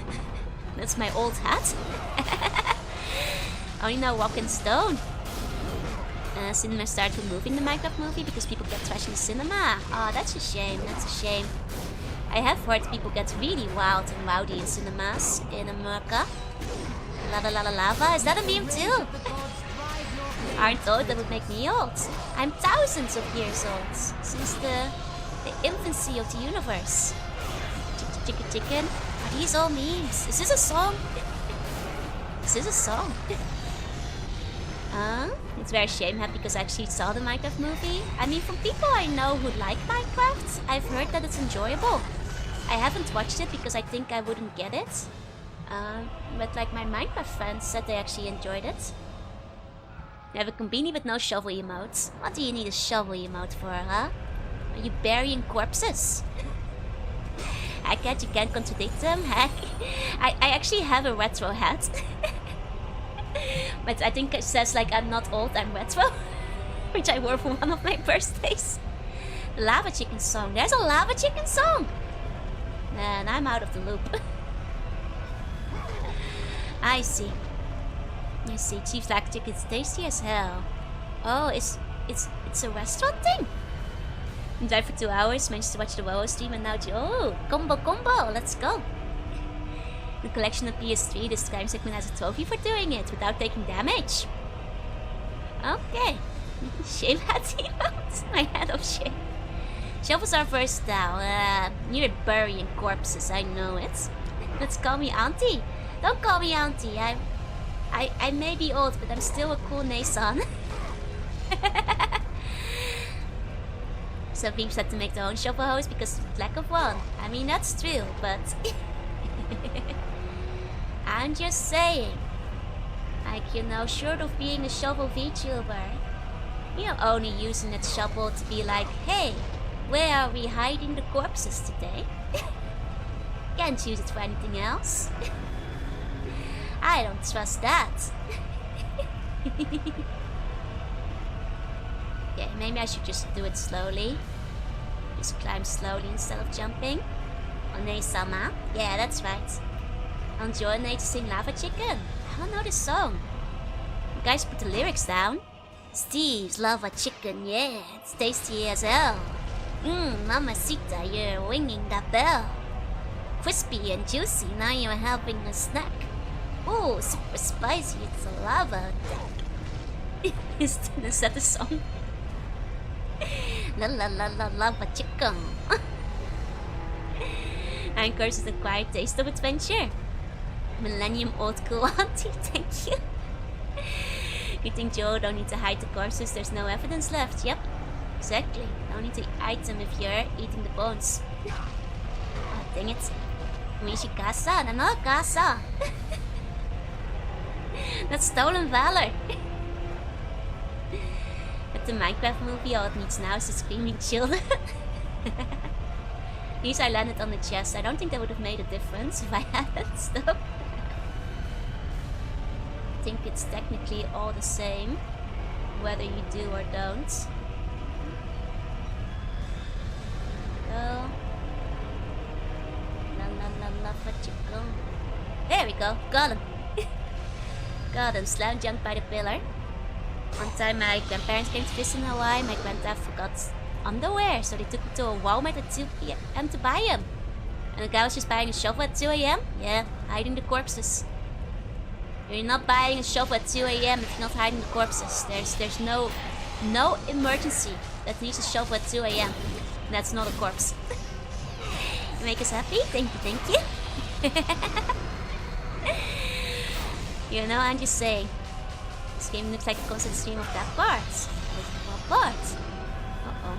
That's my old hat. I only know Rock and Stone. Cinema started removing the Minecraft movie because people get trashed in the cinema. Oh, that's a shame. I have heard people get really wild and rowdy in cinemas in America. Lava. Is that a meme too? Aren't old, that would make me old. I'm thousands of years old. Since the infancy of the universe. Chicken. Are these all memes? Is this a song? It's very shame hat because I actually saw the Minecraft movie. I mean, from people I know who like Minecraft, I've heard that it's enjoyable. I haven't watched it because I think I wouldn't get it. But like my Minecraft friends said they actually enjoyed it. You have a Combini but no shovel emote. What do you need a shovel emote for, huh? Are you burying corpses? I can't, you can't contradict them. Heck, I actually have a retro hat. But I think it says like I'm not old, I'm retro. Which I wore for one of my birthdays. The Lava Chicken song. There's a Lava Chicken song! Man, I'm out of the loop. I see. Chief's Lava Chicken's tasty as hell. Oh, it's a restaurant thing? I drive for 2 hours, managed to watch the WoW stream and now combo, let's go. The collection of PS3 describes Hickman as a trophy for doing it without taking damage. Okay. Shame hat emote. My head of shame. Shovels are versatile. You're burying corpses, I know it. Let's call me Auntie. Don't call me Auntie. I may be old, but I'm still a cool Nason. Some peeps had to make their own shovel hose because of lack of one. I mean, that's true, but... I'm just saying. Like, you know, short of being a shovel VTuber, you're only using that shovel to be like, hey, where are we hiding the corpses today? Can't use it for anything else. I don't trust that. Okay, maybe I should just do it slowly. Just climb slowly instead of jumping. One-sama. Yeah, that's right. On Jorunna to sing Lava Chicken. I don't know this song. You guys put the lyrics down. Steve's Lava Chicken, yeah, it's tasty as hell. Mamacita, you're ringing that bell. Crispy and juicy, now you're having a snack. Ooh, super spicy, it's a lava. Is that the song? Lava Chicken. And curses the quiet taste of adventure. Millennium old cool auntie, thank you. You think Joe don't need to hide the corpses, there's no evidence left. Yep, exactly. Don't need to hide them if you're eating the bones. Oh, dang it. Uishi casa, no casa. That's stolen valor. But the Minecraft movie, all it needs now is a screaming children. At least I landed on the chest. I don't think that would have made a difference if I hadn't, though. I think it's technically all the same, whether you do or don't. Go. Lava chicken. There we go. Got him. Got him. Slam jumped by the pillar. One time my grandparents came to visit in Hawaii. My granddad forgot underwear. So they took me to a Walmart at 2 p.m. to buy them. And the guy was just buying a shovel at 2 a.m. Yeah, hiding the corpses. You're not buying a shovel at 2 a.m. if you're not hiding the corpses. There's no emergency that needs a shovel at 2 a.m. That's not a corpse. You make us happy? Thank you. You know, I'm just saying. This game looks like a constant stream of that part. What part? Uh-oh.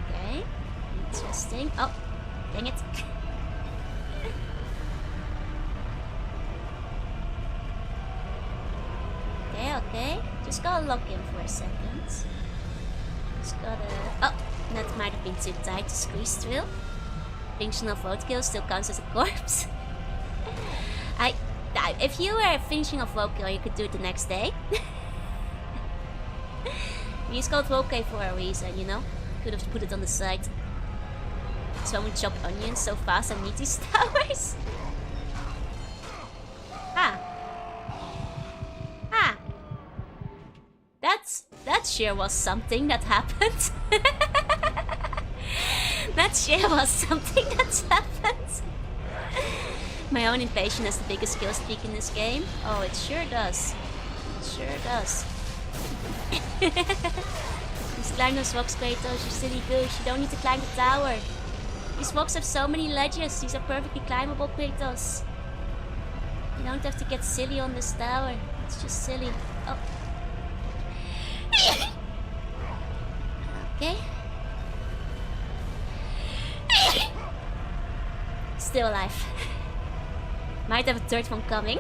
Okay. Interesting. Oh, dang it. Okay. Just gotta lock in for a second. Just gotta... Oh, that might have been too tight to squeeze through. Functional roadkill still counts as a corpse. If you were finishing off roadkill, you could do it the next day. He's called roadkill for a reason, you know? Could have put it on the side. Someone chop onions so fast and meet these towers. That sure was something that happened. That sure was something that happened. My own impatience has the biggest skill streak in this game. Oh, it sure does. It sure does. Just climb those rocks, Kratos, you silly goose. You don't need to climb the tower. These rocks have so many ledges. These are perfectly climbable, Kratos. You don't have to get silly on this tower. It's just silly. Oh. Okay. Still alive. Might have a third one coming,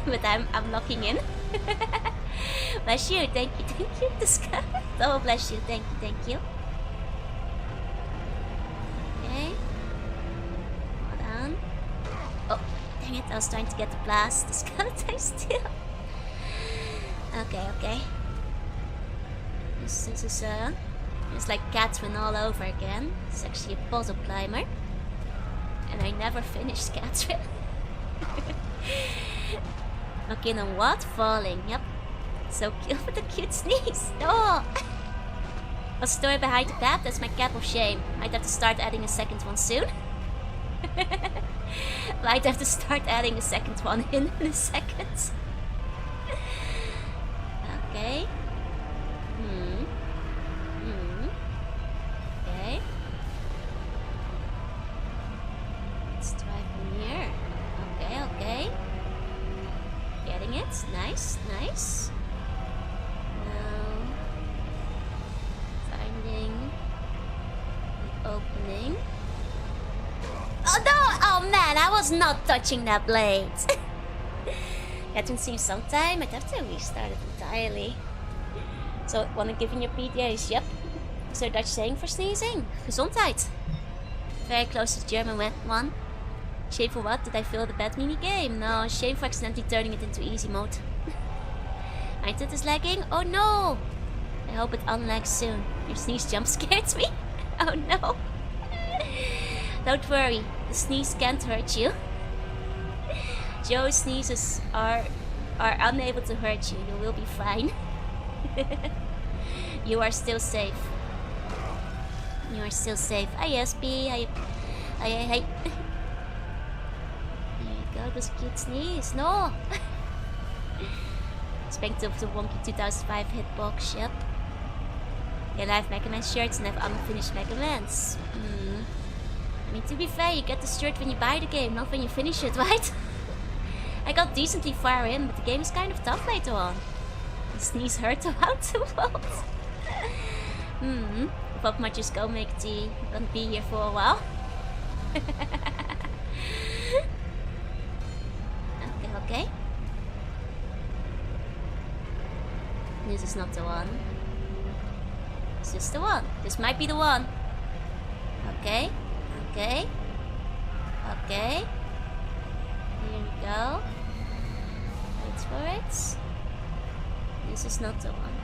but I'm locking in. Bless you, thank you, Disco. Oh, bless you, thank you. Okay. Hold on. Oh, dang it, I was trying to get the blast. The skeleton still. Okay. This is it's like Catherine all over again. It's actually a puzzle climber. And I never finished Catherine. Okay, now what? Falling, yep. So cute with a cute sneeze. No! What's the story behind the cap? That's my cap of shame. Might have to start adding a second one soon. Might have to start adding a second one in a second. Okay. Okay. Let's try from here. Okay. Getting it. Nice. Now, finding the opening. Oh no! Oh man, I was not touching that blade. That one seems sometime. I'd have to restart it entirely. So, wanna give in your PDA's? Yep. Is there a Dutch saying for sneezing? Gezondheid. Very close to the German one. Shame for what? Did I fail the bad mini game? No, shame for accidentally turning it into easy mode. My internet is lagging? Oh no! I hope it unlags soon. Your sneeze jump scared me? Oh no! Don't worry, the sneeze can't hurt you. Joe's sneezes are unable to hurt you. You will be fine. You are still safe. You are still safe. ISP. Hey. There you go, this cute sneeze. No! Spanked up the wonky 2005 hitbox, yep. Yeah, I have Mega Man shirts and I have unfinished Mega Mans. I mean, to be fair, you get the shirt when you buy the game, not when you finish it, right? I got decently far in, but the game is kind of tough later on. The sneeze hurt around the world. Pop might just go make tea. I'm gonna be here for a while. Okay. This is not the one. Is this the one? This might be the one. Okay. Here we go. Wait for it. This is not the one.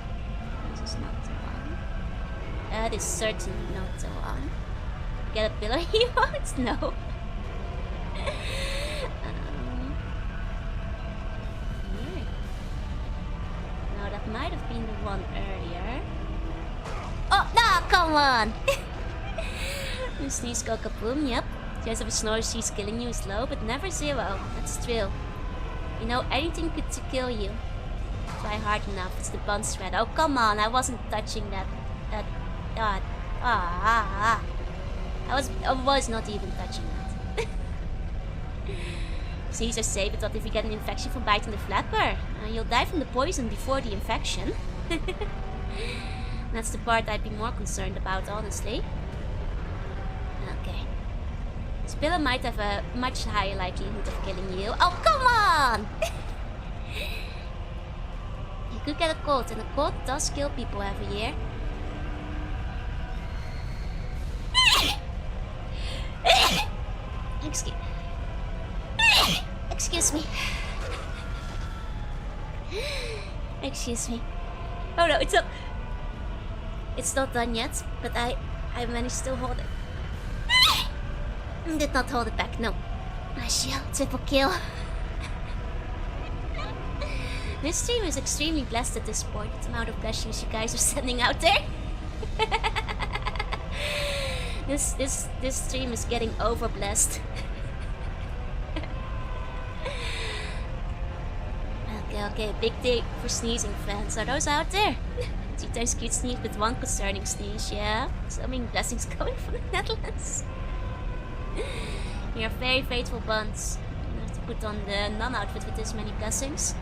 That is certainly not the one. Get a pillar emote? No. Here. No, that might have been the one earlier. come on! You sneeze, go kaboom, yep. Chance of a snore she's killing you is low, but never zero. That's true. You know, anything could kill you. Try hard enough, it's the bond thread. Oh, come on, I wasn't touching that. I was not even touching that. Sneeze are safe, but what if you get an infection from biting the flapper? You'll die from the poison before the infection. That's the part I'd be more concerned about, honestly. Okay. Spiller might have a much higher likelihood of killing you. Oh, come on! You could get a cold, and a cold does kill people every year. Excuse me. Excuse me. Oh no, it's not done yet, but I managed to hold it. Did not hold it back, no. Nice shield, triple kill. This stream is extremely blessed at this point, the amount of blessings you guys are sending out there. This stream is getting over blessed. Okay, big day for sneezing fans. Are those out there? 2 times cute sneeze with 1 concerning sneeze, yeah? So many blessings coming from the Netherlands. We are very faithful buns. I have to put on the non-outfit with this many blessings.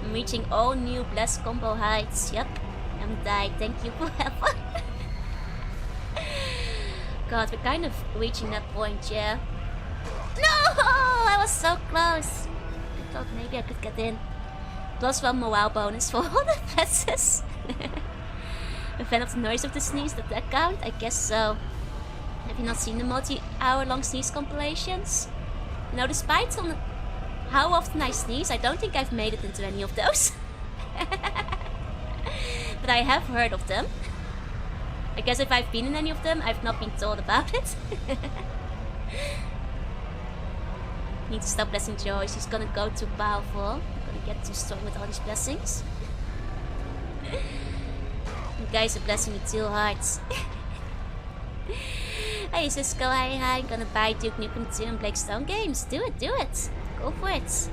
I'm reaching all new blessed combo heights. Yep, I'm died. Thank you forever. God, we're kind of reaching that point, yeah? No! I was so close. I thought maybe I could get in. +1 morale bonus for all the blesses. A fan of the noise of the sneeze, does that count? I guess so. Have you not seen the multi-hour-long sneeze compilations? You know, despite how often I sneeze, I don't think I've made it into any of those. But I have heard of them. I guess if I've been in any of them, I've not been told about it. Need to stop blessing Joyce. She's gonna go too powerful. I'm gonna get too strong with all these blessings. You guys are blessing me too hard. Hey Cisco, hi. I'm gonna buy Duke Nukem 2 and Blake Stone games. Do it. Go for it.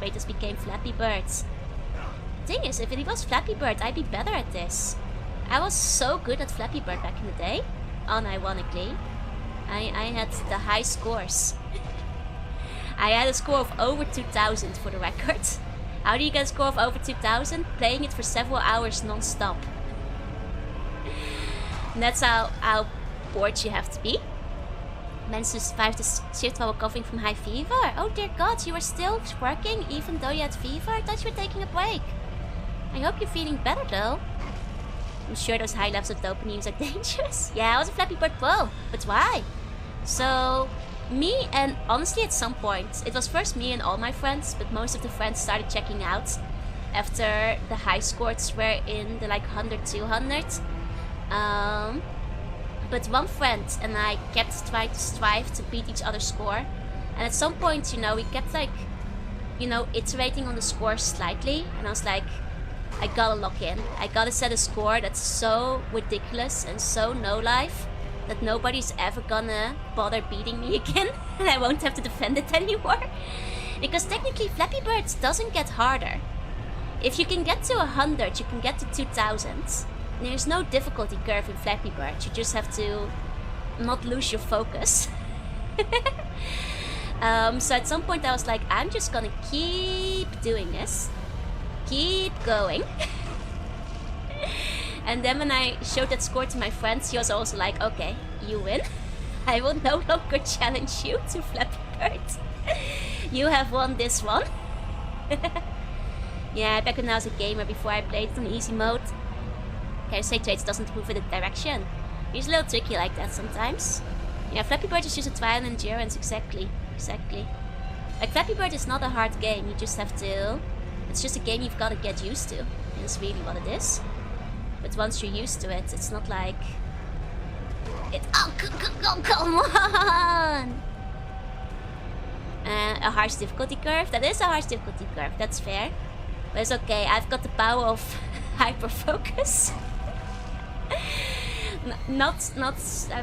Kratos became Flappy Bird. Thing is, if it was Flappy Bird, I'd be better at this. I was so good at Flappy Bird back in the day. Unironically. I had the high scores. I had a score of over 2000 for the record. How do you get a score of over 2000? Playing it for several hours non-stop. And that's how bored you have to be. Managed to survive the shift while recovering from high fever. Oh dear God, you were still working even though you had fever? I thought you were taking a break. I hope you're feeling better though. I'm sure those high levels of dopamine are dangerous. Yeah, I was a Flappy Bird Pro, but why? So, me and honestly at some point, it was first me and all my friends, but most of the friends started checking out after the high scores were in the like 100, 200. But one friend and I kept trying to strive to beat each other's score. And at some point, you know, we kept like, you know, iterating on the score slightly. And I was like, I gotta lock in. I gotta set a score that's so ridiculous and so no life that nobody's ever gonna bother beating me again. And I won't have to defend it anymore. Because technically Flappy Bird doesn't get harder. If you can get to 100, you can get to 2000. There's no difficulty curve in Flappy Bird. You just have to not lose your focus. So at some point I was like, I'm just gonna keep doing this. Keep going. And then when I showed that score to my friends, he was also like, okay, you win. I will no longer challenge you to Flappy Bird. You have won this one. Yeah, back when I was a gamer, before I played it on easy mode, say traits doesn't move in the direction. He's a little tricky like that sometimes. Yeah, Flappy Bird is just a trial and endurance, exactly. Like Flappy Bird is not a hard game, you just have to... It's just a game you've got to get used to. That's really what it is. But once you're used to it, it's not like... Oh, come on! A harsh difficulty curve? That is a harsh difficulty curve, that's fair. But it's okay, I've got the power of hyper-focus. not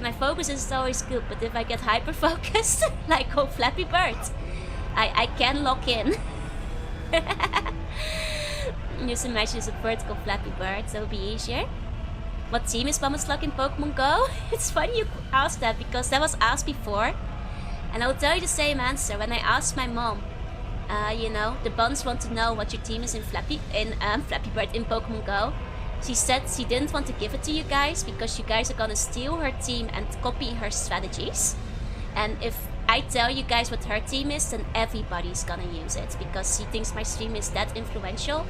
my focus is always good, but if I get hyper focused, like on Flappy Bird, I can lock in. Just imagine it's a bird called Flappy Bird, that would be easier. What team is Mama's Luck in Pokemon Go? It's funny you asked that because that was asked before, and I will tell you the same answer. When I asked my mom, you know, the buns want to know what your team is in Flappy Bird in Pokemon Go. She said she didn't want to give it to you guys because you guys are gonna steal her team and copy her strategies. And if I tell you guys what her team is, then everybody's gonna use it because she thinks my stream is that influential.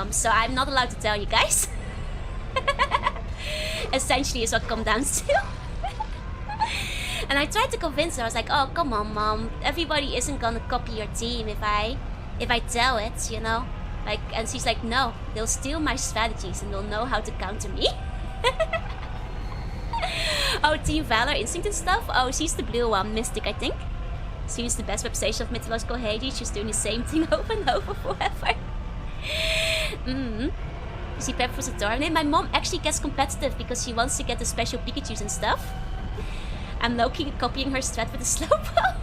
So I'm not allowed to tell you guys. Essentially is what comes down to. And I tried to convince her. I was like, oh, come on, Mom. Everybody isn't gonna copy your team if I tell it, you know? Like, and she's like, no, they'll steal my strategies and they'll know how to counter me. Oh, Team Valor, Instinct and stuff? Oh, she's the blue one, Mystic, I think. She's the best representation of mythological Hades. She's doing the same thing over and over forever. Is he prepped for the tournament? My mom actually gets competitive because she wants to get the special Pikachus and stuff. I'm low-key copying her strat with a Slowpoke.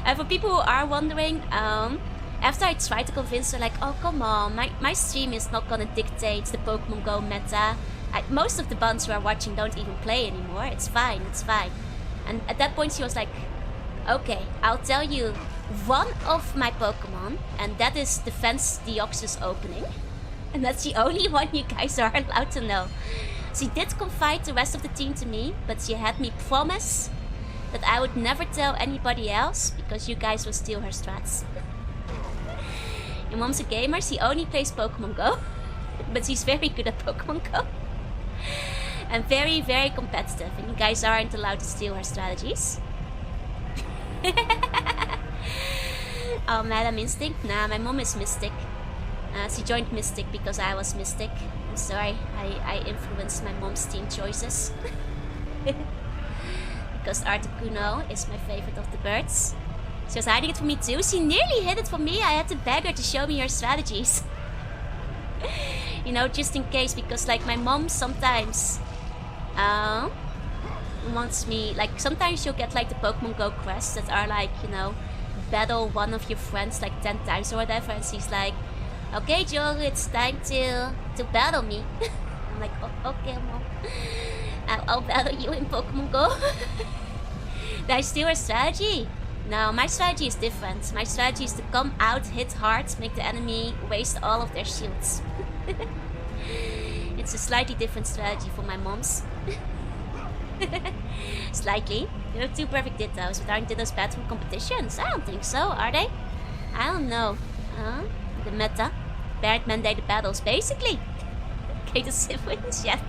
And for people who are wondering, after I tried to convince her, like, oh, come on, my stream is not gonna dictate the Pokemon Go meta. Most of the buns who are watching don't even play anymore. It's fine, it's fine. And at that point she was like, okay, I'll tell you one of my Pokemon, and that is Defense Deoxys opening. And that's the only one you guys are allowed to know. She did confide the rest of the team to me, but she had me promise that I would never tell anybody else because you guys will steal her strats. Your mom's a gamer, she only plays Pokemon Go, but she's very good at Pokemon Go. And very, very competitive, and you guys aren't allowed to steal her strategies. Oh, Madam Instinct? Nah, my mom is Mystic. She joined Mystic because I was Mystic. I'm sorry, I influenced my mom's team choices. Because Articuno is my favorite of the birds. She was hiding it from me too. She nearly hid it from me. I had to beg her to show me her strategies. You know, just in case, because like my mom sometimes wants me, like sometimes you'll get like the Pokemon Go quests that are like, you know, battle one of your friends like 10 times or whatever, and she's like, okay, Joe, it's time to battle me. I'm like, oh, okay, Mom. I'll battle you in Pokemon Go. Did I steal her strategy? No, my strategy is different. My strategy is to come out, hit hard, make the enemy waste all of their shields. It's a slightly different strategy for my moms. Slightly. There are two perfect Dittos, but aren't Dittos bad from competitions? I don't think so, are they? I don't know. The meta. Barrett mandated battles, basically. Okay, the siblings, yeah.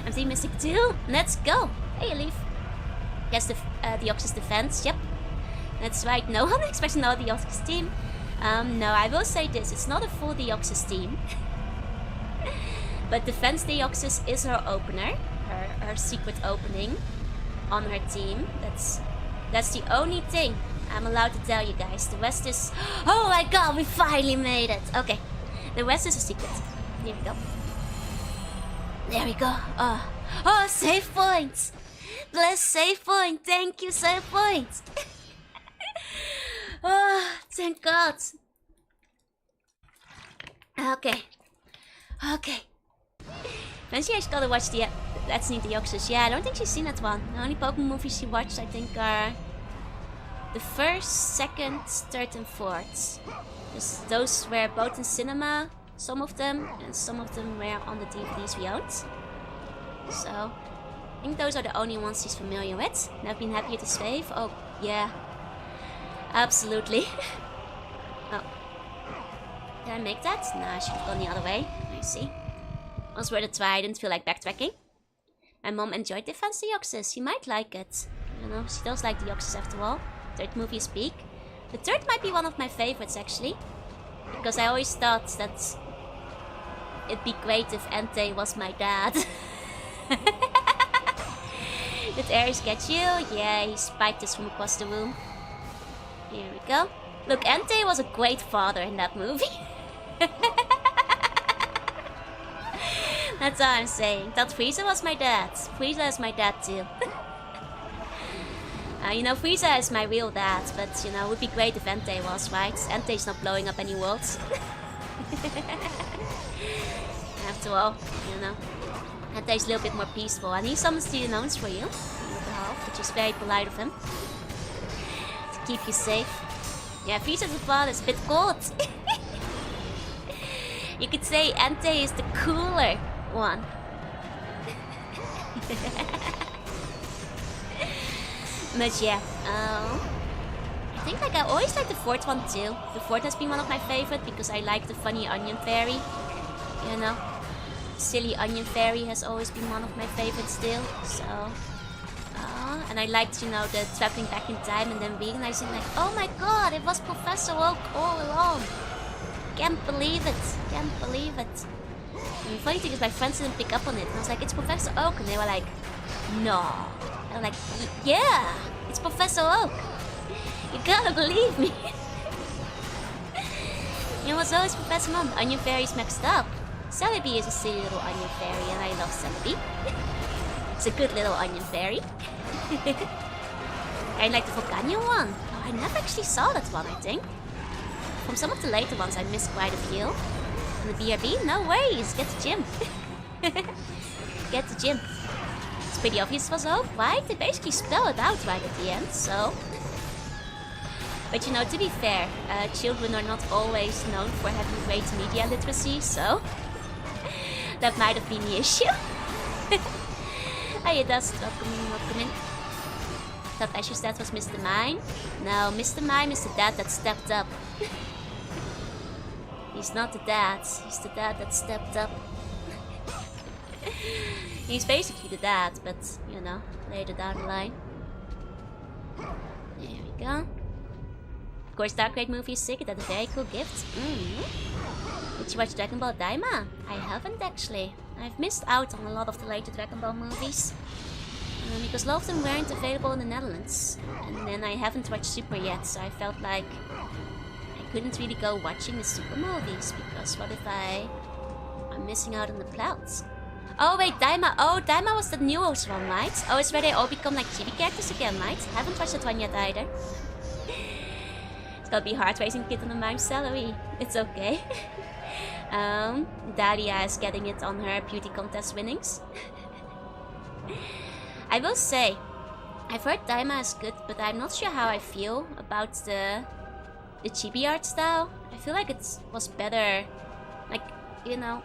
I'm Team Mystic too. Let's go. Hey, Leaf. Yes, the Deoxys defense, yep. That's right, no one expects another Deoxys team. No, I will say this, it's not a full Deoxys team. But Defense Deoxys is her opener, her secret opening on her team. That's the only thing I'm allowed to tell you guys. The rest is... Oh my god, we finally made it! Okay, the rest is a secret. Here we go. There we go. Oh, save points! Bless save point! Thank you, save point! Oh, thank god! Okay. Fancy I gotta watch the Let's Need Deoxys. Yeah, I don't think she's seen that one. The only Pokemon movies she watched, I think, are the first, second, third, and fourth. Those were both in cinema, some of them, and some of them were on the DVDs we owned. So, I think those are the only ones she's familiar with. And I've been happy to save. Oh, yeah. Absolutely. Oh. Did I make that? No, I should have gone the other way. I see. Was worth a try. I didn't feel like backtracking. My mom enjoyed Defense Deoxys. She might like it. You know, she does like Deoxys after all. Third movie is peak. The third might be one of my favorites actually. Because I always thought that it'd be great if Entei was my dad. Did Ares get you? Yeah, he spiked us from across the room. Here we go. Look, Entei was a great father in that movie. That's all I'm saying. Thought Frieza was my dad. Frieza is my dad too. You know, Frieza is my real dad, but you know, it would be great if Entei was, right? Entei's not blowing up any worlds. After all, you know, Entei's a little bit more peaceful, and he summons the unknowns for you, which is very polite of him. To keep you safe. Yeah, Frieza's father is a bit cold. You could say Entei is the cooler one. But yeah, I think like I always like the fourth one too. The fourth has been one of my favorite because I like the funny onion fairy. You know, silly onion fairy has always been one of my favorites still. So, and I liked, you know, the traveling back in time and then realizing like, oh my god, it was Professor Oak all along. Can't believe it. Can't believe it. And the funny thing is my friends didn't pick up on it. And I was like, it's Professor Oak. And they were like, no. And I'm like, yeah, it's Professor Oak. You gotta believe me. It was always Professor Mom. The onion fairy's mixed up. Celebi is a silly little onion fairy and I love Celebi. It's a good little onion fairy. I like the Volcanion one. Oh, I never actually saw that one, I think. From some of the later ones I missed quite a few. And the BRB? No worries, get the gym. Get the gym. It's pretty obvious it was Oak, right? They basically spell it out right at the end, so... But you know, to be fair, children are not always known for having great media literacy, so... that might have been the issue. Hey, Dust, welcome in. Thought Ash's dad was Mr. Mime. No, Mr. Mime is the dad that stepped up. He's not the dad, he's the dad that stepped up. He's basically the dad, but, you know, later down the line. There we go. Of course, Dark Raid movie is sick, that's a very cool gift. Did you watch Dragon Ball Daima? I haven't actually. I've missed out on a lot of the later Dragon Ball movies. Because a lot of them weren't available in the Netherlands. And then I haven't watched Super yet, so I felt like I couldn't really go watching the Super movies, because what if I'm missing out on the plots? Oh wait, Daima. Oh, Daima was the newest one, right? Oh, it's where they all become like chibi characters again, right? Haven't watched that one yet either. It's gonna be hard raising a kid on a Mime's salary. It's okay. Daria is getting it on her beauty contest winnings. I will say, I've heard Daima is good, but I'm not sure how I feel about the chibi art style. I feel like it was better, like, you know,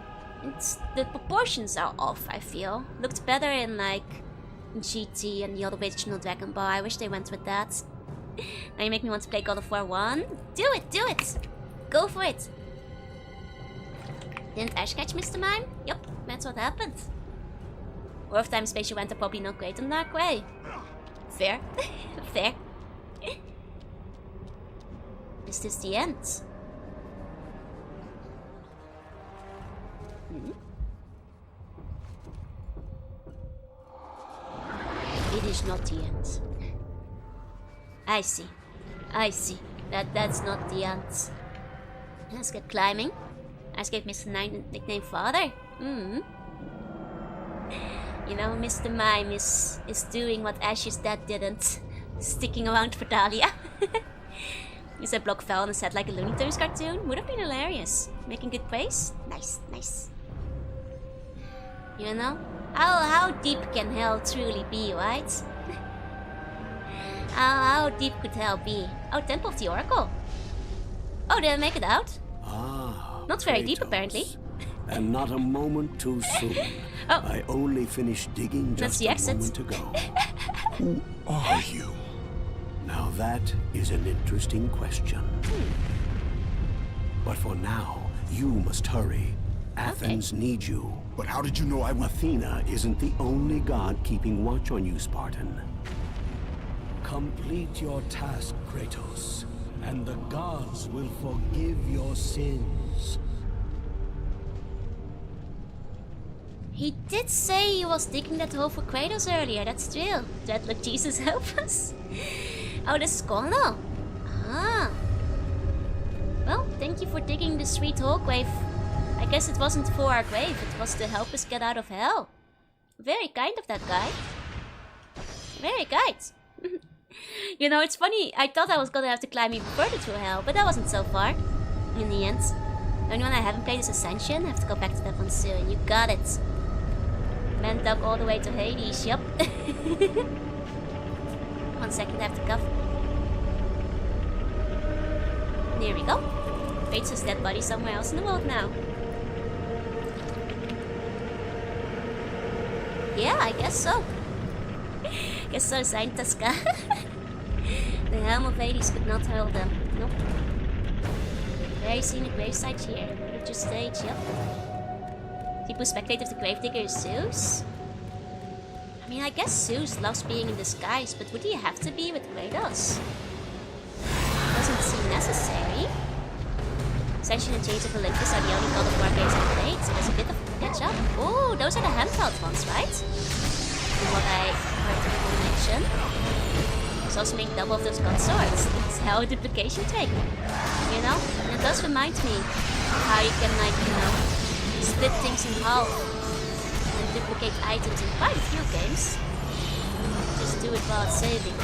the proportions are off, I feel. Looked better in like GT and the other original Dragon Ball. I wish they went with that. Now you make me want to play God of War 1. Do it, do it! Go for it! Didn't Ash catch Mr. Mime? Yup, that's what happened. Warp Time Spatial Went are probably not great in Dark Way. Fair. Fair. Is this the end? It is not the end. I see. I see. That's not the end. Let's get climbing. I gave Mr. Nine the nickname Father. You know, Mr. Mime is doing what Ash's dad didn't. Sticking around for Dahlia. He said block fell on his head like a Looney Tunes cartoon. Would have been hilarious. Making good praise? Nice, nice. You know? How deep can hell truly be, right? How deep could hell be? Oh, Temple of the Oracle. Oh, did I make it out? Ah. Not very Kratos. deep, apparently. And not a moment too soon. Oh. I only finished digging That's just the a exit. moment ago. Who are you? Now that is an interesting question. But for now, you must hurry. Athens needs you. But how did you know I would... Athena isn't the only god keeping watch on you, Spartan. Complete your task, Kratos, and the gods will forgive your sins. He did say he was digging that hole for Kratos earlier, that's true. Dreadlock Jesus help us. Oh, this is gone now. Ah. Well, thank you for digging the sweet hole grave. Like guess it wasn't for our grave, it was to help us get out of hell. Very kind of that guy. Very kind. You know, it's funny, I thought I was gonna have to climb even further through hell, but that wasn't so far. In the end. The only one I haven't played is Ascension. I have to go back to that one soon. You got it. Man dug all the way to Hades, yup. 1 second, I have to cough. There we go. Kratos' dead body somewhere else in the world now. Yeah, I guess so. Guess so, Saintaska. The helm of Hades could not hold them. Nope. Very scenic gravesite here. Religious stage, yep. People speculate if the gravedigger is Zeus. I mean, I guess Zeus loves being in disguise, but would he have to be with Kratos? Doesn't seem necessary. Ascension and Chains of Olympus are the only God of War games I played, so there's a bit of catch up. Oh, those are the handheld ones, right? From what I heard people mention. There's also make double of those god swords. It's how a duplication trick. You know? And it does remind me how you can, like, you know, split things in half and duplicate items in quite a few games. Just do it while it's saving.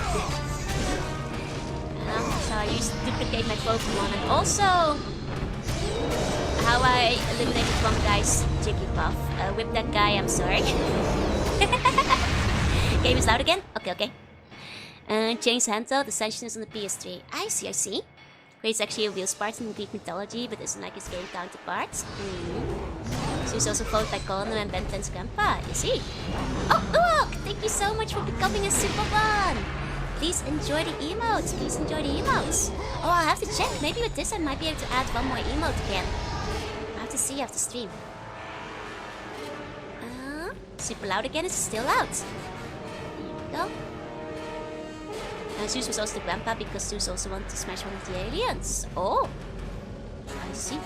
You know? So I used to duplicate my Pokemon, and also how I eliminated one guy's Jigglypuff. Whip that guy, I'm sorry. Game is loud again? Okay. Chains handheld, Ascension is on the PS3. I see. Kratos actually a real Spartan in Greek mythology, but isn't like his game counterpart. So he's also followed by Colonel and Ben 10's grandpa, is he? Oh, look! Thank you so much for becoming a super one! Please enjoy the emotes, Oh, I'll have to check. Maybe with this I might be able to add one more emote again. I'll have to see after stream. Super loud again, is it still loud? Here we go. Zeus was also the grandpa because Zeus also wanted to smash one of the aliens. Oh! I see.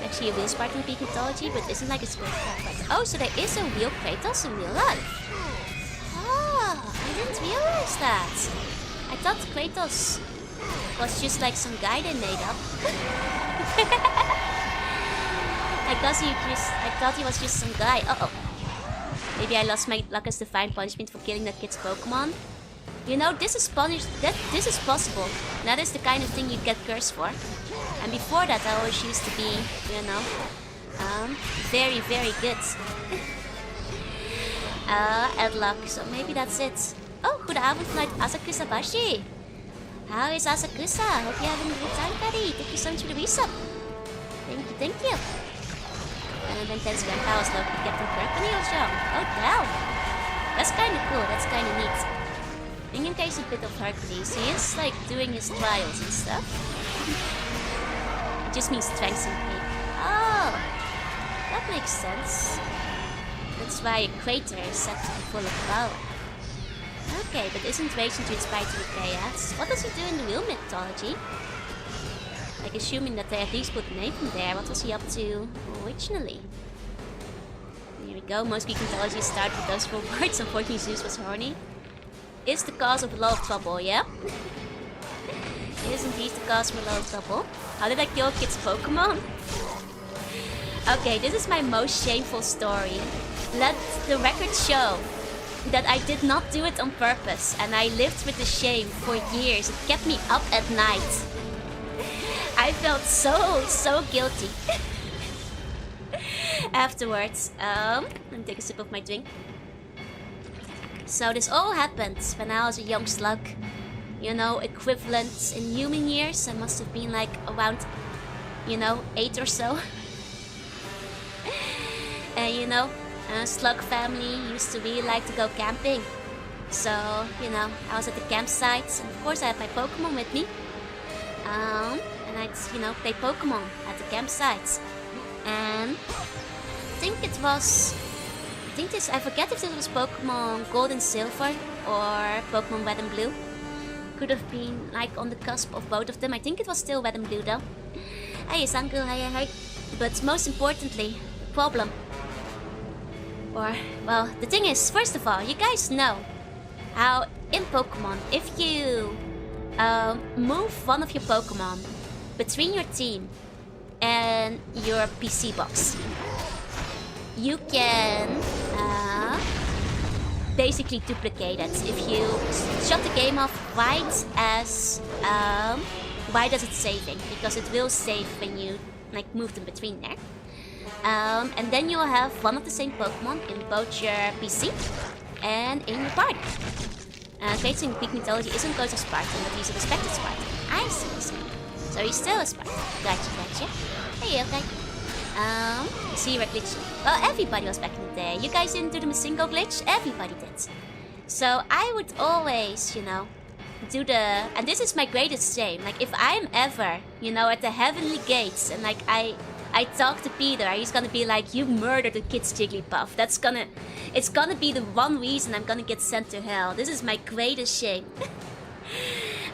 Actually a real Spartan in Greek mythology, but isn't like a Spartan. Oh, so there is a real Kratos in real life. Oh, I didn't realize that. I thought Kratos was just like some guy they made up. I thought he was just some guy. Uh-oh. Maybe I lost my luck as divine punishment for killing that kid's Pokemon. You know, this is possible. That is the kind of thing you get cursed for. And before that, I always used to be, you know, very, very good. At luck, so maybe that's it. Oh, goedenavond vanuit Asakusa Bashi. How is Asakusa? Hope you're having a good time, buddy. Thank you so much for the resub. Thank you. And then Ten's grandpa was lucky Captain Kirk when he was young. Oh, damn. That's kind of cool. That's kind of neat. In case a bit of Hercules, he is like doing his trials and stuff. It just means strength and pain. Oh, that makes sense. That's why a crater is said to be full of power. Okay, but isn't Rage to inspire to repay ads? What does he do in the real mythology? Like, assuming that they at least put Nathan there, what was he up to originally? Here we go, most Greek mythologies start with those 4 words. Unfortunately, Zeus was horny. Is the cause of a lot of trouble, yeah? It is indeed the cause of a lot of trouble. How did I kill a kid's Pokemon? Okay, this is my most shameful story. Let the record show that I did not do it on purpose, and I lived with the shame for years. It kept me up at night. I felt so guilty. Afterwards, let me take a sip of my drink. So this all happened when I was a young slug. You know, equivalent in human years, I must have been like around, you know, 8 or so. And you know, slug family used to really like to go camping. So, you know, I was at the campsites, and of course I had my Pokemon with me. And I'd, you know, play Pokemon at the campsites. And I forget if it was Pokemon Gold and Silver or Pokemon Red and Blue. Could have been like on the cusp of both of them. I think it was still Red and Blue though. Hey Sanku, hi. But most importantly, the problem. Or, well, the thing is, first of all, you guys know how in Pokemon, if you move one of your Pokemon between your team and your PC box. You can basically duplicate it. If you shut the game off right as it's saving, because it will save when you like move them between there. And then you'll have one of the same Pokemon in both your PC and in your party. Fates in Greek mythology isn't Ghost of Spartan, but he's a respected Spartan. I see. So he's still a Spartan. Gotcha. Hey, okay. See, you're a glitch. Well, everybody was back in the day. You guys didn't do the Mazingo glitch? Everybody did. So I would always, do the... And this is my greatest shame. Like, if I'm ever, at the heavenly gates and, like, I talk to Peter, he's gonna be like, you murdered the kid's Jigglypuff. It's gonna be the one reason I'm gonna get sent to hell. This is my greatest shame.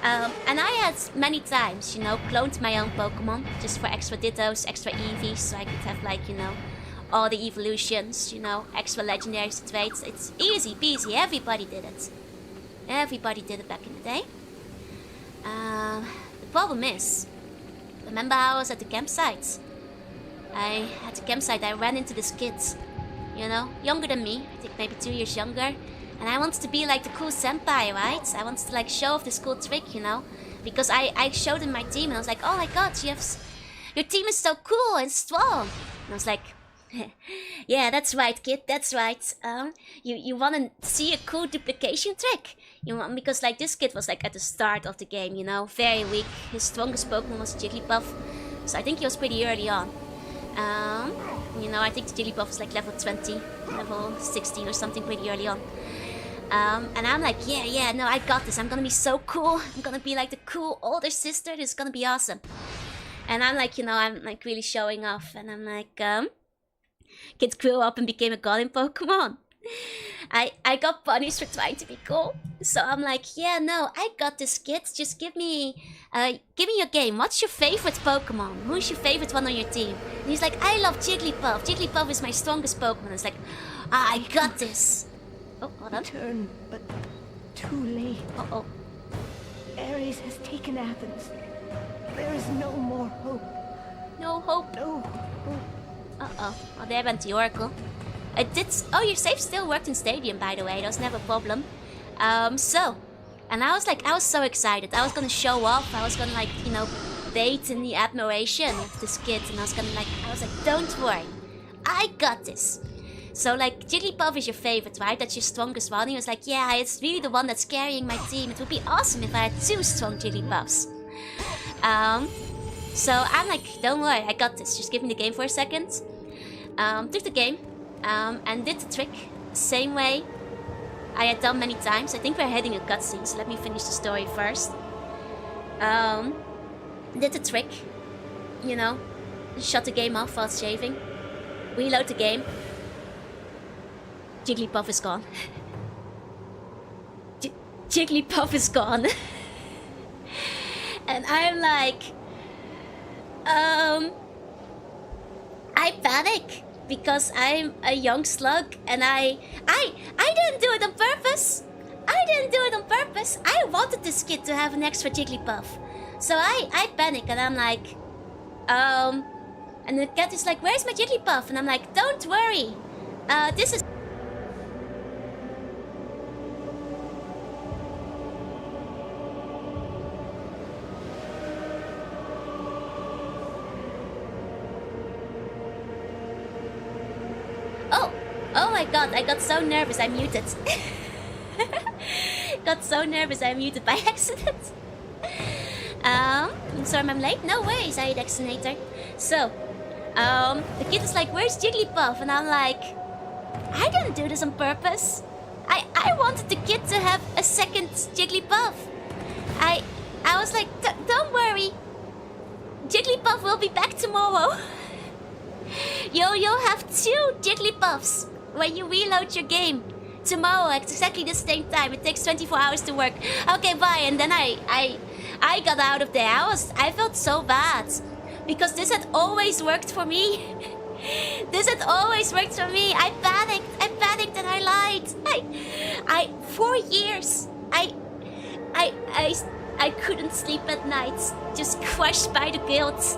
And I had many times, cloned my own Pokemon just for extra Dittos, extra Eevees, so I could have like, all the evolutions, extra legendaries to trade. It's easy peasy, everybody did it. Everybody did it back in the day. The problem is, remember how I was at the campsite? At the campsite I ran into this kid, younger than me, I think maybe 2 years younger. And I wanted to be like the cool senpai, right? I wanted to like show off this cool trick, because I showed him my team and I was like, oh my god, your team is so cool and strong. And I was like, yeah, that's right, kid, that's right. You want to see a cool duplication trick? Because like this kid was like at the start of the game, very weak. His strongest Pokemon was Jigglypuff, so I think he was pretty early on. I think the Jigglypuff was like level 20, level 16 or something pretty early on. And I'm like, yeah, no, I got this. I'm gonna be so cool. I'm gonna be like the cool older sister. This is gonna be awesome. And I'm like, I'm like really showing off. And I'm like, kid grew up and became a god in Pokemon. I got punished for trying to be cool. So I'm like, yeah, no, I got this, kid. Just give me your game. What's your favorite Pokemon? Who's your favorite one on your team? And he's like, I love Jigglypuff. Jigglypuff is my strongest Pokemon. It's like, I got this. Oh, hold on. Return, but too late. Uh-oh. Ares has taken Athens. There is no more hope. No hope. No hope. Uh-oh. Oh, there went the Oracle. Oh, your save still worked in Stadium, by the way. That was never a problem. And I was so excited. I was gonna show off. I was gonna like, bathe in the admiration of this kid. And I was like, don't worry. I got this. So like, Jigglypuff is your favorite, right? That's your strongest one. He was like, yeah, it's really the one that's carrying my team. It would be awesome if I had 2 strong Jigglypuffs. So I'm like, don't worry, I got this. Just give me the game for a second. Took the game. And did the trick same way I had done many times. I think we're heading a cutscene, so let me finish the story first. Did the trick, shut the game off while shaving, reload the game. Jigglypuff is gone. Jigglypuff is gone. And I'm like, I panic. Because I'm a young slug and I didn't do it on purpose. I wanted this kid to have an extra Jigglypuff. So I panic and I'm like, and the cat is like, where's my Jigglypuff? And I'm like, don't worry. This is... Oh my god, I got so nervous I muted. Got so nervous I muted by accident. Sorry I'm late? No way, Zaid Exonator. So, the kid is like, where's Jigglypuff? And I'm like, I didn't do this on purpose. I wanted the kid to have a second Jigglypuff. I was like, don't worry. Jigglypuff will be back tomorrow. You'll have 2 Jigglypuffs when you reload your game tomorrow at exactly the same time. It takes 24 hours to work. Okay, bye. And then I got out of there. I felt so bad because this had always worked for me. This had always worked for me. I panicked and I lied. 4 years. I couldn't sleep at night, just crushed by the guilt.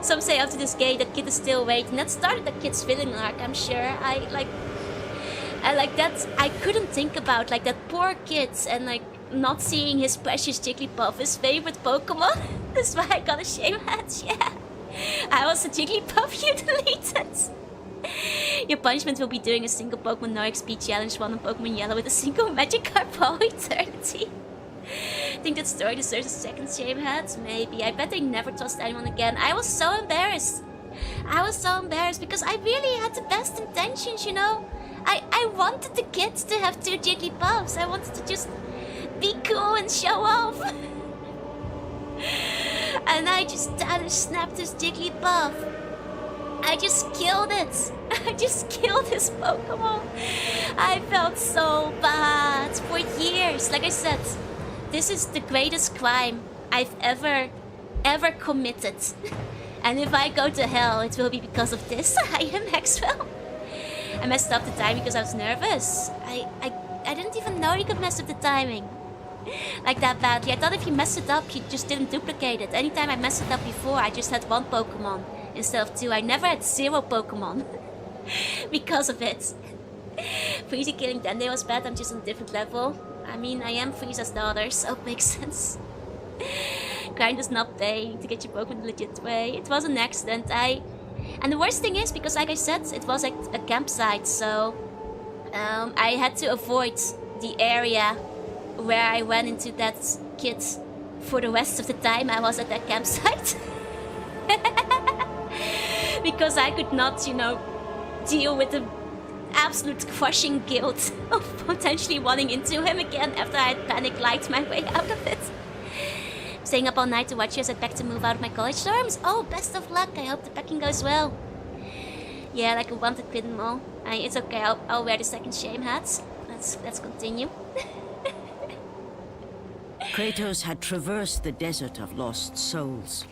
Some say after this game, the kid is still waiting. That started the kid's villain arc, I'm sure. I like that. I couldn't think about like that poor kid and like not seeing his precious Jigglypuff, his favorite Pokemon. That's why I got a shame hat. Yeah, I was a Jigglypuff. You deleted. Your punishment will be doing a single Pokemon No XP challenge one on Pokemon Yellow with a single Magikarp for all eternity. Think that story deserves a second shame hat? Maybe. I bet they never trust anyone again. I was so embarrassed. I was so embarrassed because I really had the best intentions, you know? I wanted the kids to have 2 Jigglypuffs. I wanted to just be cool and show off. And I just snapped his Jigglypuff. I just killed it. I just killed his Pokemon. I felt so bad for years. Like I said, this is the greatest crime I've ever committed. And if I go to hell, it will be because of this. I am Maxwell. I messed up the timing because I was nervous. I didn't even know you could mess up the timing like that badly. I thought if you messed it up, you just didn't duplicate it. Anytime I messed it up before, I just had 1 Pokemon instead of 2. I never had 0 Pokemon because of it. Frieza killing Dende was bad. I'm just on a different level. I mean, I am Frieza's daughter, so it makes sense. Grind is not paying to get your Pokemon the legit way. It was an accident. And the worst thing is, because like I said, it was like a campsite, so I had to avoid the area where I ran into that kid for the rest of the time I was at that campsite. Because I could not, you know, deal with the absolute crushing guilt of potentially running into him again after I had panic-liked my way out of it. Staying up all night to watch you as I pack to move out of my college dorms. Oh, best of luck. I hope the packing goes well. Yeah, like a wanted criminal. It's okay. I'll wear the second shame hat. Let's continue. Kratos had traversed the desert of lost souls,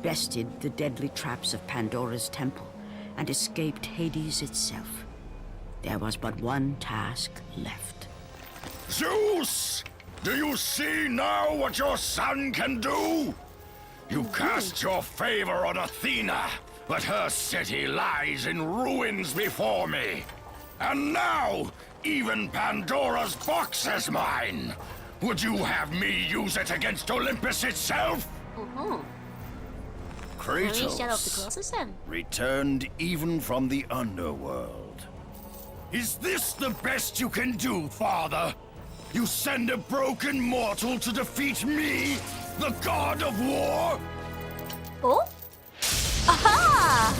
bested the deadly traps of Pandora's temple, and escaped Hades itself. There was but one task left. Zeus! Do you see now what your son can do? You cast your favor on Athena, but her city lies in ruins before me. And now, even Pandora's box is mine. Would you have me use it against Olympus itself? Kratos returned even from the underworld. Is this the best you can do, Father? You send a broken mortal to defeat me, the god of war? Oh? Aha!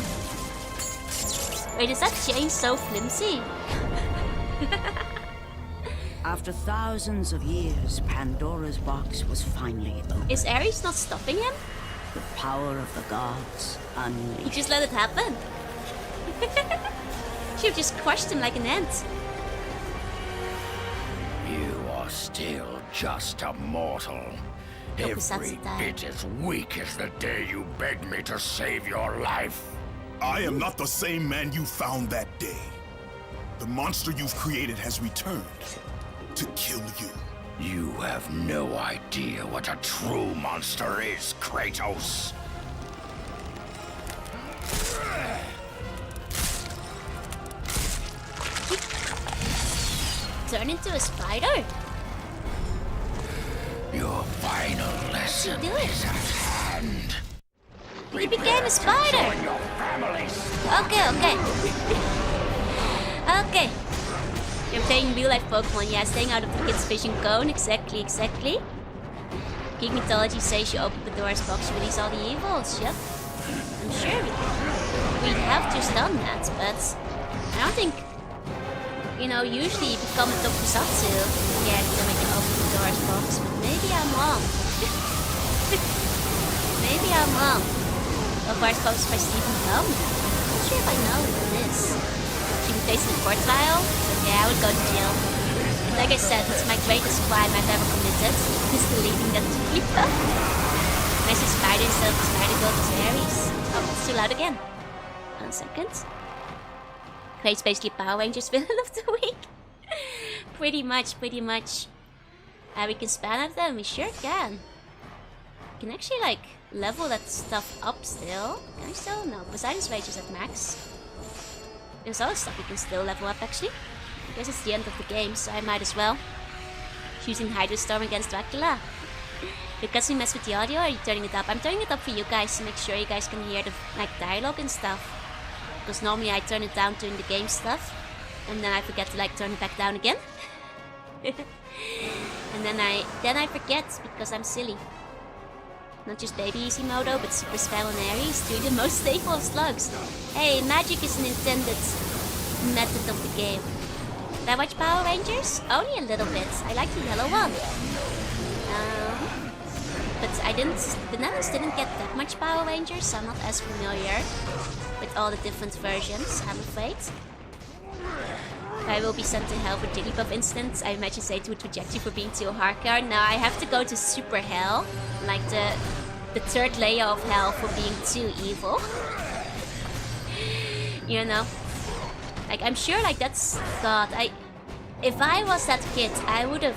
Wait, is that chain so flimsy? After thousands of years, Pandora's box was finally opened. Is Ares not stopping him? The power of the gods unleashed. He just let it happen. She just crushed him like an ant. You are still just a mortal. Every bit as weak as the day you begged me to save your life. I am not the same man you found that day. The monster you've created has returned to kill you. You have no idea what a true monster is, Kratos. Turn into a spider? Your final lesson is at hand. He became a spider! Okay. Okay. You're playing real-life Pokemon, yeah, staying out of the kid's vision cone. Exactly. Geek mythology says you open Pandora's box to release all the evils. Yep. I'm sure we have just done that, but I don't think, you know, usually you become a tokusatsu. Yeah, then we can open Pandora's box, but maybe I'm wrong. Maybe I'm wrong. Pandora's box by Stephen Bell? I'm not sure if I know who it is. Should we face in the court trial? Yeah, I would go to jail. Like I said, it's my greatest crime I've ever committed. Is deleting that Jigglypuff. And I see Spider instead of Spider Goat as Ares. Oh, it's too loud again. 1 second. Kratos basically Power Rangers villain of the week. Pretty much. We can span at them, we sure can. We can actually like level that stuff up still. Can I still? No. Poseidon's Rage is at max. There's other stuff you can still level up actually. I guess it's the end of the game, so I might as well. Using Hydrostorm against Dracula. Because we mess with the audio, or are you turning it up? I'm turning it up for you guys to make sure you guys can hear the dialogue and stuff. Because normally I turn it down during the game stuff. And then I forget to turn it back down again. And then I forget because I'm silly. Not just Baby Easymodo, but Super Spell and Ares, two the most stable of slugs. Hey, magic is an intended method of the game. Did I watch Power Rangers? Only a little bit. I like the yellow one. But the Netherlands didn't get that much Power Rangers, so I'm not as familiar with all the different versions, I'm afraid. I will be sent to hell for Jigglypuff instance. I imagine Satan would reject you for being too hardcore. Now I have to go to super hell, like the third layer of hell for being too evil. You know, I'm sure that's God. If I was that kid, I would have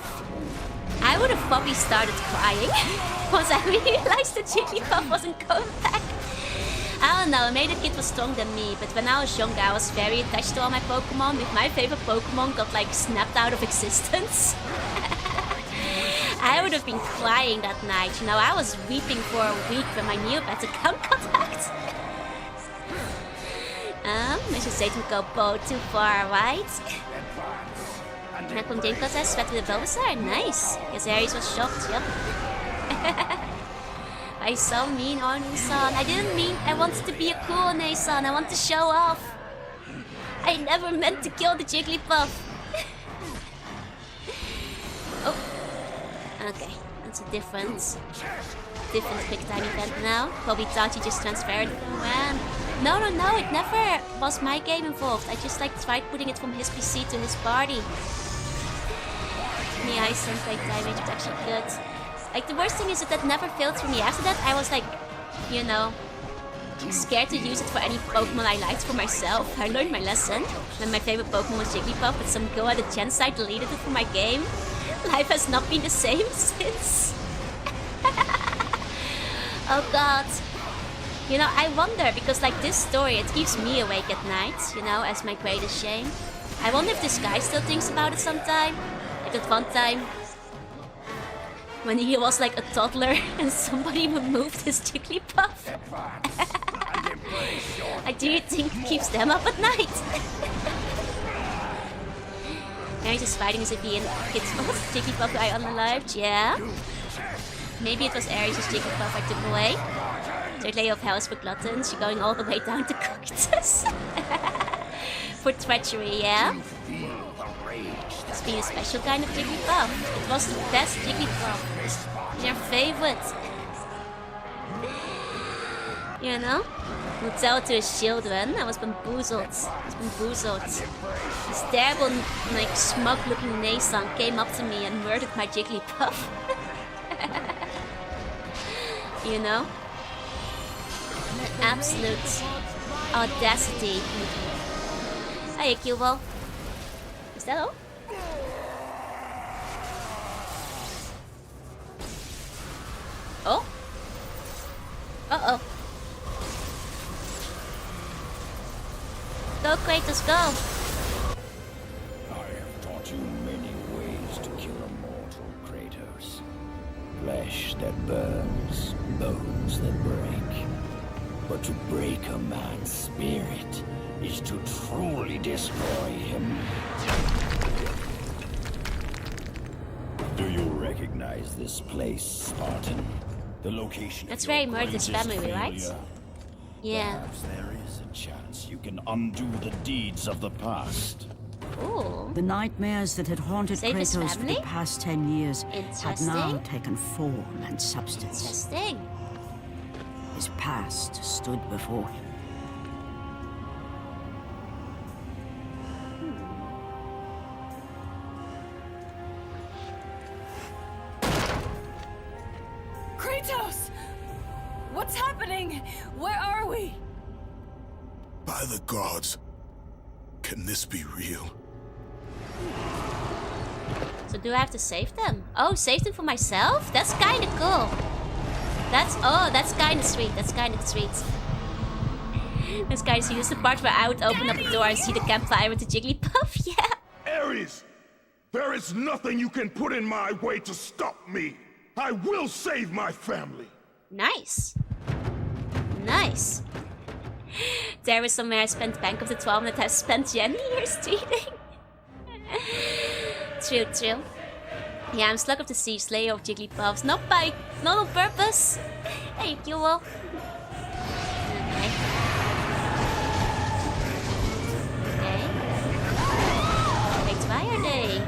probably started crying once I realized that Jigglypuff wasn't going back. I don't know, maybe the kid was stronger than me, but when I was younger I was very attached to all my Pokemon. If my favorite Pokemon got snapped out of existence, I would have been crying that night. You know, I was weeping for a week when my Neopet account got hacked. Mission Satan go both too far, right? Malcolm James says sweat with a Bulbasaur. Nice. Yes, Ares was shocked, yep. I so mean, Onu-san. I didn't mean I wanted to be a cool Nei-san. I want to show off. I never meant to kill the Jigglypuff. Oh. Okay. That's a different quick time event now. Probably thought you just transferred it from when. No, it never was my game involved. I just tried putting it from his PC to his party. Yeah, I sent quick time, which was actually good. The worst thing is that never failed for me. After that, I was you know, scared to use it for any Pokemon I liked for myself. I learned my lesson. When my favorite Pokemon was Jigglypuff, but some girl at the gen site deleted it from my game. Life has not been the same since. Oh God. You know, I wonder, because this story, it keeps me awake at night, you know, as my greatest shame. I wonder if this guy still thinks about it sometime. At one time, when he was a toddler and somebody removed his Jigglypuff. Do you think it keeps them up at night? Now he's just fighting as if he and kids was Jigglypuff I unalived, yeah. Maybe it was Ares' Jigglypuff I took away. Third layer of hell is for gluttons. You're going all the way down to Coctus. For treachery, yeah. It's been a special kind of Jigglypuff. It was the best Jigglypuff. Your favorite. You know? We'll tell it to his children. I was bamboozled. This terrible, smug-looking Nei-san came up to me and murdered my Jigglypuff. You know? Absolute audacity. Hey, Cubo. Is that all? Oh? Uh-oh. Go, Kratos, go! I have taught you many ways to kill a mortal, Kratos. Flesh that burns, bones that break. But to break a man's spirit is to truly destroy him. Do you recognize this place, Spartan? The location. That's of your very Murder's greatest family, right? failure? Yeah. Perhaps there is a chance you can undo the deeds of the past. Ooh. The nightmares that had haunted Save his Kratos for family? the past 10 years had now Interesting. taken form and substance. Interesting. His past stood before him. Kratos! What's happening? Where are we? By the gods, can this be real? So do I have to save them? Oh, save them for myself? That's kinda cool. That's kind of sweet. That's kind of sweet. This guy see this is the part where I would open up the door and see the campfire with the Jigglypuff. Yeah. Ares, there is nothing you can put in my way to stop me. I will save my family. Nice. Nice. There is somewhere I spent Bank of the 12 that has spent Gen years tweeting. True. Yeah, I'm Slug of the Sea, Slayer of Jigglypuffs. Not on purpose. Thank you all. Okay. Wait, why are they?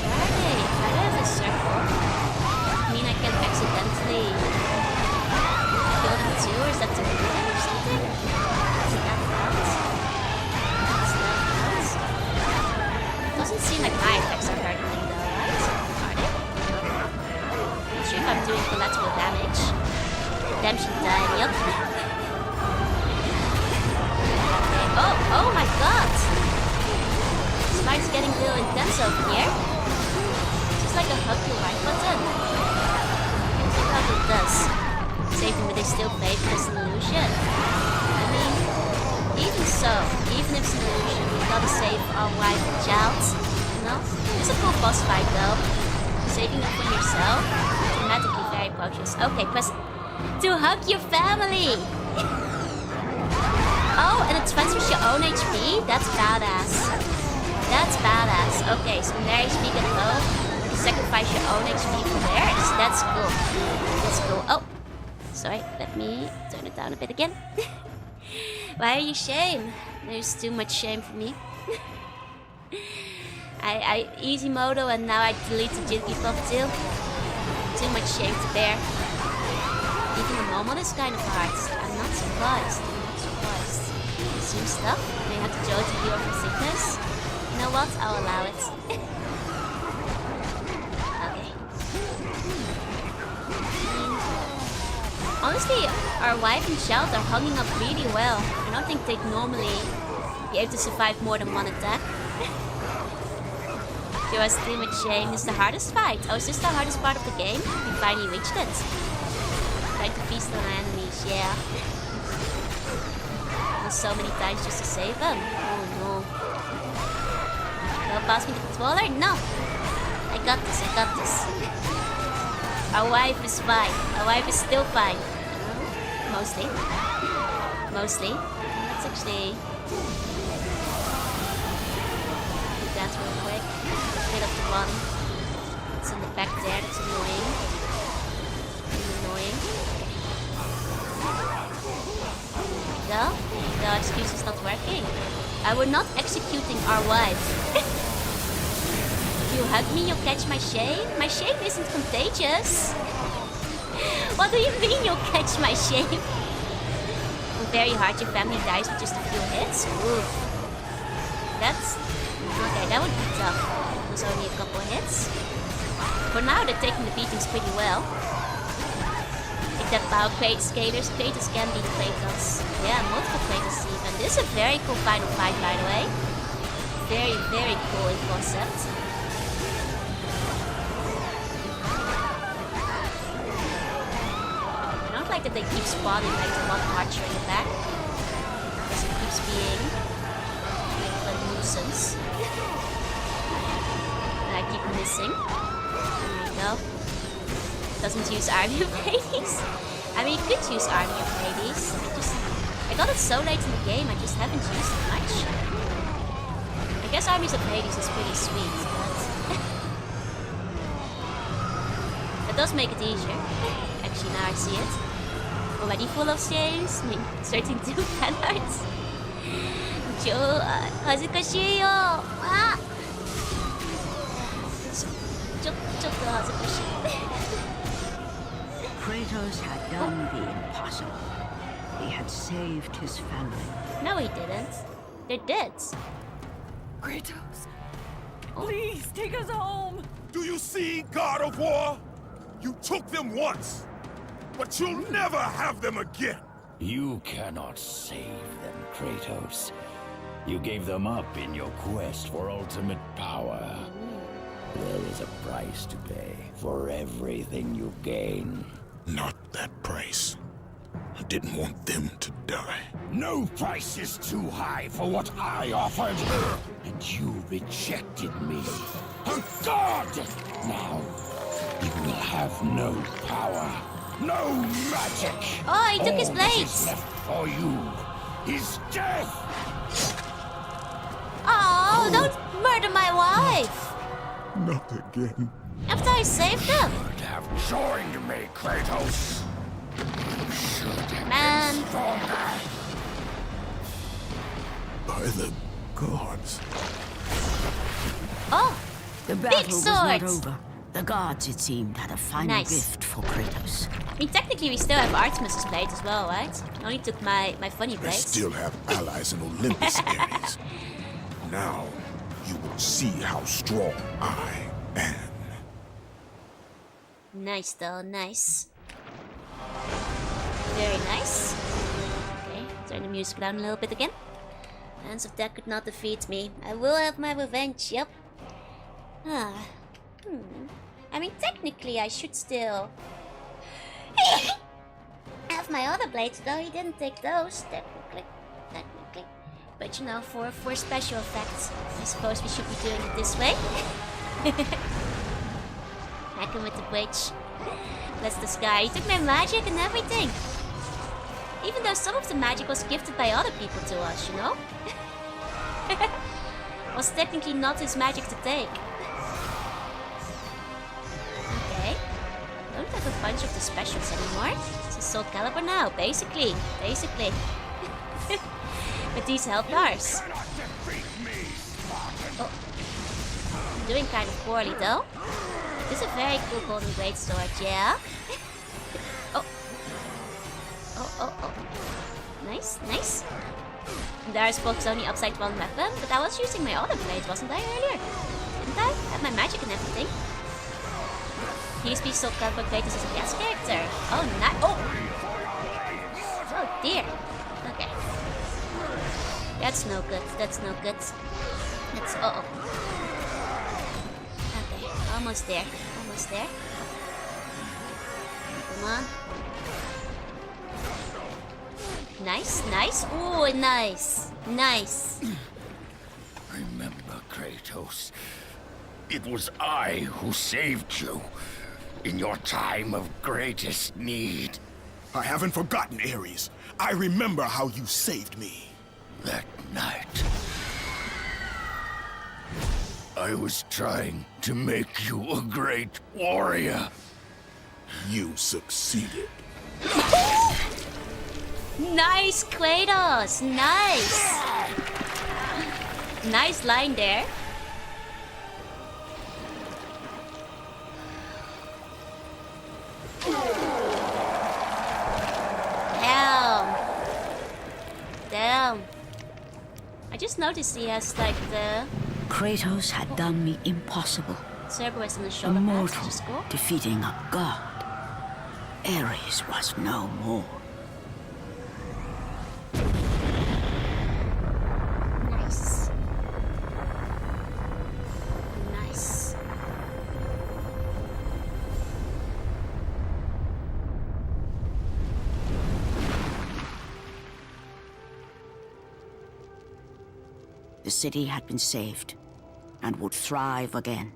Why are they a circle? I mean, I can accidentally kill them too, or is that too good or something? Is that out? Is that out? Doesn't seem like my attacks are hurting them though, right? Are they? Not sure if I'm doing collateral damage. Redemption die, yep. Oh my god! This fight's getting a little intense over here. Just like a hug your right button. Look how it does. Save them, but they still pay for this illusion. I mean, even so, even if it's an illusion, we gotta save our wife and child. You know? It's a cool boss fight though. Saving them from yourself, dramatically very cautious. Okay, press to hug your family! Oh, and it transfers your own HP? That's badass. That's badass. Okay, so when their HP get low, you sacrifice your own HP for theirs. That's cool. That's cool. Oh, sorry. Let me turn it down a bit again. Why are you shame? There's too much shame for me. I easy modo and now I delete the Jigglypuff too. Too much shame to bear. Even the normal is kind of hard. I'm not surprised. Some stuff. May have to Joe to heal from sickness. You know what? I'll allow it. Okay. Honestly, our wife and child are hugging up really well. I don't think they'd normally be able to survive more than one attack. There was too much shame. It's the hardest fight. Oh, is this the hardest part of the game? We finally reached it. Trying to feast on our enemies, yeah. So many times just to save them. Oh no. Don't pass me the controller? No! I got this. Our wife is fine. Our wife is still fine. Mostly. Let's actually do that real quick. Get up to one. It's in the back there. That's annoying. There you go, excuse is not working. We're not executing our wife. If you hug me, you'll catch my shame? My shame isn't contagious. What do you mean you'll catch my shame? Very hard, your family dies with just a few hits? Ooh. That's... okay, that would be tough. It was only a couple of hits. For now, they're taking the beatings pretty well. That power scalers, Kratos can beat Kratos. Yeah, multiple Kratos even. This is a very cool final fight, by the way. Very, very cool in concept. I don't like that they keep spawning like the one archer in the back. Because it keeps being a nuisance. And I keep missing. There we go. Doesn't use Army of Hades. I mean, you could use Army of Hades. I got it so late in the game, I just haven't used it much. I guess Armies of Hades is pretty sweet, but... that does make it easier. Actually, now I see it. Already full of saves. I mean, 32 fanarts. Joe, 恥ずかしいよ。あ！ちょっと恥ずかしい。Kratos had done the impossible. He had saved his family. No, he didn't. They're dead. Kratos, please take us home. Do you see, God of War? You took them once, but you'll never have them again. You cannot save them, Kratos. You gave them up in your quest for ultimate power. There is a price to pay for everything you gain. Not that price. I didn't want them to die. No price is too high for what I offered. And you rejected me. A god! Now, you will have no power, no magic. Oh, he took his All that blades. is left for you is death. Oh, don't murder my wife. Not again. After I saved them. Should have joined me, Kratos. You should have Man. been stronger. By the gods. Oh, The battle was not swords. over. The gods, it seemed, had a final Nice. gift for Kratos. I mean, technically we still have Artemis's blade as well, right? I only took my funny I blades. still have allies in Olympus, Ares. Now, you will see how strong I am. Nice though, nice. Very nice. Okay, turn the music down a little bit again. Hands of Death could not defeat me. I will have my revenge, yep. I mean, technically I should still have my other blades, though he didn't take those, technically. But you know, for special effects, I suppose we should be doing it this way. Hack him with the bridge. Bless the sky. He took my magic and everything. Even though some of the magic was gifted by other people to us, you know? Was technically not his magic to take. Okay. Don't have a bunch of the specials anymore. It's a Soul Calibur now, basically. But these helped ours. Oh. I'm doing kind of poorly though. This is a very cool golden greatsword, yeah? Oh. Oh. Nice. Darius focus only upside one weapon, but I was using my other blade, wasn't I, earlier? Didn't I? Had my magic and everything. Please be so clever, Kratos as a guest character. Oh, nice. Oh dear. Okay. That's no good. That's uh-oh. Okay, almost there. Come on. Nice. Ooh, nice. Remember, Kratos. It was I who saved you in your time of greatest need. I haven't forgotten, Ares. I remember how you saved me. That night, I was trying to make you a great warrior. You succeeded. Nice, Kratos. Nice. Nice line there. Damn. I just noticed he has like the Kratos had done the impossible. Cerberus in the A shoulder pads, mortal which is cool. defeating a god. Ares was no more. Nice. The city had been saved and would thrive again.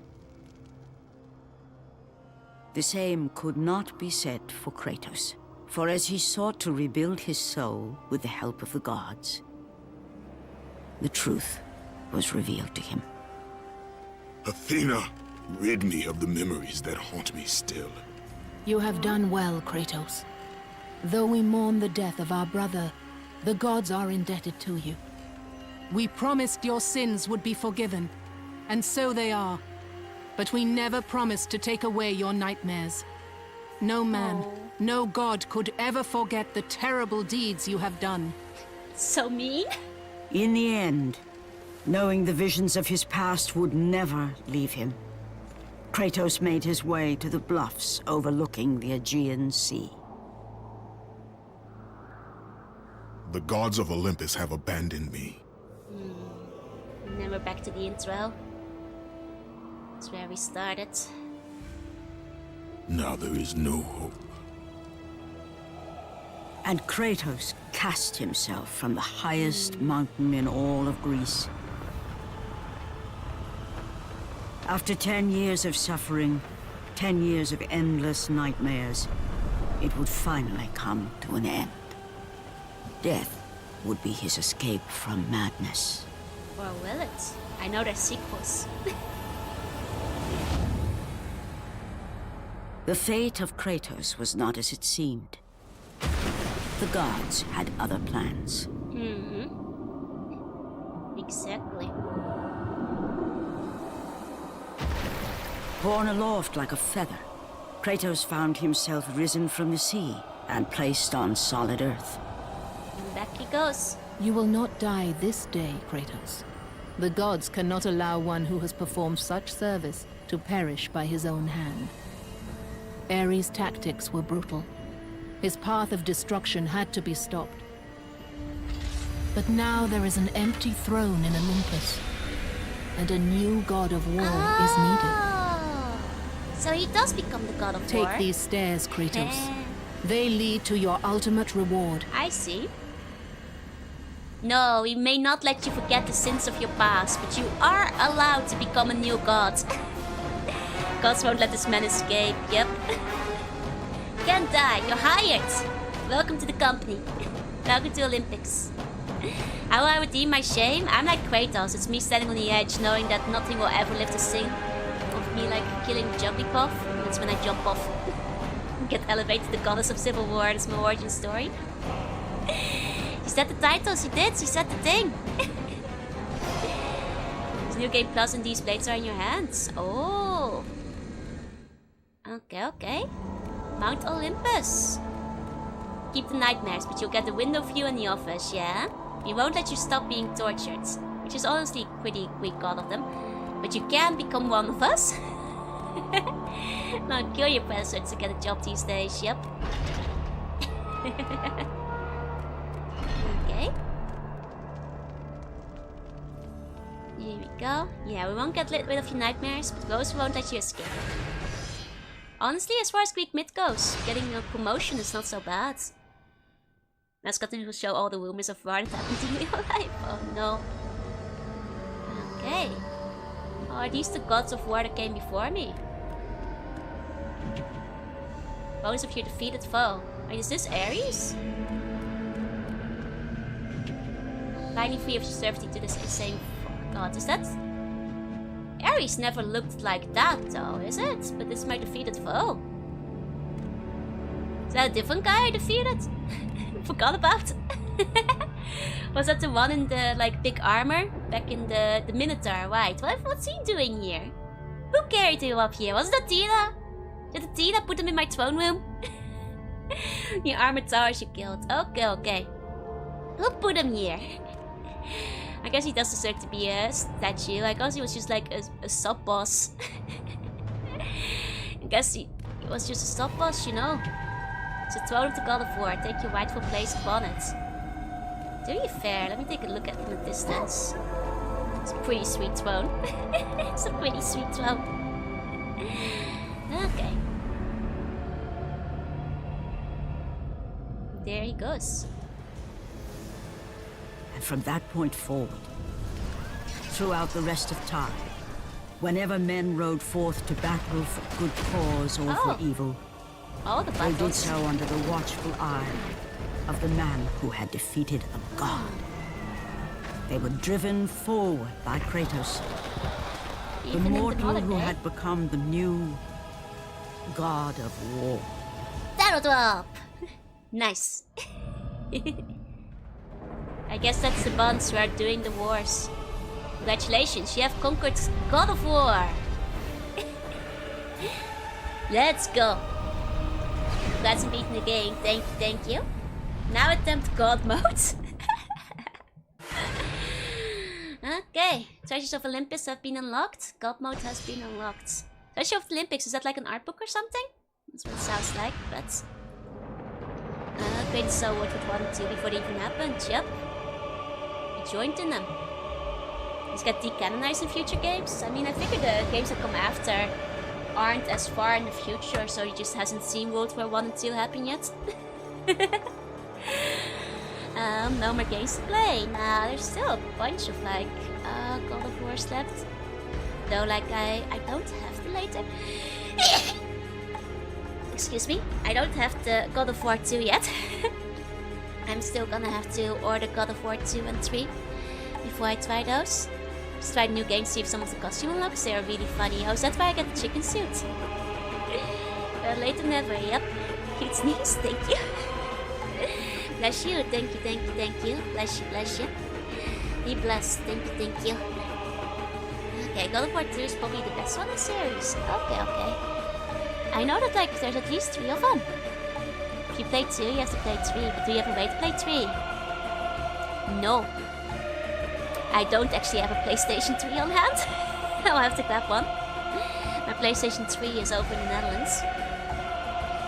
The same could not be said for Kratos, for as he sought to rebuild his soul with the help of the gods, the truth was revealed to him. Athena, rid me of the memories that haunt me still. You have done well, Kratos. Though we mourn the death of our brother, the gods are indebted to you. We promised your sins would be forgiven, and so they are. But we never promised to take away your nightmares. No man, no god could ever forget the terrible deeds you have done. So mean. In the end, knowing the visions of his past would never leave him, Kratos made his way to the bluffs overlooking the Aegean Sea. The gods of Olympus have abandoned me. And then we're back to the intro. That's where we started. Now there is no hope. And Kratos cast himself from the highest mountain in all of Greece. After 10 years of suffering, 10 years of endless nightmares, it would finally come to an end. Death would be his escape from madness. Or will it? I know there's sequels. The fate of Kratos was not as it seemed. The gods had other plans. Exactly. Borne aloft like a feather, Kratos found himself risen from the sea and placed on solid earth. And back he goes. You will not die this day, Kratos. The gods cannot allow one who has performed such service to perish by his own hand. Ares' tactics were brutal. His path of destruction had to be stopped. But now there is an empty throne in Olympus, and a new god of war is needed. So he does become the god of war. Take these stairs, Kratos. They lead to your ultimate reward. I see. No, he may not let you forget the sins of your past, but you are allowed to become a new god. Gods won't let this man escape, yep. Can't die, you're hired. Welcome to the company. Welcome to Olympics. How will I redeem my shame? I'm like Kratos, it's me standing on the edge, knowing that nothing will ever live to sing. Of me like killing Jugglypuff, that's when I jump off. Get elevated to the goddess of civil war, that's my origin story. She said the titles, she did, she said the thing. It's New Game Plus and these blades are in your hands. Oh. Okay. Mount Olympus. Keep the nightmares, but you'll get the window view in the office, yeah? We won't let you stop being tortured, which is honestly pretty weak, all of them. But you can become one of us. Now kill your predators to get a job these days, yep. Okay. Here we go. Yeah, we won't get rid of your nightmares, but we also won't let you escape. Honestly, as far as Greek myth goes, getting a promotion is not so bad. Let's continue to show all the rumors of war that happened in real life. Oh no. Okay. Oh, are these the gods of war that came before me? Bones of your defeated foe. Wait, is this Ares? Finally free of your servitude to this insane god. Is that... Ares never looked like that though, is it? But this is my defeated foe. Is that a different guy I defeated? Forgot about. Was that the one in the like big armor? Back in the Minotaur, right? What's he doing here? Who carried him up here? Was it Athena? Did Athena put him in my throne room? The armored towers you killed. Okay. Who put him here? I guess he does deserve to be a statue. I guess he was just like a sub-boss. I guess he was just a sub-boss, you know. It's the throne of the god of war. Take your rightful place upon it. To be fair, let me take a look at it from a distance. It's a pretty sweet throne. It's a pretty sweet throne. Okay. There he goes. And from that point forward, throughout the rest of time, whenever men rode forth to battle for good cause or for evil, they did so under the watchful eye of the man who had defeated a god. They were driven forward by Kratos, the mortal who had become the new god of war. That'll drop! Nice. I guess that's the bonds who are doing the wars. Congratulations, you have conquered God of War! Let's go! Congrats on beating the game, thank you. Now attempt God mode. Okay, Treasures of Olympus have been unlocked. God mode has been unlocked. Treasure of the Olympics, is that like an art book or something? That's what it sounds like, but... Created so what would want to before they even happened, yep. You joined in them. These got decanonized in future games? I mean, I figured the games that come after aren't as far in the future, so he just hasn't seen World War 1 and 2 happen yet. No more games to play. Nah, there's still a bunch of like God of Wars left. Though like I don't have the later. Excuse me. I don't have the God of War 2 yet. I'm still gonna have to order God of War 2 and 3 before I try those. Just try the new games, see if some of the costume unlocks. They are really funny. Oh, is that why I get the chicken suit? Later never, yep. Cute sneeze, thank you. Bless you, thank you, thank you, thank you. Bless you, bless you. Be blessed, thank you, thank you. Okay, God of War 2 is probably the best one in the series. Okay, okay. I know that like there's at least 3 of them. If you play 2, you have to play 3. But do you have a way to play 3? No. I don't actually have a PlayStation 3 on hand. I'll have to grab one. My PlayStation 3 is over in the Netherlands.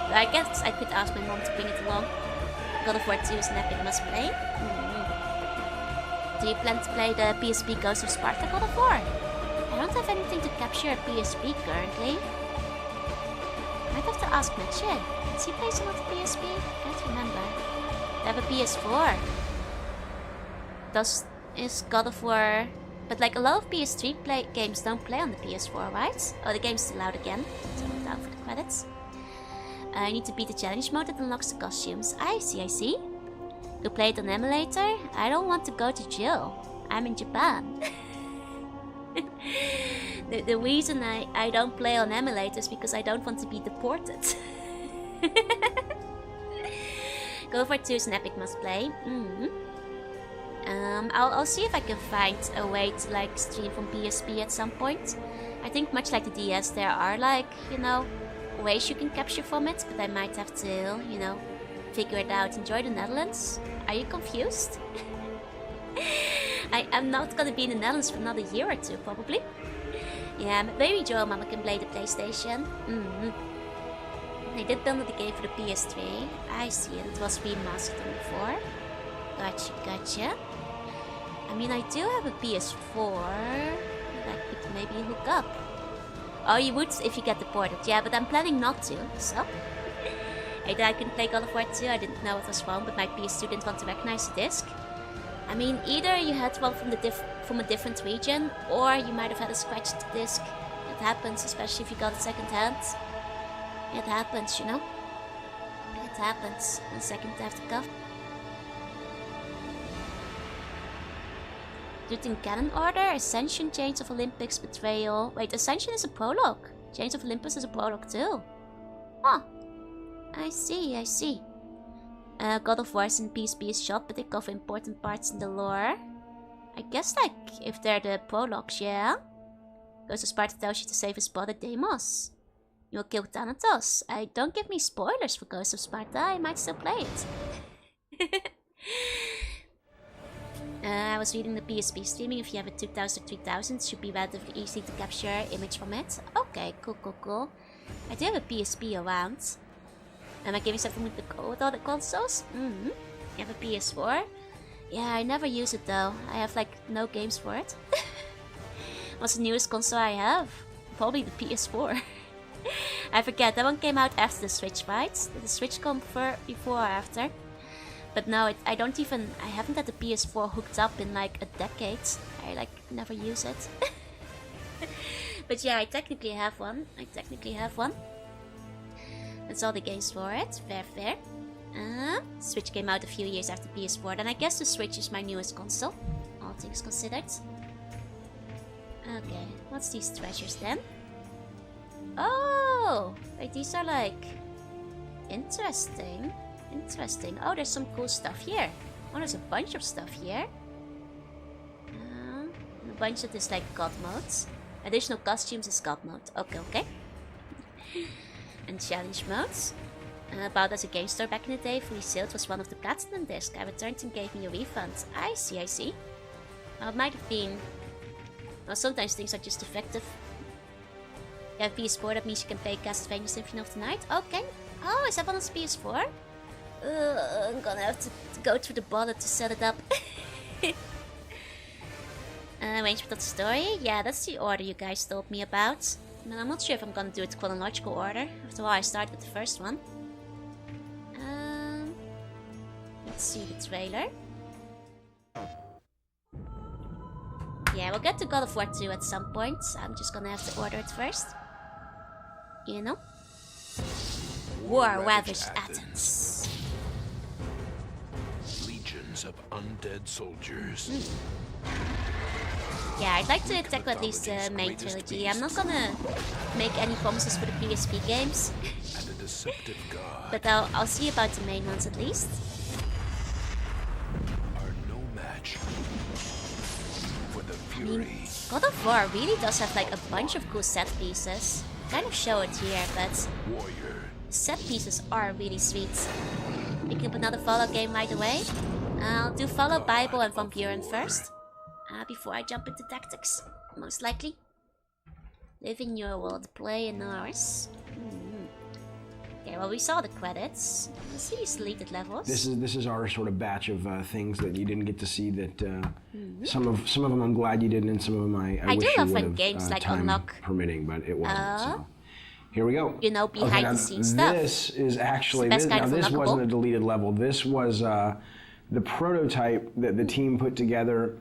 But I guess I could ask my mom to bring it along. God of War 2 is an epic must play. Do you plan to play the PSP Ghost of Sparta God of War? I don't have anything to capture a PSP currently. Might have to ask Mathieu. Does he play some of the PSP? I can't remember. I have a PS4. Is God of War... But like a lot of PS3 games don't play on the PS4, right? Oh, the game's still out again. Turn it down for the credits. I need to beat the challenge mode that unlocks the costumes. I see, I see. To play it on emulator? I don't want to go to jail. I'm in Japan. the reason I don't play on emulator is because I don't want to be deported. God of War 2 is an epic must play. I'll see if I can find a way to like stream from PSP at some point. I think much like the DS there are like, you know, ways you can capture from it, but I might have to, you know, figure it out. Enjoy the Netherlands? Are you confused? I'm not gonna be in the Netherlands for another year or 2 probably. Yeah, maybe Joe Mama can play the PlayStation. They did build the game for the PS3. I see it. It was remastered on before. Gotcha, gotcha. I mean, I do have a PS4 that I could maybe hook up. Oh, you would if you get deported. Yeah, but I'm planning not to, so... Either I can play God of War 2, I didn't know it was wrong, but my PS2 didn't want to recognize the disc. I mean, either you had one from a different region, or you might have had a scratched disc. It happens, especially if you got it second hand. It happens, you know? It happens. 1 second, I have to cough. Do it in canon order? Ascension, Chains of Olympus, Betrayal. Wait, Ascension is a prologue. Chains of Olympus is a prologue too. Huh. I see, I see. God of War's in PSP's shop, but they cover important parts in the lore. I guess, like, if they're the prologues, yeah? Ghost of Sparta tells you to save his brother Deimos. You'll kill Thanatos. Don't give me spoilers for Ghost of Sparta, I might still play it. I was reading the PSP streaming. If you have a 2000 or 3000, it should be relatively easy to capture image from it. Okay, cool, cool, cool. I do have a PSP around. Am I giving something with all the consoles? You have a PS4? Yeah, I never use it though. I have like no games for it. What's the newest console I have? Probably the PS4. I forget, that one came out after the Switch, right? Did the Switch come before or after? But no, I haven't had the PS4 hooked up in like a decade. I like never use it. But yeah, I technically have one. That's all the games for it. Fair, fair. Switch came out a few years after PS4. Then I guess the Switch is my newest console. All things considered. Okay, what's these treasures then? Oh! Wait, these are like... Interesting. Interesting. Oh, there's some cool stuff here. Oh, there's a bunch of stuff here. A bunch of this like god modes. Additional costumes is god mode. Okay, okay. And challenge modes. Bought as a game store back in the day. Fully sealed was one of the platinum discs. I returned and gave me a refund. I see, I see. Well, it might have been... Well, sometimes things are just defective. You have PS4, that means you can play Castlevania Symphony of the Night. Okay. Oh, is that one on PS4? I'm gonna have to go through the bother to set it up. Arrangement of the story? Yeah, that's the order you guys told me about. And I'm not sure if I'm gonna do it chronological order. After all, I start with the first one. Let's see the trailer. Yeah, we'll get to God of War 2 at some point. I'm just gonna have to order it first. You know? War ravaged Athens. Legions of undead soldiers. Yeah, I'd like to tackle at least the main trilogy. I'm not gonna make any promises for the PSP games. And a deceptive god But I'll see about the main ones at least. are no match for the I mean, fury. God of War really does have like a bunch of cool set pieces. Kind of show it here, but Warrior. the set pieces are really sweet. Picking up another Fallout game right away. I'll do Fallout Bible and Van Buren first. Before I jump into tactics, most likely. Live in your world, play in ours. Okay, well we saw the credits. Let's see these deleted levels. This is our sort of batch of things that you didn't get to see. That some of them I'm glad you didn't, and some of them I do wish you love would when have. games like time unlock. permitting, but it wasn't. So. Here we go. You know, behind now the scenes stuff. This is actually It's the best kind of this unlockable. wasn't a deleted level. This was the prototype that the team put together.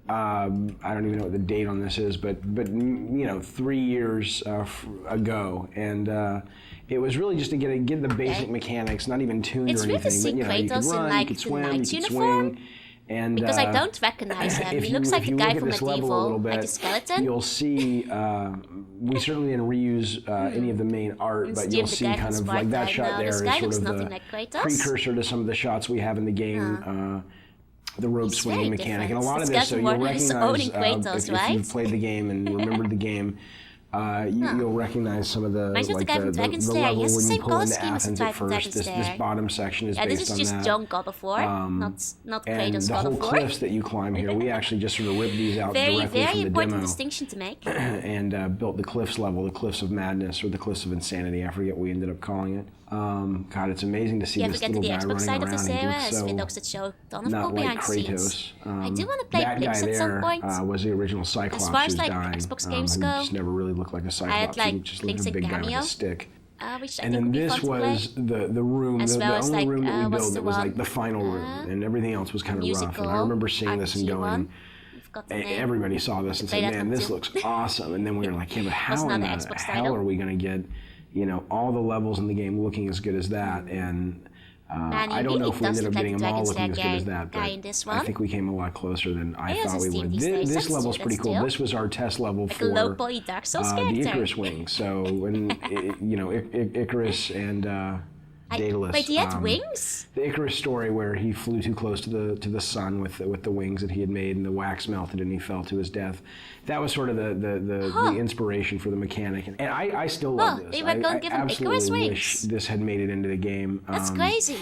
I don't even know what the date on this is, but you know, 3 years ago, and it was really just to get the basic mechanics, not even tuned It's or weird to anything. see But you know, you could Kratos in, run, like, you could the swim, you knight's could uniform. swing, and Because I don't recognize him. if He you- looks like if the you guy look at from this level a Medieval, little bit, like the skeleton. you'll see we certainly didn't reuse any of the main art, but you'll the see guy kind from of like that Sparta. shot No, there this is guy sort looks of nothing the like Kratos. precursor to some of the shots we have in the game. The rope He's swinging very mechanic, different. and a lot of This this, so guy's you'll more his recognize owning Kratos, if right? you've played the game and remembered the game. You'll recognize some of the Reminds me of the like guy from the Dragon's level Lair. He has the when you same pull color into scheme as the Athens guy at from first. Dragon's This Lair. bottom section is Yeah, based this is on just that. John God of War, not And Kratos the God whole of War. cliffs that you climb here, we actually just sort of ripped these out Very, directly very from the important demo. distinction to make. And built the cliffs level, the cliffs of madness, or the cliffs of insanity. I forget what we ended up calling it. God, it's amazing to see Yeah, this forget little the guy Xbox running side of around. this He era looks as so Windows that show ton of not cool like behind the Kratos. scenes. I do want to play That guy Blix at some there point. was the original Cyclops As far as, who's like, dying. Xbox games who go, just never really looked like a Cyclops. like, He just Blix looked like a and big guy with Cameo. a stick. Which I And think then would be this fun to play. was the room, As the well as, only like, room that we what's built the that was like one? the final room, and everything else was kind of rough. Musical, And I remember seeing this and RPG going, one. We've got the name. everybody saw this and Play said, that "Man, one this too." looks awesome." And then we were like, "Yeah, but how Wasn't in on the the Xbox hell title. are we going to get, you know, all the levels in the game looking as good as that?" And Man, he I don't know really if we does ended look up like getting the them all Dragon's looking as Lair good as that, guy but in this I one. think we came a lot closer than I He has thought a we Steam would. these days. This That's level's true, pretty that's cool. true. This was our test level Like a for low poly Dark Souls the character. Icarus wings. So when you know Icarus and Daedalus. Wait, he had wings? The Icarus story where he flew too close to the sun with the wings that he had made, and the wax melted, and he fell to his death. That was sort of the inspiration for the mechanic, and I still love this. They were going to give him Icarus absolutely wish wings. this had made it into the game. That's crazy.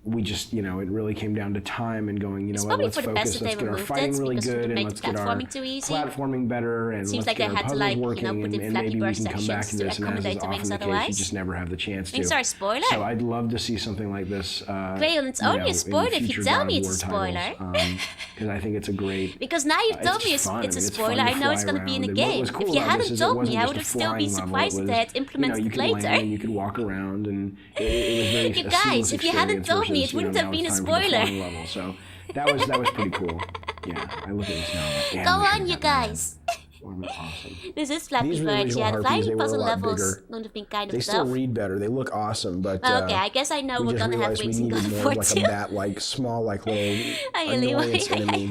We just, you know, it really came down to time and going, you know It's what, probably let's for the best focus, that let's they get our removed fighting it, really because it good, would and make let's the get our platforming too easy. platforming better, and Seems let's like get they our had to, puzzles like, you know, working, put in and Flappy maybe we Bird can come back to sections to this, and as accommodate is the often wings the case, you otherwise. just never have the chance Wings to. are a spoiler. So I'd love to see something like this. Grail, it's you only know, a in spoiler if you future tell God me of it's a War spoiler. titles, because I think it's a great. Because now you've told me just fun. it's a I mean, spoiler, fun to I know it's fly going to be in the around. And what game. was cool If you about this hadn't is it told me, wasn't I just would a have still been flying level. surprised It that was, they had you know, implemented you it could land later. and you could walk around, and it was very You a guys, seamless if you hadn't experience told me, versus, it wouldn't you know, have now been a it's time for the spoiler. flying level. So that was pretty cool. Yeah, I look at this now. I'm like, Go damn, we on, should've you got that. guys. Would've been awesome. This is Flappy These were the Bird. original Yeah, the harpies. flying They were a puzzle lot levels bigger. would have been kind They of still tough. read better. They look awesome, but Well, okay, I guess I know we we're just gonna have realized we wings in needed God of more War of like 2. a bat, like small, like little really annoyance want- enemy.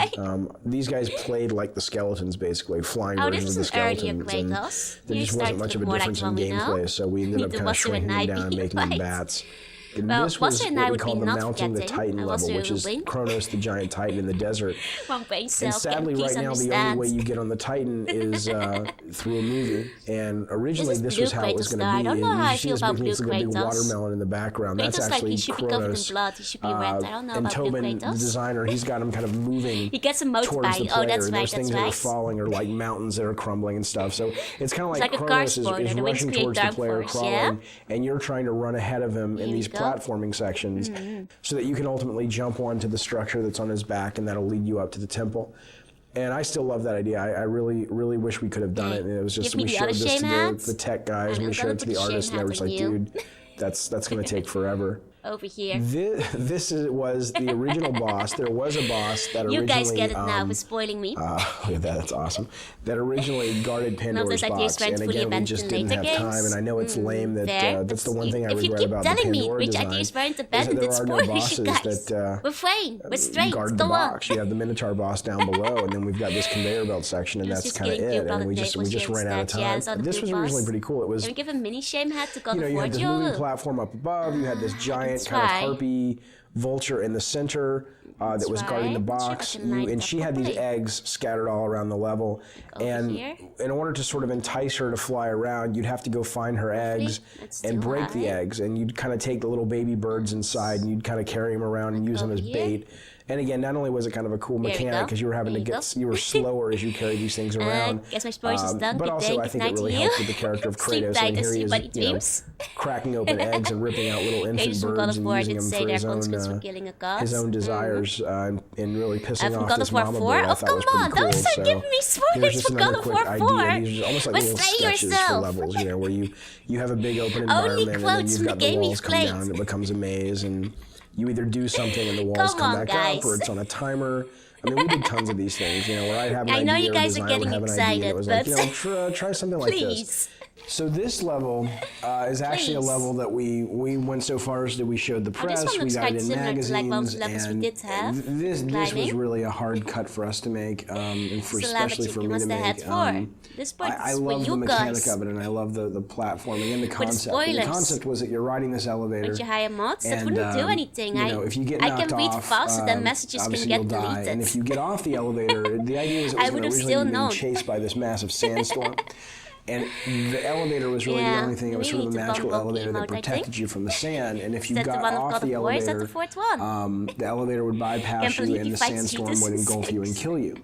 These guys played like the skeletons, basically flying Oh, versions this of the is an earlier skeletons, and Kratos. there You just start wasn't to much of look a more like difference the in one we know. gameplay. So we ended up The kind of Wasser and shrinking them down and Ivy, making them right? bats. And Well, this was Wasser and what I we would call be the not mounting the forgetting. Titan level, Wasser which is will win. Kronos, the giant Titan in the desert. One brain And cell sadly, can right please now, the only understand. way you get on the Titan is through a movie. And originally, This is this was Blue how it was Kratos, going though. to be. I don't know And how you I see feel this about big, looks Blue like a big Kratos. watermelon in the background. That's Kratos, like, actually he should be covered in Kronos. blood. He should be red. I don't know And about Blue Tobin, the Kratos. designer, he's got him kind of moving He gets a towards the motorbike. player. Oh, that's and right, those things that's that are right. falling are like mountains that are crumbling and stuff. So it's kind of It's like like a car Kronos spoiler. is The wings rushing create towards the player, downforce, crawling, yeah? and you're trying to run ahead of him in Here we these go. platforming sections so that you can ultimately jump onto the structure that's on his back, and that'll lead you up to the temple. And I still love that idea. I really, really wish we could have done it. And it was just, Give me we the showed other this shame to hats. the tech guys, And and we I'm showed gonna it to put the the artists, and shame they were just hat like, on you. dude, that's going to take forever. Over here. Was the original boss. There was a boss that originally... You guys get it now for spoiling me. Look at that, that's awesome. That originally guarded Pandora's those ideas box, weren't and fully again, we abandoned just in didn't later have time, games. and I know it's lame that Fair. that's the one thing I If you regret keep about the telling me Pandora which design, ideas weren't is that abandoned, there it's are no spoiling you bosses guys. that We're fine. We're straight. guard Go the on. box. You have the Minotaur boss down below, and then we've got this conveyor belt section, and Just that's kind of kidding, it. Gabriel, And we the just Naples ran out of instead. Yeah, time. it's on the This was blue originally boss. pretty cool. It was, Can we give a mini shame hat to God you know, of you War, had this moving platform up above. You had this giant kind of harpy vulture in the center that was guarding the box. And she had these eggs scattered all around the level. And in order to sort of entice her to fly around, you'd have to go find her eggs and break the eggs. And you'd kind of take the little baby birds inside, and you'd kind of carry them around and use them as bait. And again, not only was it kind of a cool mechanic because you were having to get, you were slower as you carried these things around. Guess my spoilers is done. But Good also, day, I good think night it really to helped you. with the character of Sleep Kratos. tight And here he as is, somebody dreams. cracking open eggs and ripping out little infant birds and using them for his own desires and really pissing off this mama bird. I thought was pretty cool. Don't start giving me spoilers for God of War 4. These are almost like little sketches for levels, you know, where you have a big open Only environment, and then quotes you've from got the the game walls you've come played. down and it becomes a maze, and you either do something and the walls Come come on, back guys. up, or it's on a timer. I mean, we did tons of these things, you know, where I'd have an I idea, know you guys or are designer would getting have an idea, and it was like, you know, try something like this. Please. So this level is actually a level that we went so far as that we showed the press, one we looks got quite it in similar to, magazines, like, one of the levels we and did have, this was climbing. really a hard cut for us to make, and for, especially for me what's to the make. head for? This part I is for love the you mechanic guys. of it, and I love the platforming and the concept. And spoilers. the concept was that you're riding this elevator. Would you hire mods? That and, wouldn't do anything. You know, if you get I knocked can read off, faster than messages can obviously get you'll die. deleted. And if you get off the elevator, the idea is it was I would have originally still being known. chased by this massive sandstorm. And the elevator was really the only thing. It was sort of the magical elevator that protected you from the sand. And if you got off the elevator, the elevator would bypass you, and the sandstorm would engulf you and kill you.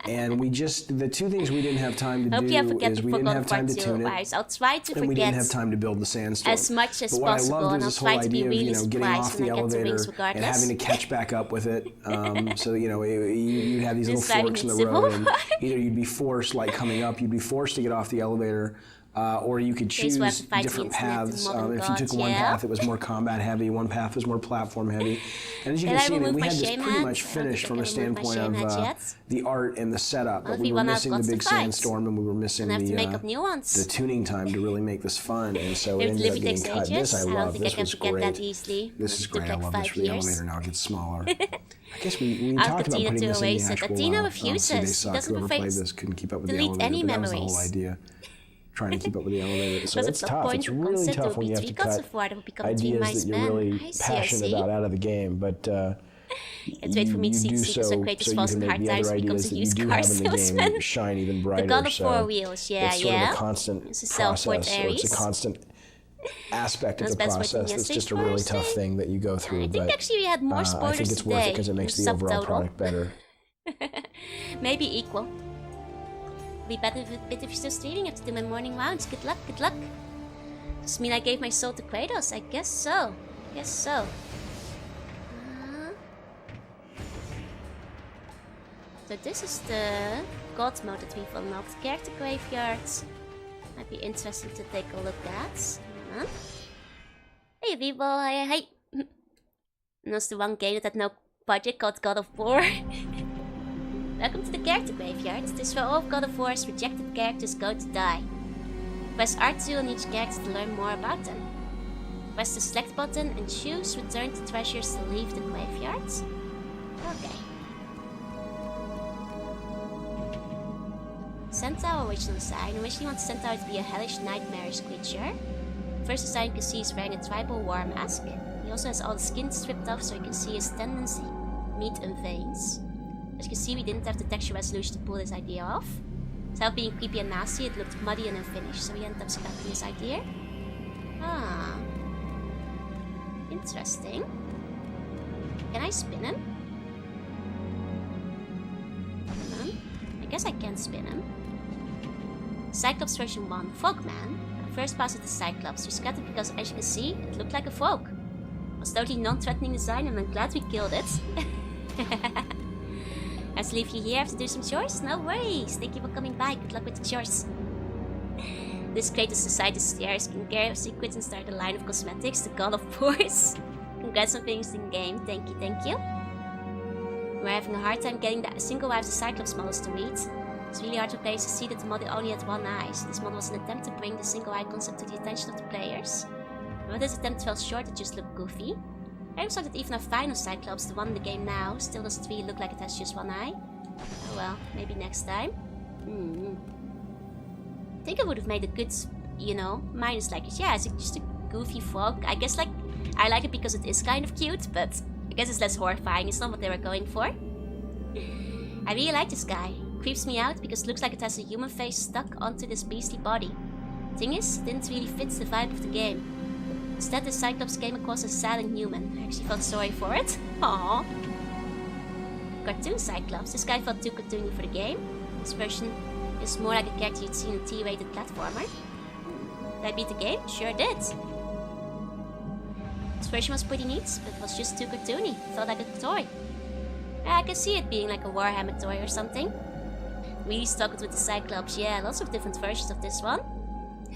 And the two things we didn't have time to do is we didn't have time to tune it, I'll try to and we didn't have forget time to build the sandstorm. as much as but what possible, I loved and was I'll this whole try to be idea of, really you know, getting off surprised the when I get to elevator rings and regardless. having to catch back up with it. So, you know, you'd have these little This driving forks in the me so road, and hard. either you'd be forced, like coming up, you'd be forced to get off the elevator, or you could choose different paths. If you took one path, it was more combat heavy. One path was more platform heavy. And as you can see, we had this pretty much finished from a standpoint of the art and the setup, but we were missing the big sandstorm, and we were missing the tuning time to really make this fun. And so it ended up getting cut. This I love. This was great. This is great. I love this for the elevator. Now it gets smaller. I guess we talked about putting this in the actual refuses. they suck. Whoever played this couldn't keep up with the elevator, but that was the whole idea. Trying to keep up with the elevator. So it's tough. It's really tough when you have to cut ideas that you're really passionate about out of the game. But Can't wait for me to see so Kratos falls in hard times and becomes a used car salesman. Shine even brighter. The God of War wheels, it's sort of a constant process, or it's a constant aspect of the process. It's just a really tough thing that you go through. I think actually we had more spoilers I think it's worth it because it makes the overall product better. Maybe equal. Be better if you're still streaming. I have to do my morning rounds. Good luck, good luck. Does mean I gave my soul to Kratos? I guess so. Guess so. So this is the God mode that we've unlocked. Character graveyards. Might be interesting to take a look at. Hey people, hey. And that's the one game that had no budget called God of War. Welcome to the character graveyard. This is where all of God of War's rejected characters go to die. Press R2 on each character to learn more about them. Press the select button and choose return to treasures to leave the graveyard. Okay. Centaur original design. Originally wanted Centaur to be a hellish, nightmarish creature. First design you can see he's wearing a tribal war mask. He also has all the skin stripped off so you can see his tendons, meat and veins. As you can see, we didn't have the texture resolution to pull this idea off. Instead of being creepy and nasty, it looked muddy and unfinished, so we ended up scrapping this idea. Ah. Interesting. Can I spin him? I guess I can spin him. Cyclops version 1, Fogman. First pass at the Cyclops. We scattered because, as you can see, it looked like a fog. It was totally non-threatening design and I'm glad we killed it. I have to leave you here. I have to do some chores. No worries. Thank you for coming by. Good luck with the chores. This Kratos decided to share his skincare secrets and start a line of cosmetics. The god of pores. Congrats on finishing the game. Thank you, thank you. We're having a hard time getting the single wives of Cyclops models to read. It's really hard for players to see that the model only had one eye. So this model was an attempt to bring the single eye concept to the attention of the players. But this attempt fell short, it just looked goofy. It looks like that even our final Cyclops, the one in the game now, still doesn't really look like it has just one eye. Oh well, maybe next time. I think I would have made a good, you know, minus like it. Yeah, it's just a goofy frog. I guess like, I like it because it is kind of cute, but I guess it's less horrifying. It's not what they were going for. I really like this guy. It creeps me out because it looks like it has a human face stuck onto this beastly body. Thing is, it didn't really fit the vibe of the game. Instead, the Cyclops came across as sad and human. I actually felt sorry for it. Aww. Cartoon Cyclops. This guy felt too cartoony for the game. This version is more like a character you'd see in a T-rated platformer. Did I beat the game? Sure did. This version was pretty neat, but it was just too cartoony. It felt like a toy. Yeah, I can see it being like a Warhammer toy or something. Really struggled with the Cyclops. Yeah, lots of different versions of this one.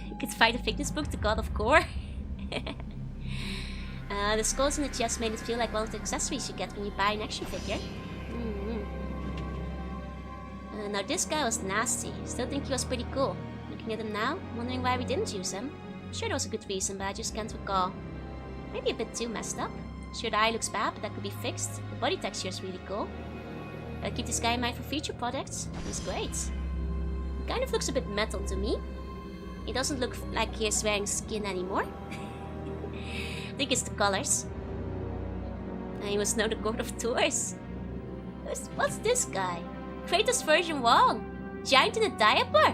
You could find a fitness book, the God of Gore. The skulls in the chest made it feel like one of the accessories you get when you buy an action figure. Now this guy was nasty. Still think he was pretty cool. Looking at him now, wondering why we didn't use him. Sure there was a good reason, but I just can't recall. Maybe a bit too messed up. Sure the eye looks bad, but that could be fixed. The body texture is really cool. I'll keep this guy in mind for future projects. He's great. He kind of looks a bit metal to me. He doesn't look like he is wearing skin anymore. I think it's the colors. And he was now the God of Tours. What's this guy? Kratos version 1! Giant in a diaper!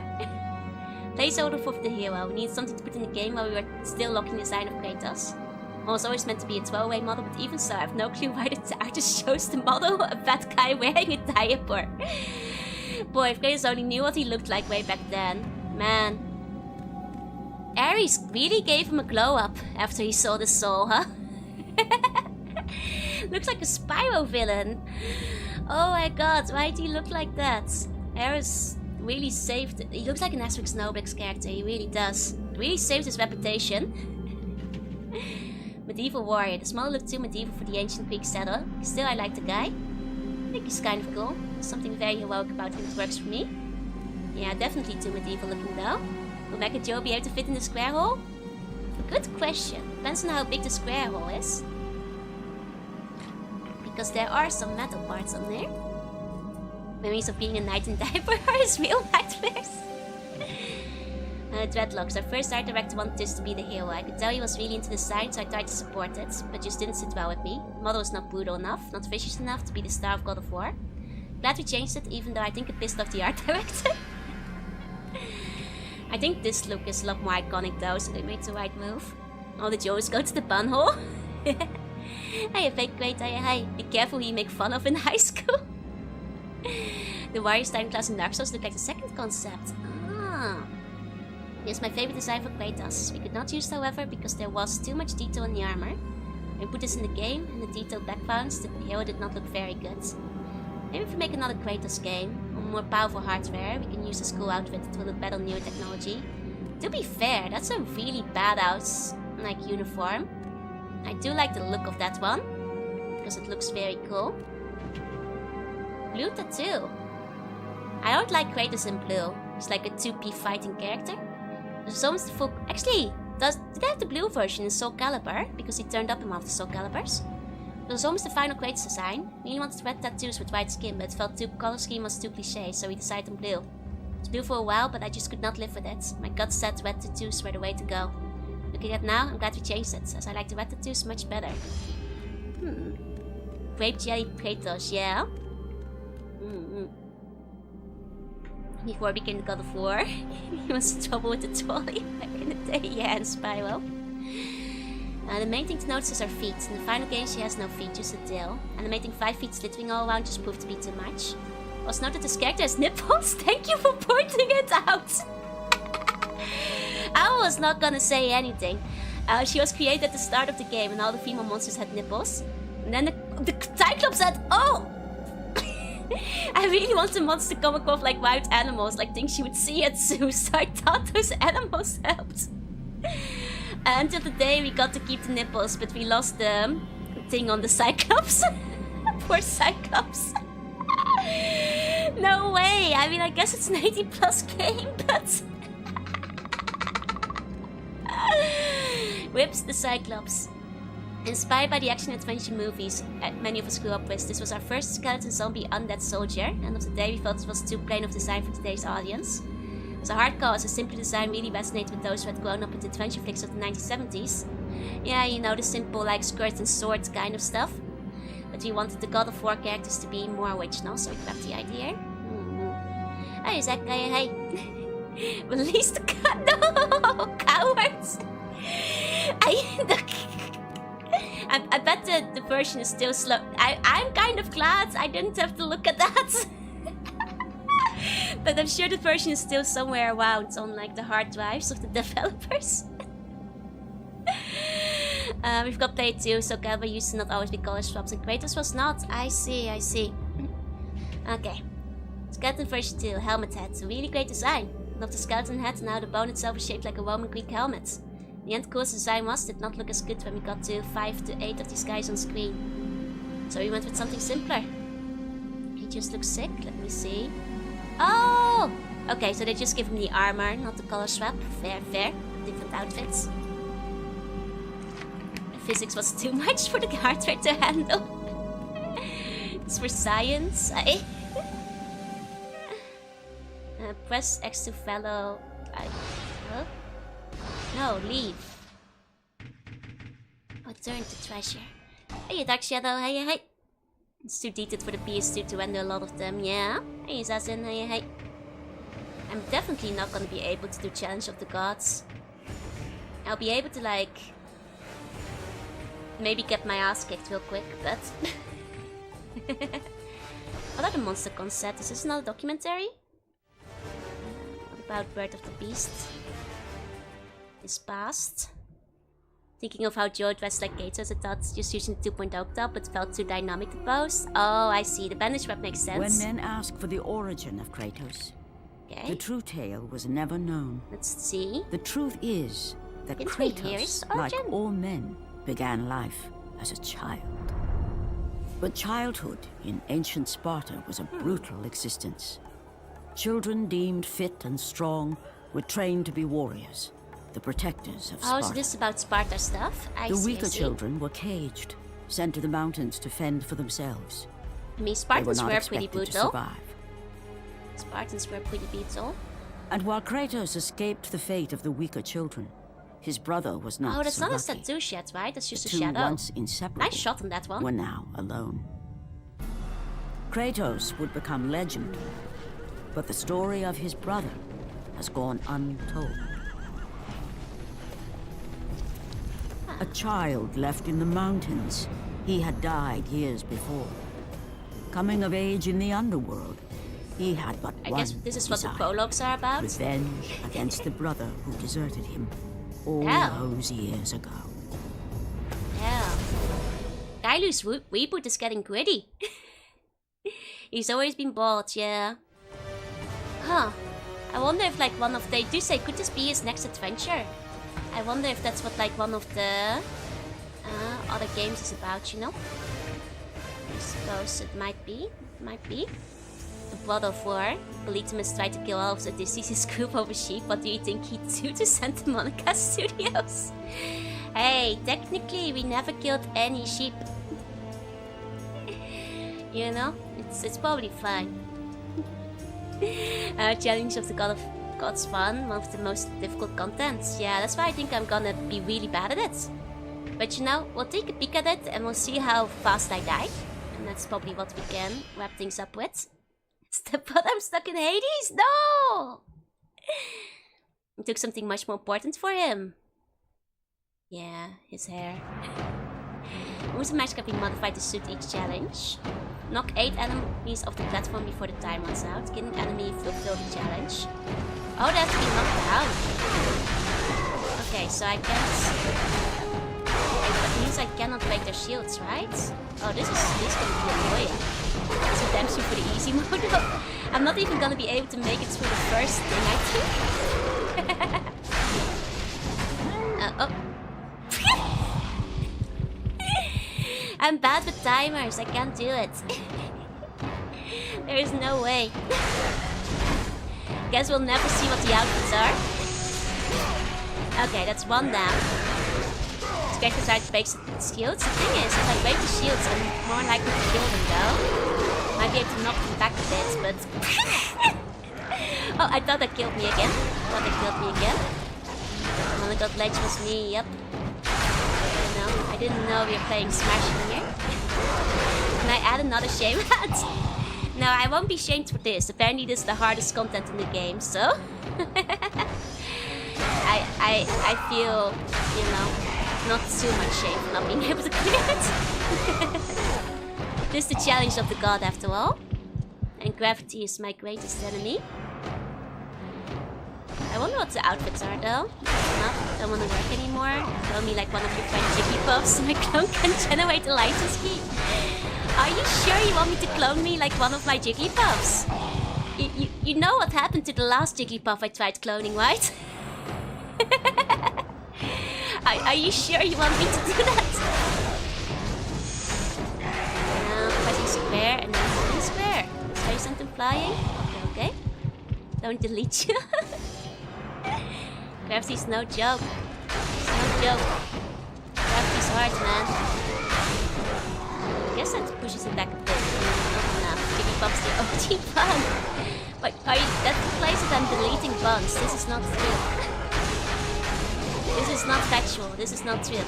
Placeholder for the hero. We need something to put in the game while we were still locking the design of Kratos. One was always meant to be a throwaway model, but even so, I have no clue why the artist shows the model a fat guy wearing a diaper. Boy, if Kratos only knew what he looked like way back then. Man. Ares really gave him a glow up after he saw the soul, huh? Looks like a Spyro villain. Oh my god, why did he look like that? Ares really saved it. He looks like an Asterix Noblix character, he really does. Really saved his reputation. Medieval warrior. This model looked too medieval for the ancient Greek saddle. Still, I like the guy. I think he's kind of cool. There's something very heroic about him that works for me. Yeah, definitely too medieval looking though. Will Mecha Joe be able to fit in the square hole? A good question. Depends on how big the square hole is. Because there are some metal parts on there. Memories of being a knight in diaper are his real nightmares. Dreadlocks. Our first art director wanted this to be the hero. I could tell he was really into the design, so I tried to support it, but just didn't sit well with me. The model was not brutal enough, not vicious enough to be the star of God of War. Glad we changed it, even though I think it pissed off the art director. I think this look is a lot more iconic though, so they made the right move. All the Joes go to the bunhole. Hey, fake great, hey. Be careful who you make fun of in high school. The Warriors time class in Dark Souls look like the second concept. Ah. Here's my favorite design for Kratos. We could not use it, however, because there was too much detail in the armor. When we put this in the game, and the detailed backgrounds, the hero did not look very good. Maybe if we make another Kratos game, on more powerful hardware, we can use the school outfit that will look better on newer technology. To be fair, that's a really badass, like, uniform. I do like the look of that one, because it looks very cool. Blue tattoo. I don't like Kratos in blue. He's like a 2P fighting character. There's almost the full... Actually, did they have the blue version in Soul Calibur? Because he turned up in one of the Soul Caliburs. It was almost the final Kratos design. We really wanted red tattoos with white skin, but it felt too... color scheme was too cliché, so we decided on blue. It was blue for a while, but I just could not live with it. My gut said red tattoos were the way to go. Looking at now, I'm glad we changed it, as I like the red tattoos much better. Grape jelly Kratos, yeah? Before he became the God of War, he was in trouble with the trolley back in the day. Yeah, and Spyro. The main thing to notice is her feet. In the final game, she has no feet, just a tail. Animating 5 feet slittering all around just proved to be too much. Also note that this character has nipples. Thank you for pointing it out. I was not gonna say anything. She was created at the start of the game, and all the female monsters had nipples. And then the Cyclops said, "Oh." I really want the monster to come across like wild animals, like things you would see at zoos. So I thought those animals helped. Until the day we got to keep the nipples, but we lost the thing on the Cyclops. Poor Cyclops. No way. I mean, I guess it's an 80+ game, but... Whips the Cyclops. Inspired by the action-adventure movies many of us grew up with, this was our first skeleton zombie undead soldier. End of the day, we felt it was too plain of design for today's audience. It was a hard call, as a simple design really resonated with those who had grown up with the adventure flicks of the 1970s. Yeah, you know, the simple, like, skirt and sword kind of stuff. But we wanted the God of War characters to be more original, so we grabbed the idea. Hey, Zach, hey. Release the cat. No, cowards. I bet the version is still slow. I'm kind of glad I didn't have to look at that. But I'm sure the version is still somewhere around on like the hard drives of the developers. We've got Play 2, so Galba used to not always be color swaps and Kratos was not. I see. Okay. Skeleton version 2, helmet head. Really great design. Love the skeleton head and how the bone itself is shaped like a Roman Greek helmet. The end coolest design did not look as good when we got to 5 to 8 of these guys on screen. So we went with something simpler. He just looks sick, let me see. Oh! Okay, so they just give him the armor, not the color swap. Fair. Different outfits. The physics was too much for the hardware to handle. It's for science. Press X to follow. Huh? No, leave. Return to treasure. Hey, Dark Shadow, hey. It's too detailed for the PS2 to render a lot of them, yeah? Hey, Assassin, hey. I'm definitely not gonna be able to do Challenge of the Gods. I'll be able to, like... maybe get my ass kicked real quick, but... What are the monster concepts? Is this another documentary? What about Bird of the Beast? His past. Thinking of how Joe dressed like Kratos, I thought just using the 2.0 octop, but felt too dynamic to pose. Oh, I see. The bandage wrap makes sense. When men ask for the origin of Kratos, the true tale was never known. Let's see. The truth is that Kratos, like all men, began life as a child. But childhood in ancient Sparta was a brutal existence. Children deemed fit and strong were trained to be warriors, the protectors of Sparta. Oh, so this is about Sparta stuff? The weaker children were caged, sent to the mountains to fend for themselves. I mean, Spartans were pretty brutal. Survive. Spartans were pretty brutal. And while Kratos escaped the fate of the weaker children, his brother was not so lucky. Oh, that's not a tattoo yet, right? That's just a two shadow. Once inseparable, Nice shot on that one. were now alone. Kratos would become legend, but the story of his brother has gone untold. A child left in the mountains. He had died years before. Coming of age in the underworld, he had but one I guess this is what the desire: prologues are about. revenge against the brother who deserted him all those years ago. Yeah. Kailu's reboot is getting gritty. He's always been bored, yeah. Huh. I wonder if like one of... They do say, could this be his next adventure? I wonder if that's what like one of the other games is about, you know? I suppose it might be. The Blood of War. Polytemus tried to kill all of the Odysseus' group over sheep. What do you think he'd do to Santa Monica Studios? Hey, technically we never killed any sheep. You know? It's probably fine. Challenge of the God's fun, one of the most difficult contents. Yeah, that's why I think I'm gonna be really bad at it. But you know, we'll take a peek at it and we'll see how fast I die. And that's probably what we can wrap things up with. But I'm stuck in Hades? No! It took something much more important for him. Yeah, his hair. Moves and match can be modified to suit each challenge. Knock 8 enemies off the platform before the time runs out. Kill an enemy, fulfill the challenge. Oh, they have to be knocked down. Okay, so I can't... That means I cannot break their shields, right? Oh, this is gonna be annoying. It's redemption for the easy mode. I'm not even gonna be able to make it through the first thing, I think. Oh. I'm bad with timers, I can't do it. There is no way. Guess we'll never see what the outfits are. Okay, that's one down. Spectres are breaks shields. The thing is, if I break the shields, I'm more likely to kill them though. Might be able to knock them back a bit, but... Oh, I thought that killed me again. The one that got ledge was me, yep. I didn't know we were playing Smash in here. Can I add another shame hat? No, I won't be shamed for this. Apparently this is the hardest content in the game, so... I feel, you know, not too much shame for not being able to clear it. This is the challenge of the god after all. And gravity is my greatest enemy. I wonder what the outfits are though. Don't want to work anymore. Tell me like one of your friend Jigglypuffs. My clone can generate a license key. Are you sure you want me to clone me like one of my Jigglypuffs? You know what happened to the last Jigglypuff I tried cloning, right? Are you sure you want me to do that? Pressing square and then holding square. Is there something flying? Okay. Don't delete you. Gravity's no joke. It's no joke. Gravity's hard, man. I guess that pushes it back a bit. Not enough. Jigglypuff's the OG bun. But that implies that I'm deleting buns. This is not true. This is not factual. This is not true.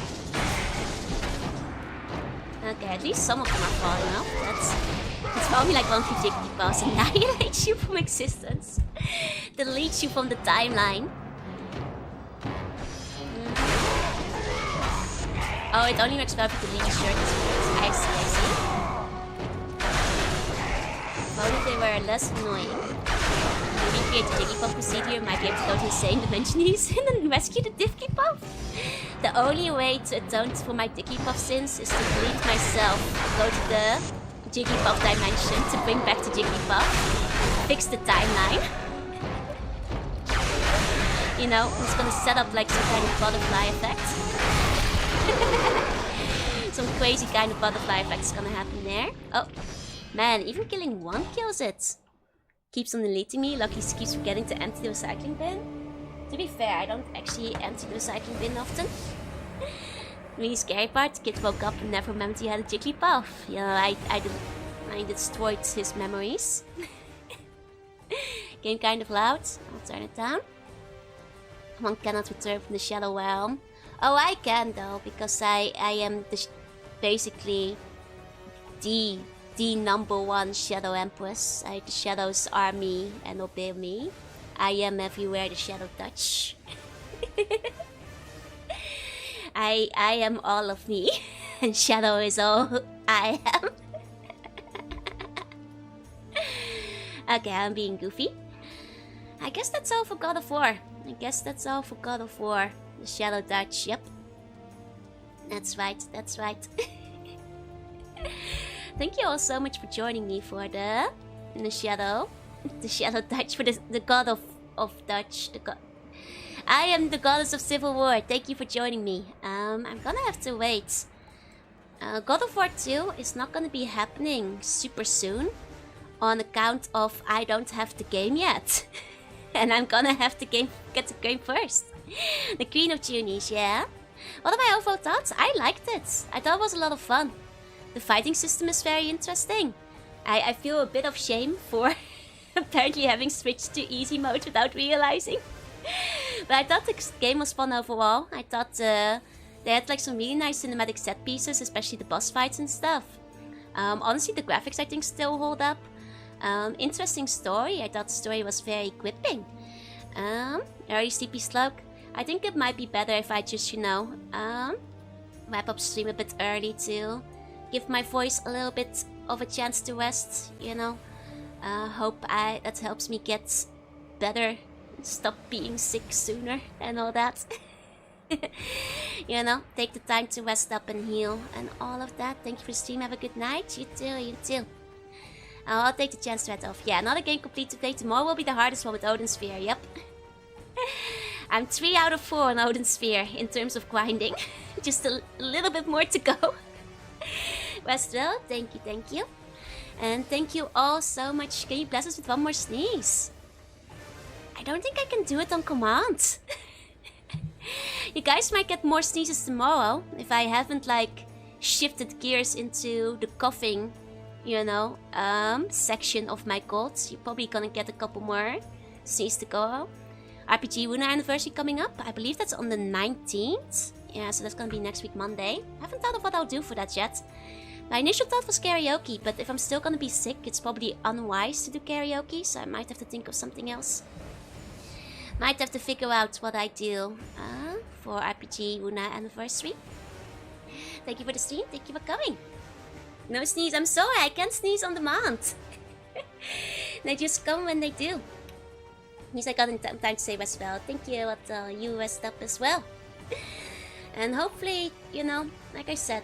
Okay, at least some of them are falling off. It's probably like one of your Jigglypuffs annihilates you from existence. Deletes you from the timeline. Oh, it only works well if you delete shirt. I see. If only they were less annoying. Maybe create a Jigglypuff procedure, might be able to go to the same dimension he's in and rescue the Jigglypuff. The only way to atone for my Jigglypuff sins is to delete myself, go to the Jigglypuff dimension to bring back the Jigglypuff, fix the timeline. You know, it's gonna set up like some kind of butterfly effect. Some crazy kind of butterfly effect is gonna happen there. Oh, man, even killing one kills it. Keeps on deleting me. Lucky keeps forgetting to empty the recycling bin. To be fair, I don't actually empty the recycling bin often. Really scary part, the kid woke up and never remembered he had a Jigglypuff. You know, I destroyed his memories. Game kind of loud. I'll turn it down. One cannot return from the Shadow Realm. Oh, I can though, because I am basically the #1 Shadow Empress. The shadows are me and obey me. I am everywhere the Shadow touch. I am all of me, and Shadow is all I am. Okay, I'm being goofy. I guess that's all for God of War. The Shadow Dutch, yep. That's right. Thank you all so much for joining me for the Shadow Dutch, for the God of Dutch. I am the Goddess of Civil War. Thank you for joining me. I'm gonna have to wait. God of War 2 is not gonna be happening super soon on account of I don't have the game yet. And I'm gonna have to get the game first. The Queen of Junies, yeah. What are my overall thoughts? I liked it. I thought it was a lot of fun. The fighting system is very interesting. I feel a bit of shame for apparently having switched to easy mode without realizing. But I thought the game was fun overall. I thought they had like some really nice cinematic set pieces, especially the boss fights and stuff. Honestly, the graphics I think still hold up. Interesting story. I thought the story was very gripping. Early sleepy slug. I think it might be better if I just, you know, wrap up stream a bit early to give my voice a little bit of a chance to rest, you know. Hope that helps me get better, stop being sick sooner and all that. You know, take the time to rest up and heal and all of that. Thank you for the stream. Have a good night. You too. I'll take the chance to head off. Yeah, another game complete to play. Tomorrow will be the hardest one with Odin Sphere. Yep. I'm 3 out of 4 on Odin Sphere in terms of grinding. Just a little bit more to go. Westwell, thank you, thank you. And thank you all so much. Can you bless us with one more sneeze? I don't think I can do it on command. You guys might get more sneezes tomorrow if I haven't like shifted gears into the coughing, you know, section of my gods. You're probably gonna get a couple more sneezes to go. RPG Wuna anniversary coming up. I believe that's on the 19th. Yeah, so that's gonna be next week Monday. I haven't thought of what I'll do for that yet. My initial thought was karaoke, but if I'm still gonna be sick, it's probably unwise to do karaoke, so I might have to think of something else. Might have to figure out what I do for RPG Wuna anniversary. Thank you for the stream, thank you for coming. No sneeze, I'm sorry, I can't sneeze on demand. They just come when they do. At least I got in time to say as well. Thank you, but you rest up as well. And hopefully, you know, like I said,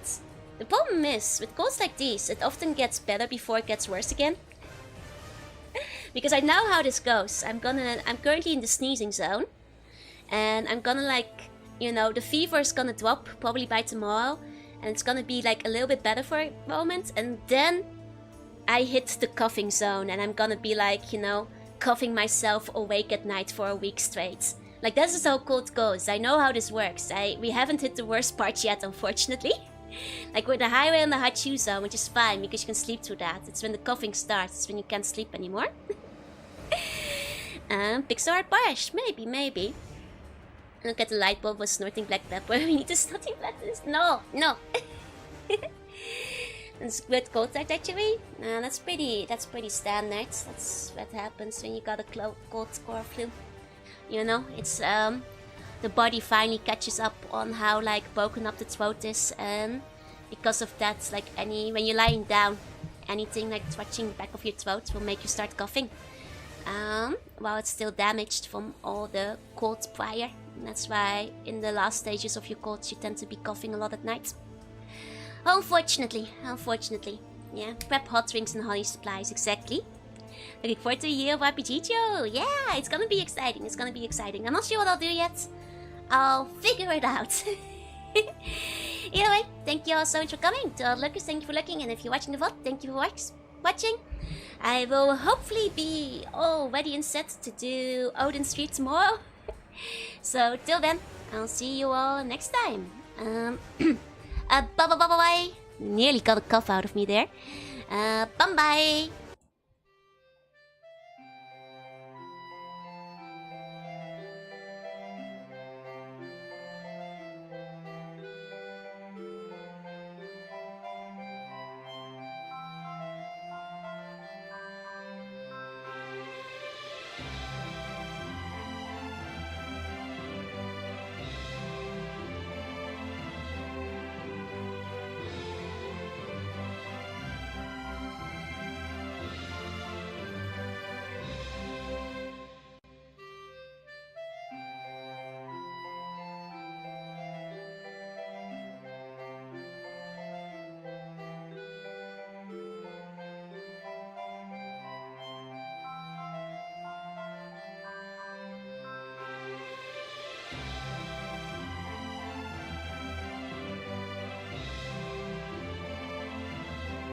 the problem is, with colds like these, it often gets better before it gets worse again. Because I know how this goes. I'm currently in the sneezing zone. And I'm gonna like, you know, the fever is gonna drop probably by tomorrow. And it's gonna be like a little bit better for a moment. And then I hit the coughing zone. And I'm gonna be like, you know, coughing myself awake at night for a week straight. Like, this is how cold goes. I know how this works. We haven't hit the worst part yet, unfortunately. Like, we're the highway on the Hachu zone, which is fine because you can sleep through that. It's when the coughing starts, it's when you can't sleep anymore. Pixar art Barish, maybe. Look at the light bulb was snorting black pepper. We need to snorting black pepper. No. That's good cold art actually. That's pretty standard. That's what happens when you got a cold core flu. You know, it's the body finally catches up on how like broken up the throat is, and because of that, like when you're lying down, anything like touching the back of your throat will make you start coughing. While it's still damaged from all the cold prior. And that's why in the last stages of your colds you tend to be coughing a lot at night. Unfortunately. Yeah, prep hot drinks and honey supplies, exactly. Looking forward to a year of RPG Joe. Yeah, it's gonna be exciting. I'm not sure what I'll do yet. I'll figure it out. Either way, thank you all so much for coming. To all lookers, thank you for looking. And if you're watching the VOD, thank you for watching. I will hopefully be all ready and set to do Odin Street tomorrow. So till then, I'll see you all next time. Bye. Nearly got a cough out of me there. Bye.